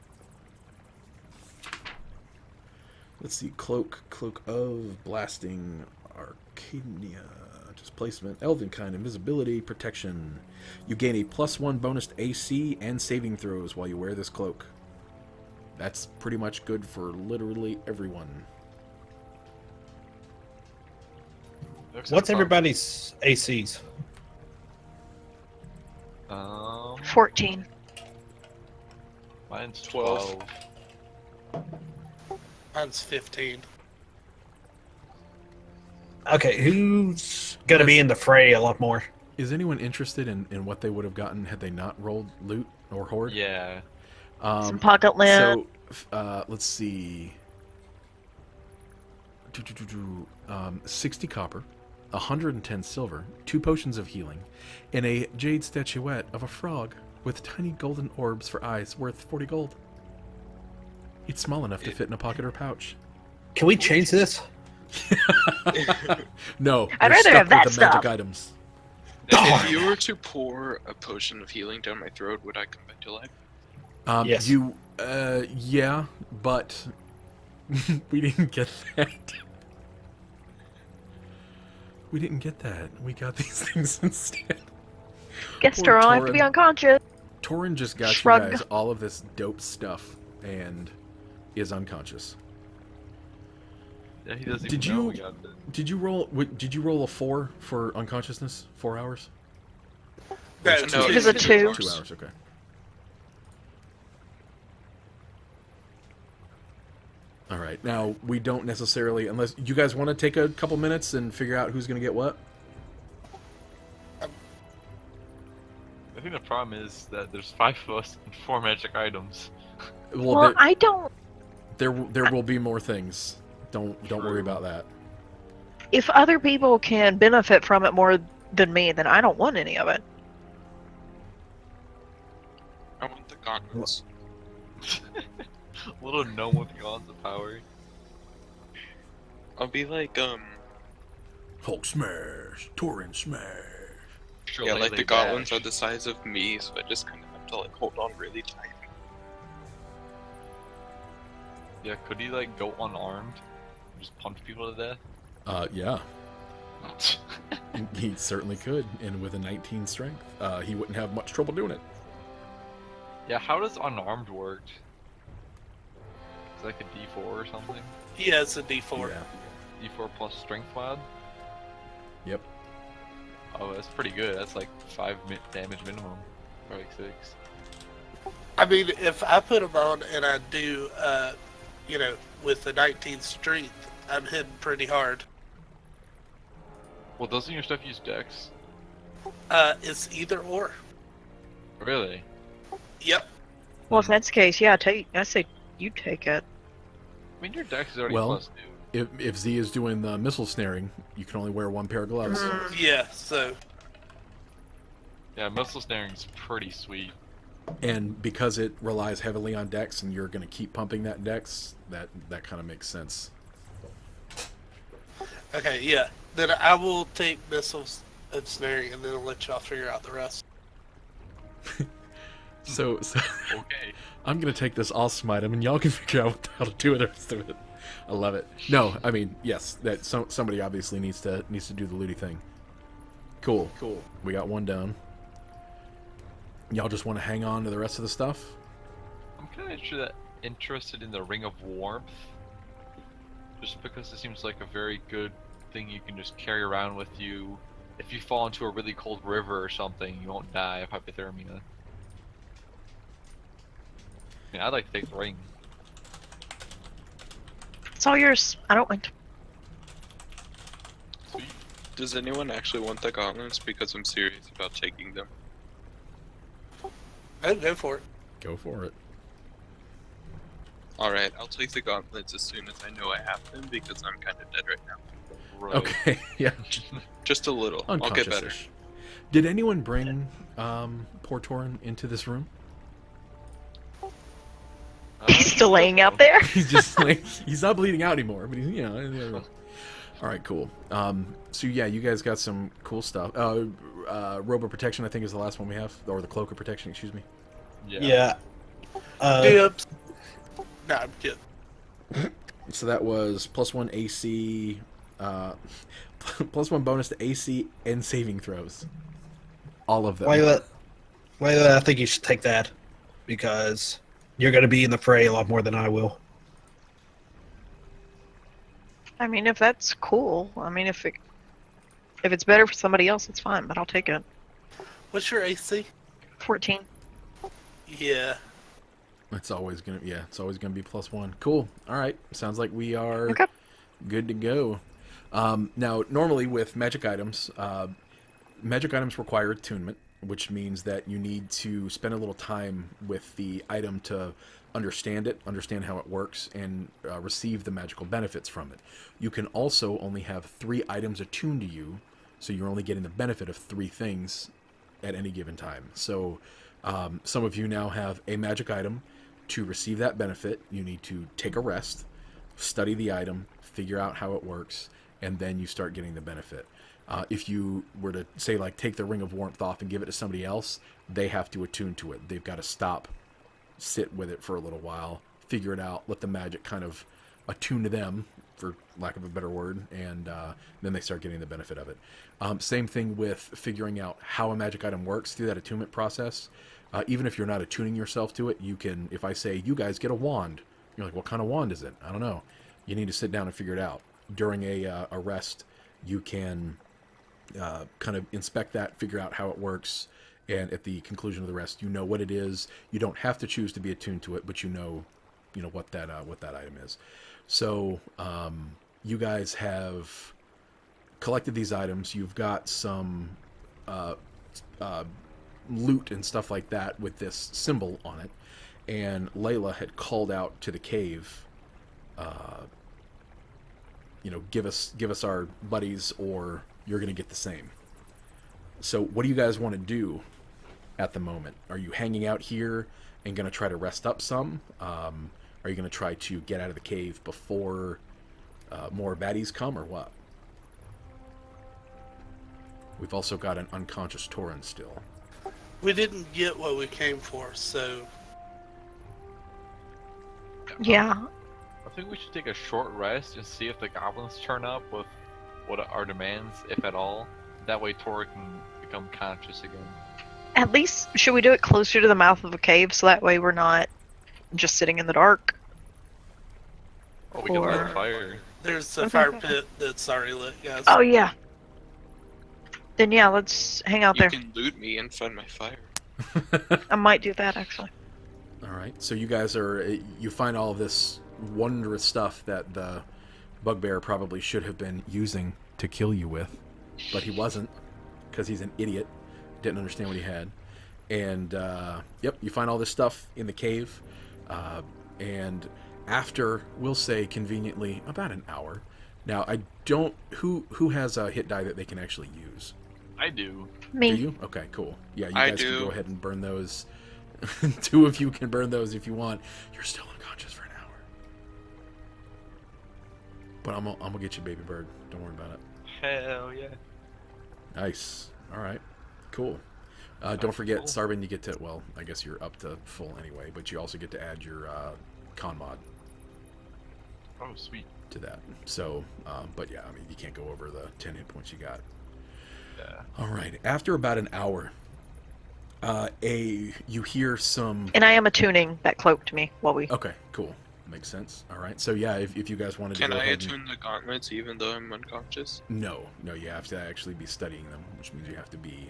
Let's see, cloak of blasting, Arcadia, displacement, elven kind, invisibility, protection. You gain a +1 bonus to AC and saving throws while you wear this cloak. That's pretty much good for literally everyone. What's everybody's ACs? 14. Mine's 12. 12. Mine's 15. Okay, who's gonna be in the fray a lot more? Is anyone interested in what they would have gotten had they not rolled loot or horde? Yeah. Some pocket lint. So, let's see. 60 copper, 110 silver, 2 potions of healing, and a jade statuette of a frog with tiny golden orbs for eyes worth 40 gold. It's small enough to fit in a pocket or pouch. Can we change this? No, I'd you're rather stuck have that with the magic stuff. items. If you were to pour a potion of healing down my throat, would I come back to life? Yes. Yeah, but we didn't get that. We didn't get that. We got these things instead. Guess Poor I'll have to be Torin. unconscious. Torin just got Shrug. you guys all of this dope stuff and is unconscious. Yeah, he doesn't Did even know you- we got it. Did you roll a 4 for unconsciousness? 4 hours? No, It was a 2. 2 hours, okay. All right. Now, we don't necessarily, unless you guys want to take a couple minutes and figure out who's going to get what. I think the problem is that there's 5 of us and 4 magic items. Well, I don't. There will be more things. Don't worry about that. If other people can benefit from it more than me, then I don't want any of it. I want the gauntlets. Little gnome with gauntlet power. I'll be like, Hulk smash, Torrent smash. yeah, like the goblins are the size of me, so I just kind of have to like hold on really tight. Yeah, could he like go unarmed? Just punch people to death? Yeah. He certainly could, and with a 19 strength, he wouldn't have much trouble doing it. Yeah, how does unarmed work? Is it like a D4 or something? Yeah, it's a D4. Yeah. D4 plus strength mod? Yep. Oh, that's pretty good. That's like 5 damage minimum. Or like 6. I mean, if I put them on and I do, with the 19 strength, I'm hitting pretty hard. Well, doesn't your stuff use dex? It's either or. Really? Yep. Well, if that's the case, yeah, I say you take it. I mean, your dex is already Well, +2. If Z is doing the missile snaring, you can only wear 1 pair of gloves. Yeah, so. Yeah, missile snaring's pretty sweet. And because it relies heavily on dex, and you're going to keep pumping that dex, that kind of makes sense. Okay, yeah. Then I will take missiles and snaring, and then I'll let y'all figure out the rest. So Okay. I'm going to take this all smite him, and y'all can figure out how to do the rest of it. I love it. No, I mean, yes, that somebody obviously needs to do the looty thing. Cool. We got 1 down. Y'all just want to hang on to the rest of the stuff? I'm kind of interested in the Ring of Warmth. Just because it seems like a very good thing you can just carry around with you. If you fall into a really cold river or something, you won't die of hypothermia. I mean, I'd like to take the ring. It's all yours. I don't want. Sweet. Does anyone actually want the gauntlets? Because I'm serious about taking them. I'd go for it. Go for it. Alright, I'll take the gauntlets as soon as I know I have them, because I'm kind of dead right now. Right. Okay, yeah. Just a little. I'll get better. Unconscious-ish. Did anyone bring poor Torin into this room? He's still laying out there. He's just like, he's not bleeding out anymore, but he's, all right, cool. So yeah, you guys got some cool stuff. Robe of Protection, I think, is the last one we have, or the Cloak of Protection, excuse me. Yeah. Dibs. Nah, I'm kidding. So that was +1 AC, +1 bonus to AC and saving throws. All of them. Well, I think you should take that because you're going to be in the fray a lot more than I will. I mean, if that's cool. I mean, if it's better for somebody else, it's fine. But I'll take it. What's your AC? 14. Yeah. It's always gonna be +1. Cool. All right. Sounds like we are Okay. good to go. Now, normally with magic items require attunement, which means that you need to spend a little time with the item to understand it, understand how it works, and receive the magical benefits from it. You can also only have 3 items attuned to you, so you're only getting the benefit of 3 things at any given time. So some of you now have a magic item. To receive that benefit, you need to take a rest, study the item, figure out how it works, and then you start getting the benefit. If you were to, say, like, take the Ring of Warmth off and give it to somebody else, they have to attune to it. They've got to stop, sit with it for a little while, figure it out, let the magic kind of attune to them, for lack of a better word, and then they start getting the benefit of it. Same thing with figuring out how a magic item works through that attunement process. Even if you're not attuning yourself to it, you can, if I say, you guys get a wand, you're like, what kind of wand is it? I don't know. You need to sit down and figure it out. During a rest, you can kind of inspect that, figure out how it works, and at the conclusion of the rest, you know what it is. You don't have to choose to be attuned to it, but you know what that item is. So you guys have collected these items. You've got some loot and stuff like that with this symbol on it. And Layla had called out to the cave, give us our buddies, or you're going to get the same. So what do you guys want to do at the moment? Are you hanging out here and going to try to rest up some? Are you going to try to get out of the cave before more baddies come, or what? We've also got an unconscious Tauren still. We didn't get what we came for, so Yeah. I think we should take a short rest and see if the goblins turn up with what our demands, if at all. That way Tor can become conscious again. At least, should we do it closer to the mouth of the cave so that way we're not just sitting in the dark? Oh, we can light Or- a fire. there's a fire pit that's already lit, guys. Oh, yeah. Then yeah, let's hang out You there. can loot me and find my fire. I might do that, actually. All right, so you guys you find all of this wondrous stuff that the bugbear probably should have been using to kill you with, but he wasn't, because he's an idiot, didn't understand what he had. And yep, you find all this stuff in the cave, and after, we'll say conveniently, about an hour. Now, I don't, who has a hit die that they can actually use? I do. Me. Do you? Okay, cool. Yeah, you I guys do. can go ahead and burn those. 2 of you can burn those if you want. You're still unconscious for an hour. But I'm gonna get you, baby bird. Don't worry about it. Hell yeah. Nice. All right. Cool. Don't forget, Sarvin, you get to, well, I guess you're up to full anyway, but you also get to add your con mod Oh, sweet. to that. So, but yeah, I mean, you can't go over the 10 hit points you got. Yeah. All right. After about an hour, you hear some. And I am attuning that cloak to me while we... Okay, cool. Makes sense. All right. So yeah, if you guys wanted to Can go I ahead attune the gauntlets even though I'm unconscious? No, you have to actually be studying them, which means you have to be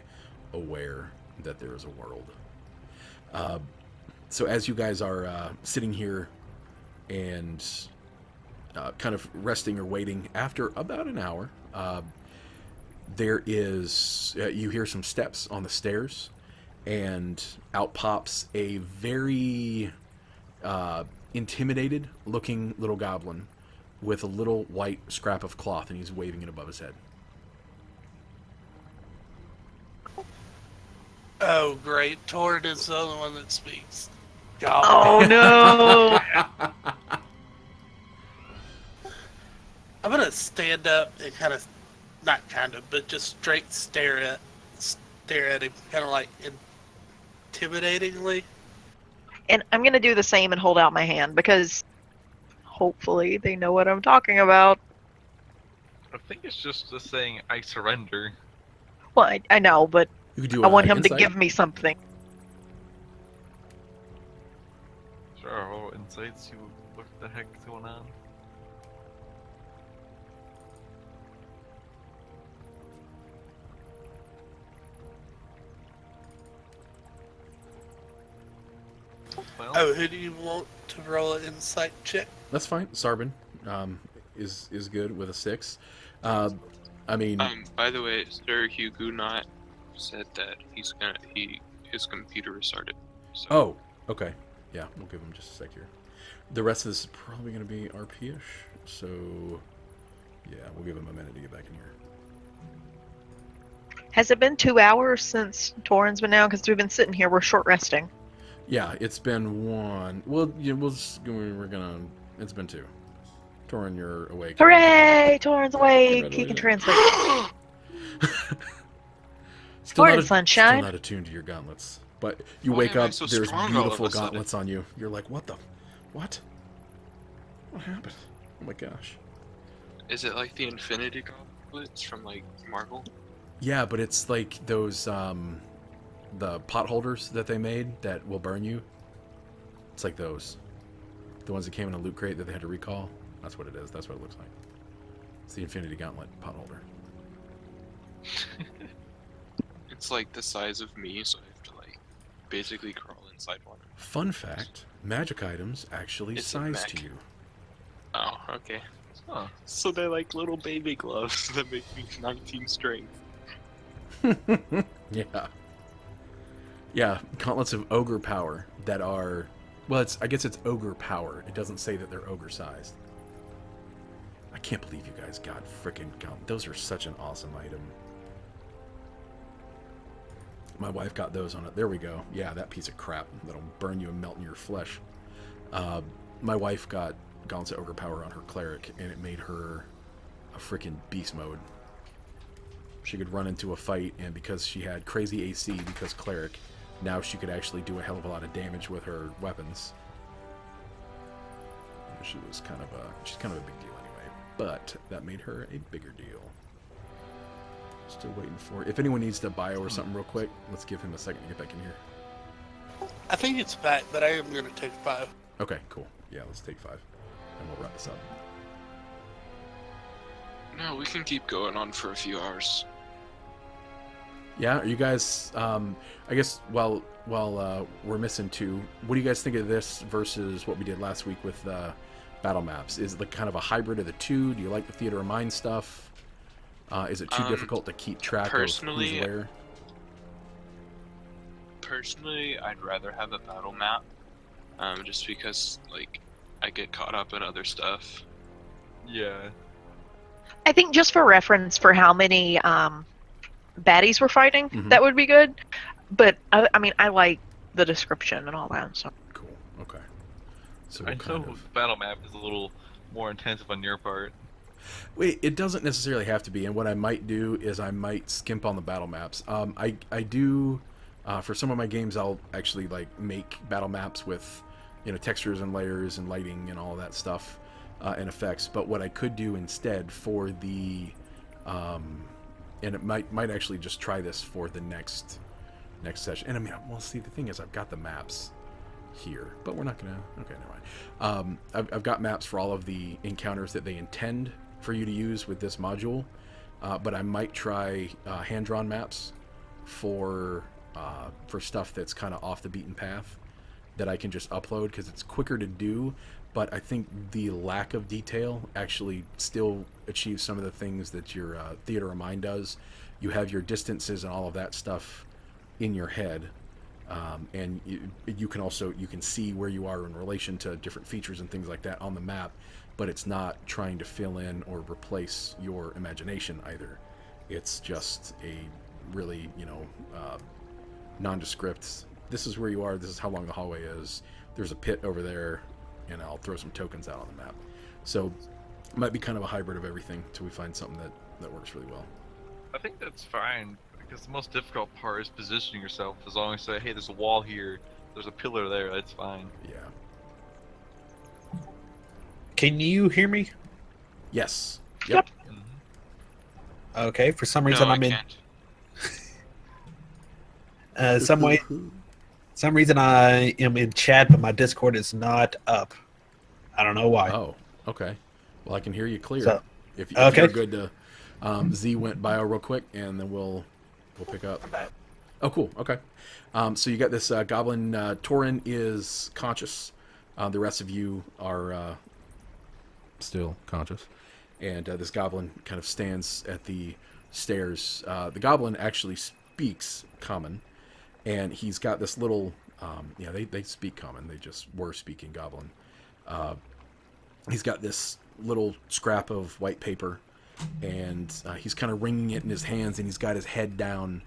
aware that there is a world. So as you guys are sitting here and kind of resting or waiting, after about an hour, there is you hear some steps on the stairs, and out pops a very intimidated looking little goblin with a little white scrap of cloth, and he's waving it above his head. Oh, great. Tord is the only one that speaks. Oh no! I'm gonna stand up and kind of, not kind of, but just straight stare at him, kind of like intimidatingly. And I'm gonna do the same and hold out my hand, because hopefully they know what I'm talking about. I think it's just the saying, I surrender. Well, I know, but You could do I want him insight. to give me something. Sure, roll insight, see what the heck's going on. Well, Oh, who do you want to roll an insight check? That's fine. Sarbin is good with a 6. I mean, By the way, Sir Huguenot said that his computer restarted. So oh, okay. Yeah, we'll give him just a sec here. The rest of this is probably going to be RP-ish, so yeah, we'll give him a minute to get back in here. Has it been 2 hours since Torin's been down? Because we've been sitting here, we're short resting. Yeah, it's been 1. Well, yeah, we're gonna. It's been 2. Torin, you're awake. Hooray! Torin's awake! He can translate. Still Morning, not sunshine. Still not attuned to your gauntlets, but you Why wake am I up. so There's strong all of beautiful a sudden? gauntlets on you. You're like, what? What happened? Oh my gosh. is it like the Infinity Gauntlets from like Marvel? Yeah, but it's like those the pot holders that they made that will burn you. It's like those. The ones that came in a loot crate that they had to recall. That's what it is. That's what it looks like. It's the Infinity Gauntlet pot holder. It's like the size of me, so I have to like basically crawl inside one. Fun fact: magic items actually It's a size mech. to you. Oh, okay. Huh. So they're like little baby gloves that make me 19 strength. Yeah. Yeah, gauntlets of ogre power that are, well, I guess it's ogre power. It doesn't say that they're ogre sized. I can't believe you guys got frickin' gauntlet. Those are such an awesome item. My wife got those on it. There we go. Yeah, that piece of crap that'll burn you and melt in your flesh. My wife got gauntlets of ogre power on her cleric, and it made her a frickin' beast mode. She could run into a fight, and because she had crazy AC, because cleric, now she could actually do a hell of a lot of damage with her weapons. She's kind of a big deal anyway, but that made her a bigger deal. Still waiting for, if anyone needs to bio or something real quick, let's give him a second to get back in here. I think it's back, but I am going to take 5. Okay, cool. Yeah, let's take 5, and we'll wrap this up. No, we can keep going on for a few hours. Yeah, are you guys, I guess, while we're missing 2, what do you guys think of this versus what we did last week with battle maps? Is it like kind of a hybrid of the two? Do you like the Theater of Mind stuff? Is it too difficult to keep track of who's where? Personally, I'd rather have a battle map, just because, like, I get caught up in other stuff. Yeah. I think just for reference for how many baddies we're fighting, that would be good. But I mean, I like the description and all that. So Cool. Okay. So I we'll know kind the of... battle map is a little more intensive on your part. Wait, it doesn't necessarily have to be. And what I might do is I might skimp on the battle maps. I do for some of my games I'll actually like make battle maps with, you know, textures and layers and lighting and all that stuff and effects. But what I could do instead for the and it might actually just try this for the next session. And I mean, well, see, the thing is, I've got the maps here, but we're not gonna. Okay, never mind. I've got maps for all of the encounters that they intend for you to use with this module, but I might try hand-drawn maps for stuff that's kind of off the beaten path that I can just upload because it's quicker to do. But I think the lack of detail actually still achieves some of the things that your Theater of Mind does. You have your distances and all of that stuff in your head, and you can see where you are in relation to different features and things like that on the map, but it's not trying to fill in or replace your imagination either. It's just a really, nondescript, this is where you are, this is how long the hallway is, there's a pit over there, and I'll throw some tokens out on the map. So it might be kind of a hybrid of everything till we find something that works really well. I think that's fine, because the most difficult part is positioning yourself. As long as you say, hey, there's a wall here, there's a pillar there, that's fine. Yeah. Can you hear me? Yes. Yep. Okay, for some reason No, I'm I in. can't. Some reason I am in chat, but my Discord is not up. I don't know why. Oh, okay. Well, I can hear you clear. So, if okay. you're good to, Z went bio real quick, and then we'll pick up. Oh, cool. Okay. So you got this goblin. Torin is conscious. The rest of you are still conscious, and this goblin kind of stands at the stairs. The goblin actually speaks common, and he's got this little. They speak common. They just were speaking goblin. He's got this little scrap of white paper, and he's kind of wringing it in his hands, and he's got his head down,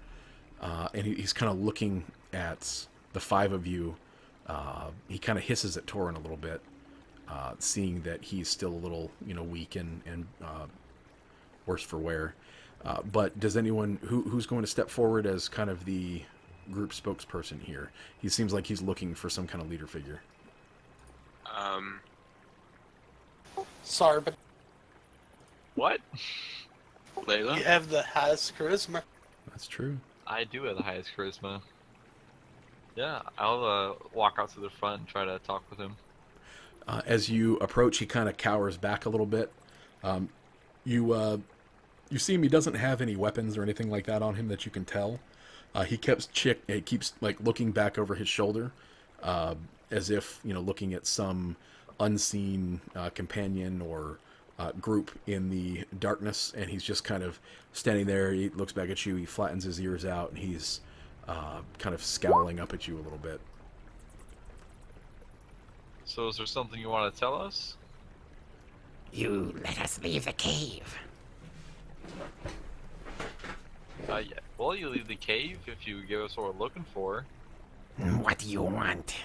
and he's kind of looking at the 5 of you. He kind of hisses at Torin a little bit, seeing that he's still a little, weak and worse for wear. But does anyone who's going to step forward as kind of the group spokesperson here? He seems like he's looking for some kind of leader figure. Sorry, but What? Layla? you have the highest charisma. That's true. I do have the highest charisma. Yeah, I'll walk out to the front and try to talk with him. As you approach, he kind of cowers back a little bit. You see him. He doesn't have any weapons or anything like that on him that you can tell. He keeps like looking back over his shoulder, as if looking at some unseen companion or group in the darkness, and he's just kind of standing there. He looks back at you. He flattens his ears out, and he's kind of scowling up at you a little bit. So is there something you want to tell us? You let us leave the cave. Yeah. Well, you leave the cave if you give us what we're looking for. What do you want?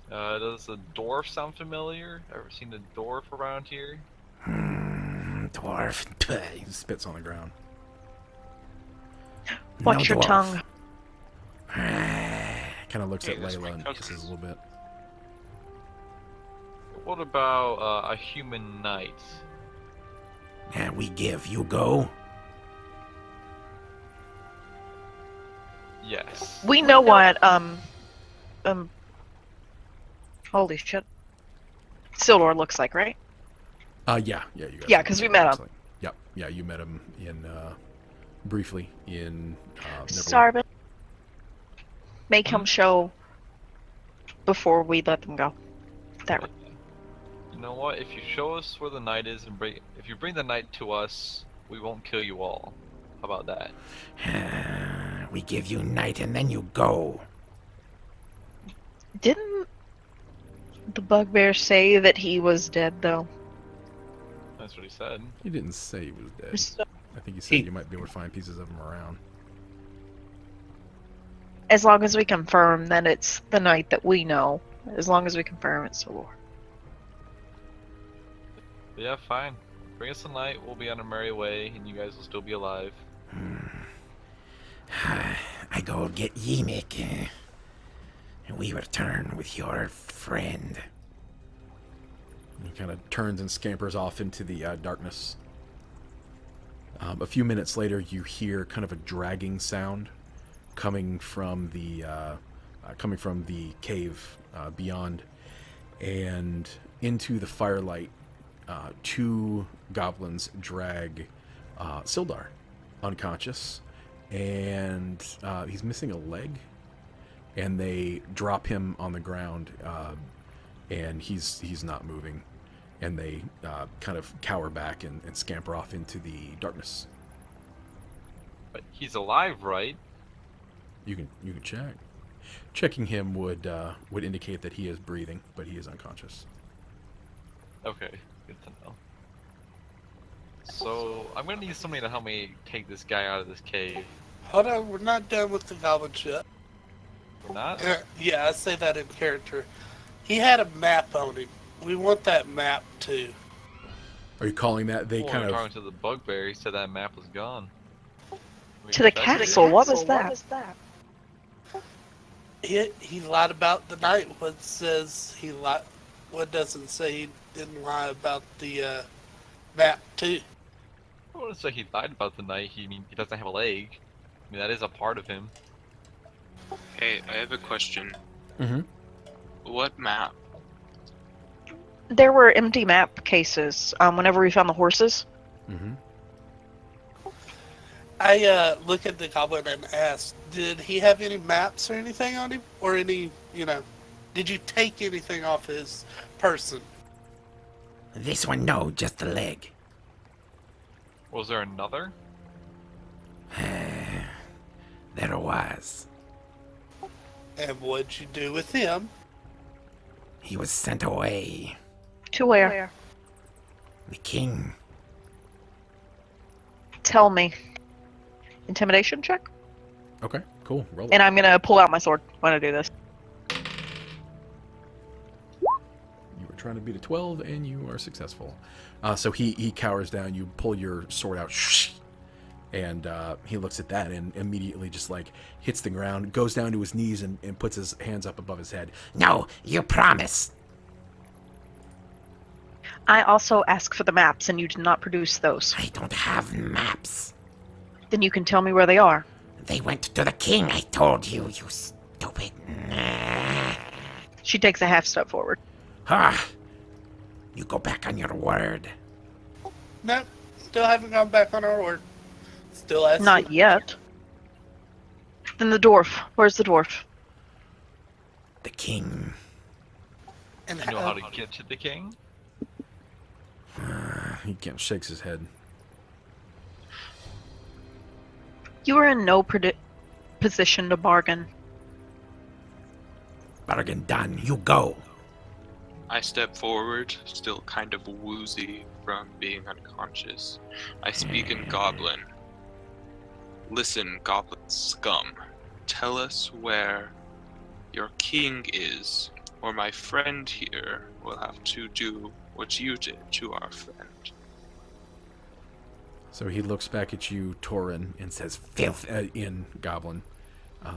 Does the dwarf sound familiar? Ever seen a dwarf around here? Dwarf. He spits on the ground. Watch your dwarf. tongue. Kind of looks Hey, at that's Layla my and cousin. kisses a little bit. What about a human knight? We give, you go. Yes. We know what holy shit, Sildar looks like, right? Yeah, you guys. Yeah, 'cause we met him. Yep, yeah, you met him in briefly in Neverland. Sarvin, make him show before we let them go. That You know what? If you show us where the knight is and if you bring the knight to us, we won't kill you all. How about that? We give you night and then you go. didn't the bugbear say that he was dead though? That's what he said. He didn't say he was dead. So, I think he said you might be able to find pieces of him around. as long as we confirm that it's the knight that we know, as long as we confirm it's Sildar. But yeah, fine. Bring us the knight, we'll be on our merry way, and you guys will still be alive. I go get Yimik. And we return with your friend. He kind of turns and scampers off into the darkness. A few minutes later, you hear kind of a dragging sound coming from the cave beyond, and into the firelight. Two goblins drag Sildar unconscious, and he's missing a leg. And they drop him on the ground, and he's not moving. And they kind of cower back and scamper off into the darkness. But he's alive, right? You can check. Checking him would indicate that he is breathing, but he is unconscious. Okay, good to know. So, I'm gonna need somebody to help me take this guy out of this cave. Hold on, we're not done with the goblin shit. We're not? Yeah, I say that in character. He had a map on him. We want that map too. Are you calling that? They Well, kind we're of. talking to the bugbear, he said that map was gone. We To the investigated it. castle, what was that? He lied about the night. What says he lied? What doesn't say he didn't lie about the map too? I wouldn't say he lied about the knight, he doesn't have a leg. I mean, that is a part of him. Hey, I have a question. Mm-hmm. What map? There were empty map cases whenever we found the horses. Mm-hmm. I look at the goblin and ask, did he have any maps or anything on him? Or any, did you take anything off his person? This one, no, just the leg. Was there another? There was. And what'd you do with him? He was sent away. To where? The king. Tell me. Intimidation check? Okay, cool. Roll it. And I'm gonna pull out my sword when I do this. You were trying to beat a 12, and you are successful. So he cowers down. You pull your sword out, and he looks at that and immediately just like hits the ground, goes down to his knees, and puts his hands up above his head. No, you promised. I also asked for the maps, and you did not produce those. I don't have maps. Then you can tell me where they are. They went to the king, I told you, you stupid. She takes a half step forward. Ah, you go back on your word. Nope, still haven't gone back on our word. Still asking. Not yet. Then the dwarf. Where's the dwarf? The king. And You know how to get to the king? He can't shakes his head. You are in no position to bargain. Bargain done. You go. I step forward, still kind of woozy from being unconscious. I speak in Goblin. Listen, Goblin scum. Tell us where your king is, or my friend here will have to do what you did to our friend. So he looks back at you, Torin, and says, "Filth," in Goblin.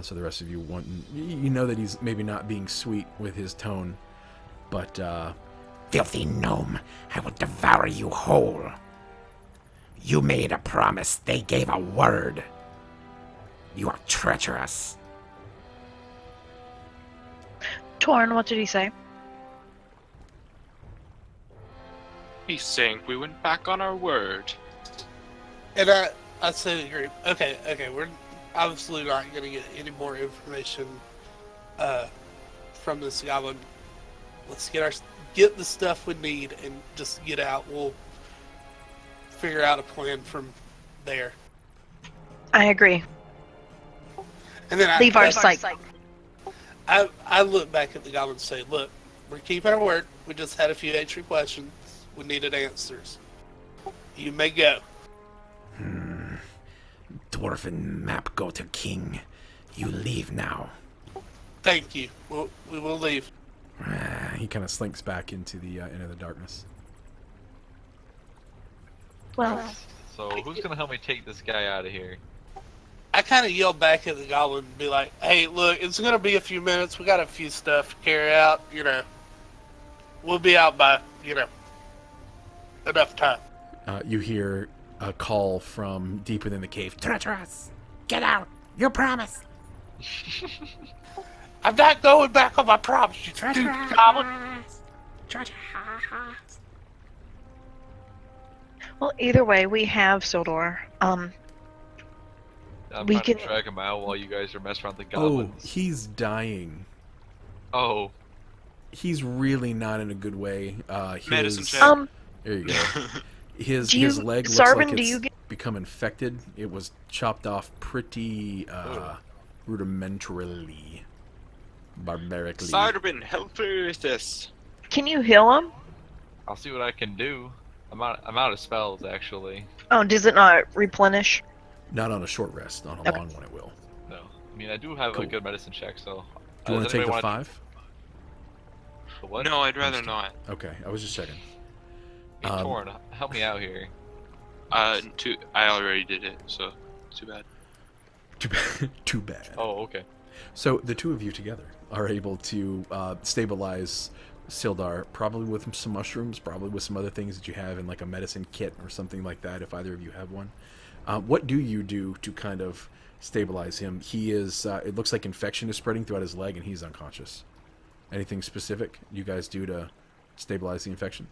So the rest of you you know that he's maybe not being sweet with his tone, but Filthy gnome, I will devour you whole. You made a promise. They gave a word. You are treacherous. Torn, what did he say? He's saying we went back on our word. And I say agree. Okay, we're obviously not going to get any more information from this goblin. Let's get the stuff we need and just get out. We'll figure out a plan from there. I agree. And then Leave our sight. I look back at the goblin and say, look, we're keeping our word. We just had a few extra questions. We needed answers. You may go. Dwarven map go to king. You leave now. Thank you. We will leave. he kind of slinks back into the darkness. Well, So who's gonna help me take this guy out of here? I kind of yell back at the goblin and be like, hey, look, it's going to be a few minutes. We got a few stuff to carry out, We'll be out by, enough time. You hear a call from deep within the cave. Treacherous. Get out. You promised. I'm not going back on my promise, you stupid goblin. Treacherous. well, either way, we have Sildar. I'm We trying can- to drag him out while you guys are messing around with the Oh, goblins. he's dying. Oh, He's really not in a good way. Medicine His, check. there you go. His Do you- leg looks Sarvin, like do it's you get- become infected. It was chopped off pretty rudimentarily, barbarically. Sarvin, help me with this. Can you heal him? I'll see what I can do. I'm out of spells actually. Oh, does it not replenish? Not on a short rest. On a Okay. long one, it will. No, I mean I do have Cool. a good medicine check, so. Do you want does to take the anybody wanna- 5? The what? No, I'd rather not. Okay, I was just checking. Hey, Torn, help me out here. I already did it, so too bad. Too bad. Too bad. Oh, okay. So the two of you together are able to stabilize Sildar, probably with some mushrooms, probably with some other things that you have in like a medicine kit or something like that, if either of you have one. What do you do to kind of stabilize him? He is, it looks like infection is spreading throughout his leg and he's unconscious. Anything specific you guys do to stabilize the infection?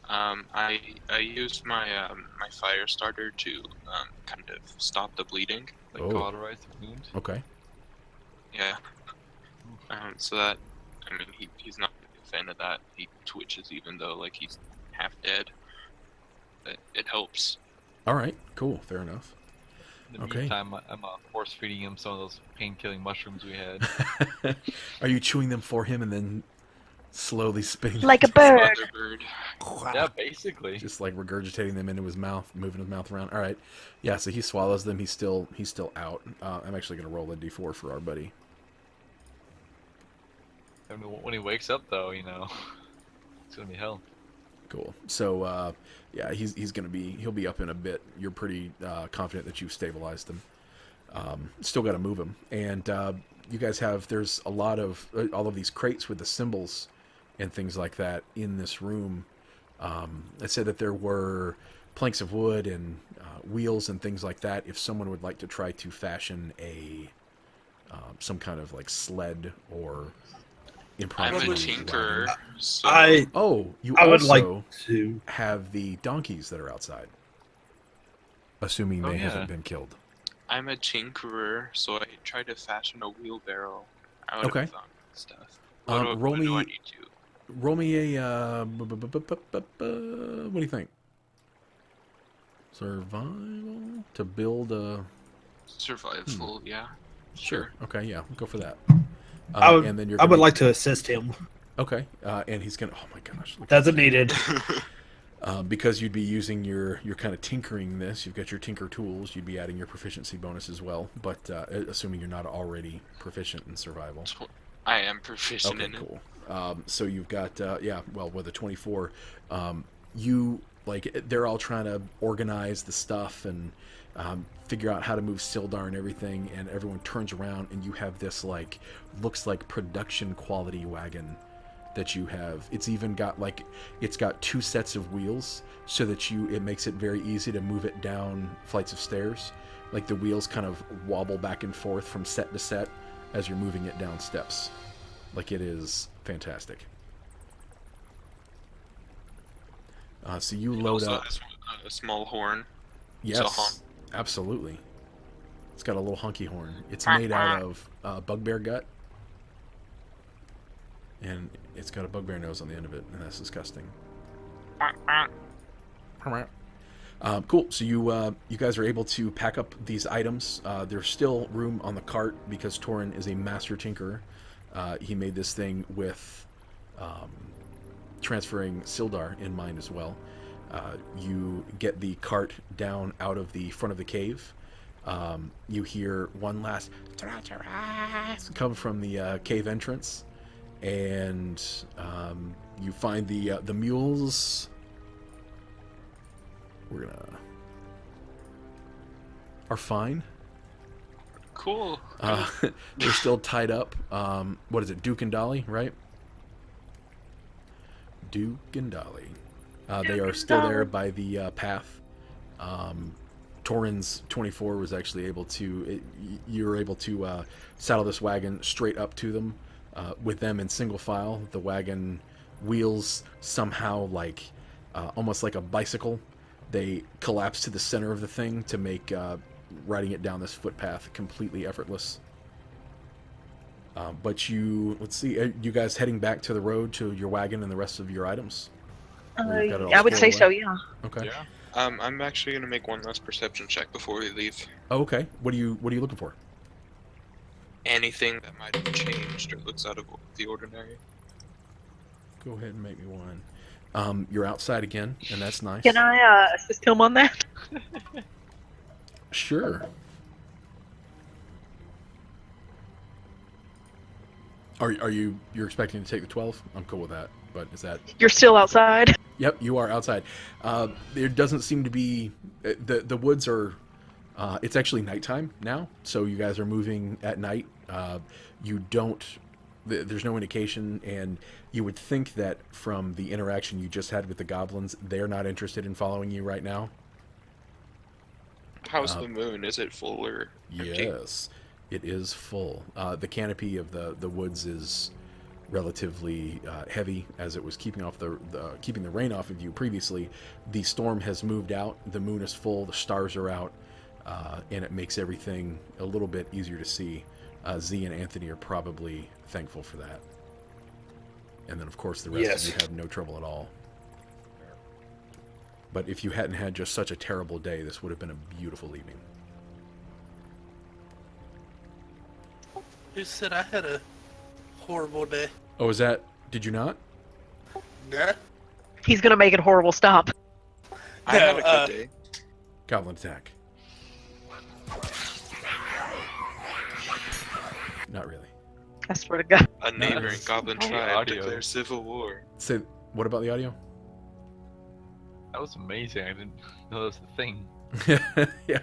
I used my my fire starter to kind of stop the bleeding. Like Oh. cauterize the wound. Okay. Yeah. So that, I mean, he's not a fan of that. He twitches even though like he's half dead. But it helps. All right. Cool. Fair enough. In the Okay. meantime, I'm force feeding him some of those pain-killing mushrooms we had. Are you chewing them for him and then slowly spitting them Like a into- bird. Mother bird. Yeah, basically. just like regurgitating them into his mouth, moving his mouth around. All right. Yeah, so he swallows them. He's still out. I'm actually going to roll a d4 for our buddy. And when he wakes up, though, it's gonna be hell. Cool. So, yeah, he'll be up in a bit. You're pretty confident that you've stabilized him. Still got to move him. And you guys there's a lot of, all of these crates with the symbols and things like that in this room. I said that there were planks of wood and wheels and things like that. If someone would like to try to fashion some kind of like sled or I'm impromptu a tinkerer, wagon. so Oh, you I would also like to. have the donkeys that are outside. Assuming Oh, they yeah. haven't been killed. I'm a tinkerer, so I try to fashion a wheelbarrow out Okay. of stuff. What Roll do I me. need to? Roll me a. What do you think? Survival to build a. Survival, yeah. Sure. Okay. Yeah. Go for that. I would, And then you're. I Gonna would like to assist him. Okay. And he's gonna. Oh my gosh. Look Doesn't needed. because you'd be using your kind of tinkering this. You've got your tinker tools. You'd be adding your proficiency bonus as well. But assuming you're not already proficient in survival. I am proficient Okay. in it. Cool. So you've got with a 24, you like they're all trying to organize the stuff and figure out how to move Sildar and everything, and everyone turns around and you have this like looks like production quality wagon that you have. It's even got it's got 2 sets of wheels so that it makes it very easy to move it down flights of stairs. Like the wheels kind of wobble back and forth from set to set as you're moving it down steps. Like it is fantastic. So you load also up. has a small horn. Yes, absolutely. It's got a little hunky horn. It's made out of bugbear gut, and it's got a bugbear nose on the end of it, and that's disgusting. Cool. So you guys are able to pack up these items. There's still room on the cart because Torin is a master tinkerer. He made this thing with transferring Sildar in mind as well. You get the cart down out of the front of the cave. You hear one last come from the cave entrance, and you find the mules. Are fine. Cool. They're still tied up. What is it, Duke and Dolly, right? Duke and Dolly. They are still there by the path. Torin's 24 was actually able to. You were able to saddle this wagon straight up to them, with them in single file. The wagon wheels somehow almost like a bicycle. They collapse to the center of the thing to make riding it down this footpath completely effortless. But let's see, you guys heading back to the road to your wagon and the rest of your items? I would say so, yeah. Okay. Yeah. I'm actually gonna make one last perception check before we leave. Oh, okay. What are you looking for? Anything that might have changed or looks out of the ordinary. Go ahead and make me one. You're outside again, and that's nice. Can I assist him on that? Sure. You're expecting to take the 12? I'm cool with that. But is that? You're still outside. Yep, you are outside. There doesn't seem to be the woods are. It's actually nighttime now, so you guys are moving at night. You don't. There's no indication, and you would think that from the interaction you just had with the goblins, they're not interested in following you right now. How's the moon? Is it full or empty? Yes, it is full. The canopy of the woods is relatively heavy, as it was keeping the rain off of you previously. The storm has moved out. The moon is full. The stars are out, and it makes everything a little bit easier to see. Z and Anthony are probably thankful for that. And then, of course, the rest of you have no trouble at all. But if you hadn't had just such a terrible day, this would have been a beautiful evening. Who said I had a horrible day? Oh, did you not? Nah. He's gonna make it horrible. Stop. I had a good day. Goblin attack. Not really. I swear to God. A neighboring goblin Hey, tribe audio. declares civil war. Say, what about the audio? That was amazing. I didn't know that was the thing. Yeah.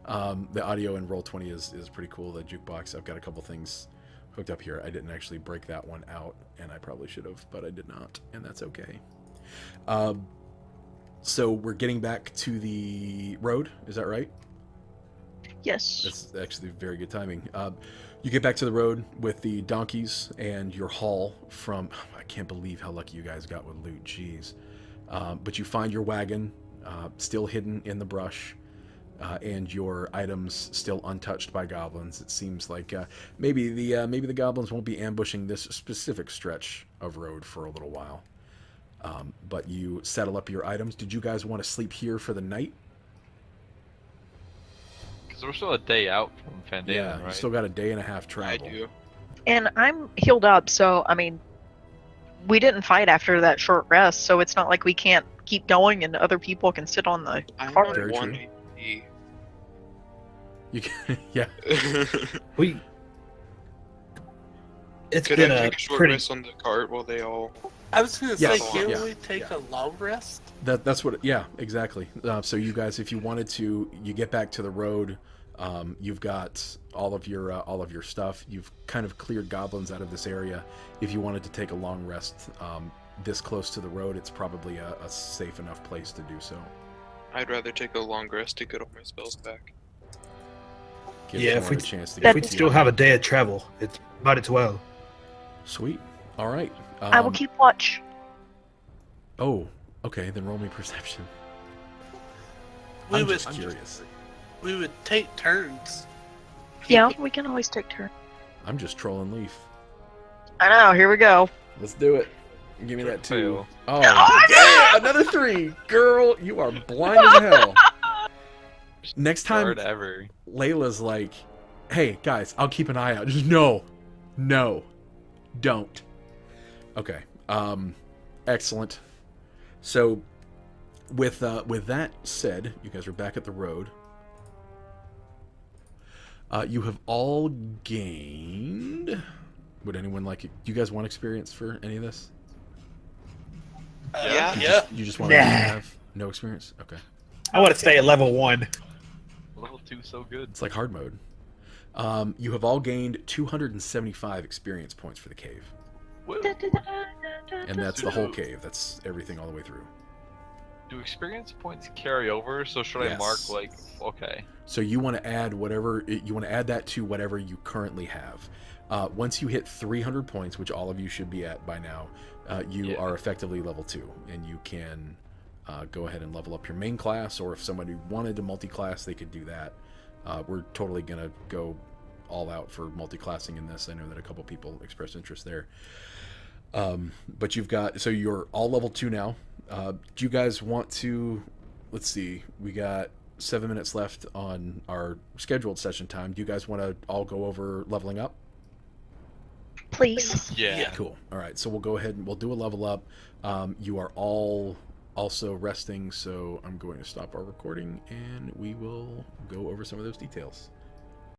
The audio in Roll20 is pretty cool. The jukebox, I've got a couple things hooked up here. I didn't actually break that one out, and I probably should have, but I did not, and that's okay. So we're getting back to the road. Is that right? Yes. That's actually very good timing. You get back to the road with the donkeys and your haul from... I can't believe how lucky you guys got with loot. Jeez. But you find your wagon still hidden in the brush. and your items still untouched by goblins. It seems like maybe the goblins won't be ambushing this specific stretch of road for a little while. But you settle up your items. Did you guys want to sleep here for the night? Because we're still a day out from Phandelver, Yeah, right? you still got a day and a half I travel. do. And I'm healed up, so I mean, we didn't fight after that short rest, so it's not like we can't keep going and other people can sit on the I'm cart. at Very 1 true. HP. You can, yeah. We. It's Could been I a take a short pretty. rest on the cart while they all... I was gonna Yes. say, can Yeah. we take a long rest? That's what. Yeah, exactly. So you guys, if you wanted to, you get back to the road. You've got all of your stuff. You've kind of cleared goblins out of this area. If you wanted to take a long rest, this close to the road, it's probably a safe enough place to do so. I'd rather take a long rest to get all my spells back. Gives Yeah, you if more we- of a chance to If get we to still the- have a day of travel, it might as well. Sweet. All right. I will keep watch. Oh, okay. Then roll me perception. We I'm would just curious. we would take turns. Yeah, we can always take turns. I'm just trolling Leaf. I know. Here we go. Let's do it. Give me that 2. Fail. Oh, yeah! Another 3! Girl, you are blind as hell. Next time, Hard ever. Layla's like, hey, guys, I'll keep an eye out. Just no, don't. Okay. Excellent. So, with that said, you guys are back at the road. You have all gained... Would anyone like it? Do you guys want experience for any of this? Yeah. You just want to Nah. have no experience? Okay. I want to stay at level 1. Level 2 so good. It's like hard mode. You have all gained 275 experience points for the cave. Woo. And that's the whole cave. That's everything all the way through. Do experience points carry over? So should I Yes. mark like okay? So you want to add that to whatever you currently have. Once you hit 300 points, which all of you should be at by now, you Yeah. are effectively level 2, and you can go ahead and level up your main class, or if somebody wanted to multi-class, they could do that. We're totally going to go all out for multi-classing in this. I know that a couple people expressed interest there. But you're all level 2 now. Do you guys want to, let's see, we got 7 minutes left on our scheduled session time. Do you guys want to all go over leveling up? Please. Yeah. Cool. All right, so we'll go ahead and we'll do a level up. You are all also resting, so I'm going to stop our recording and we will go over some of those details.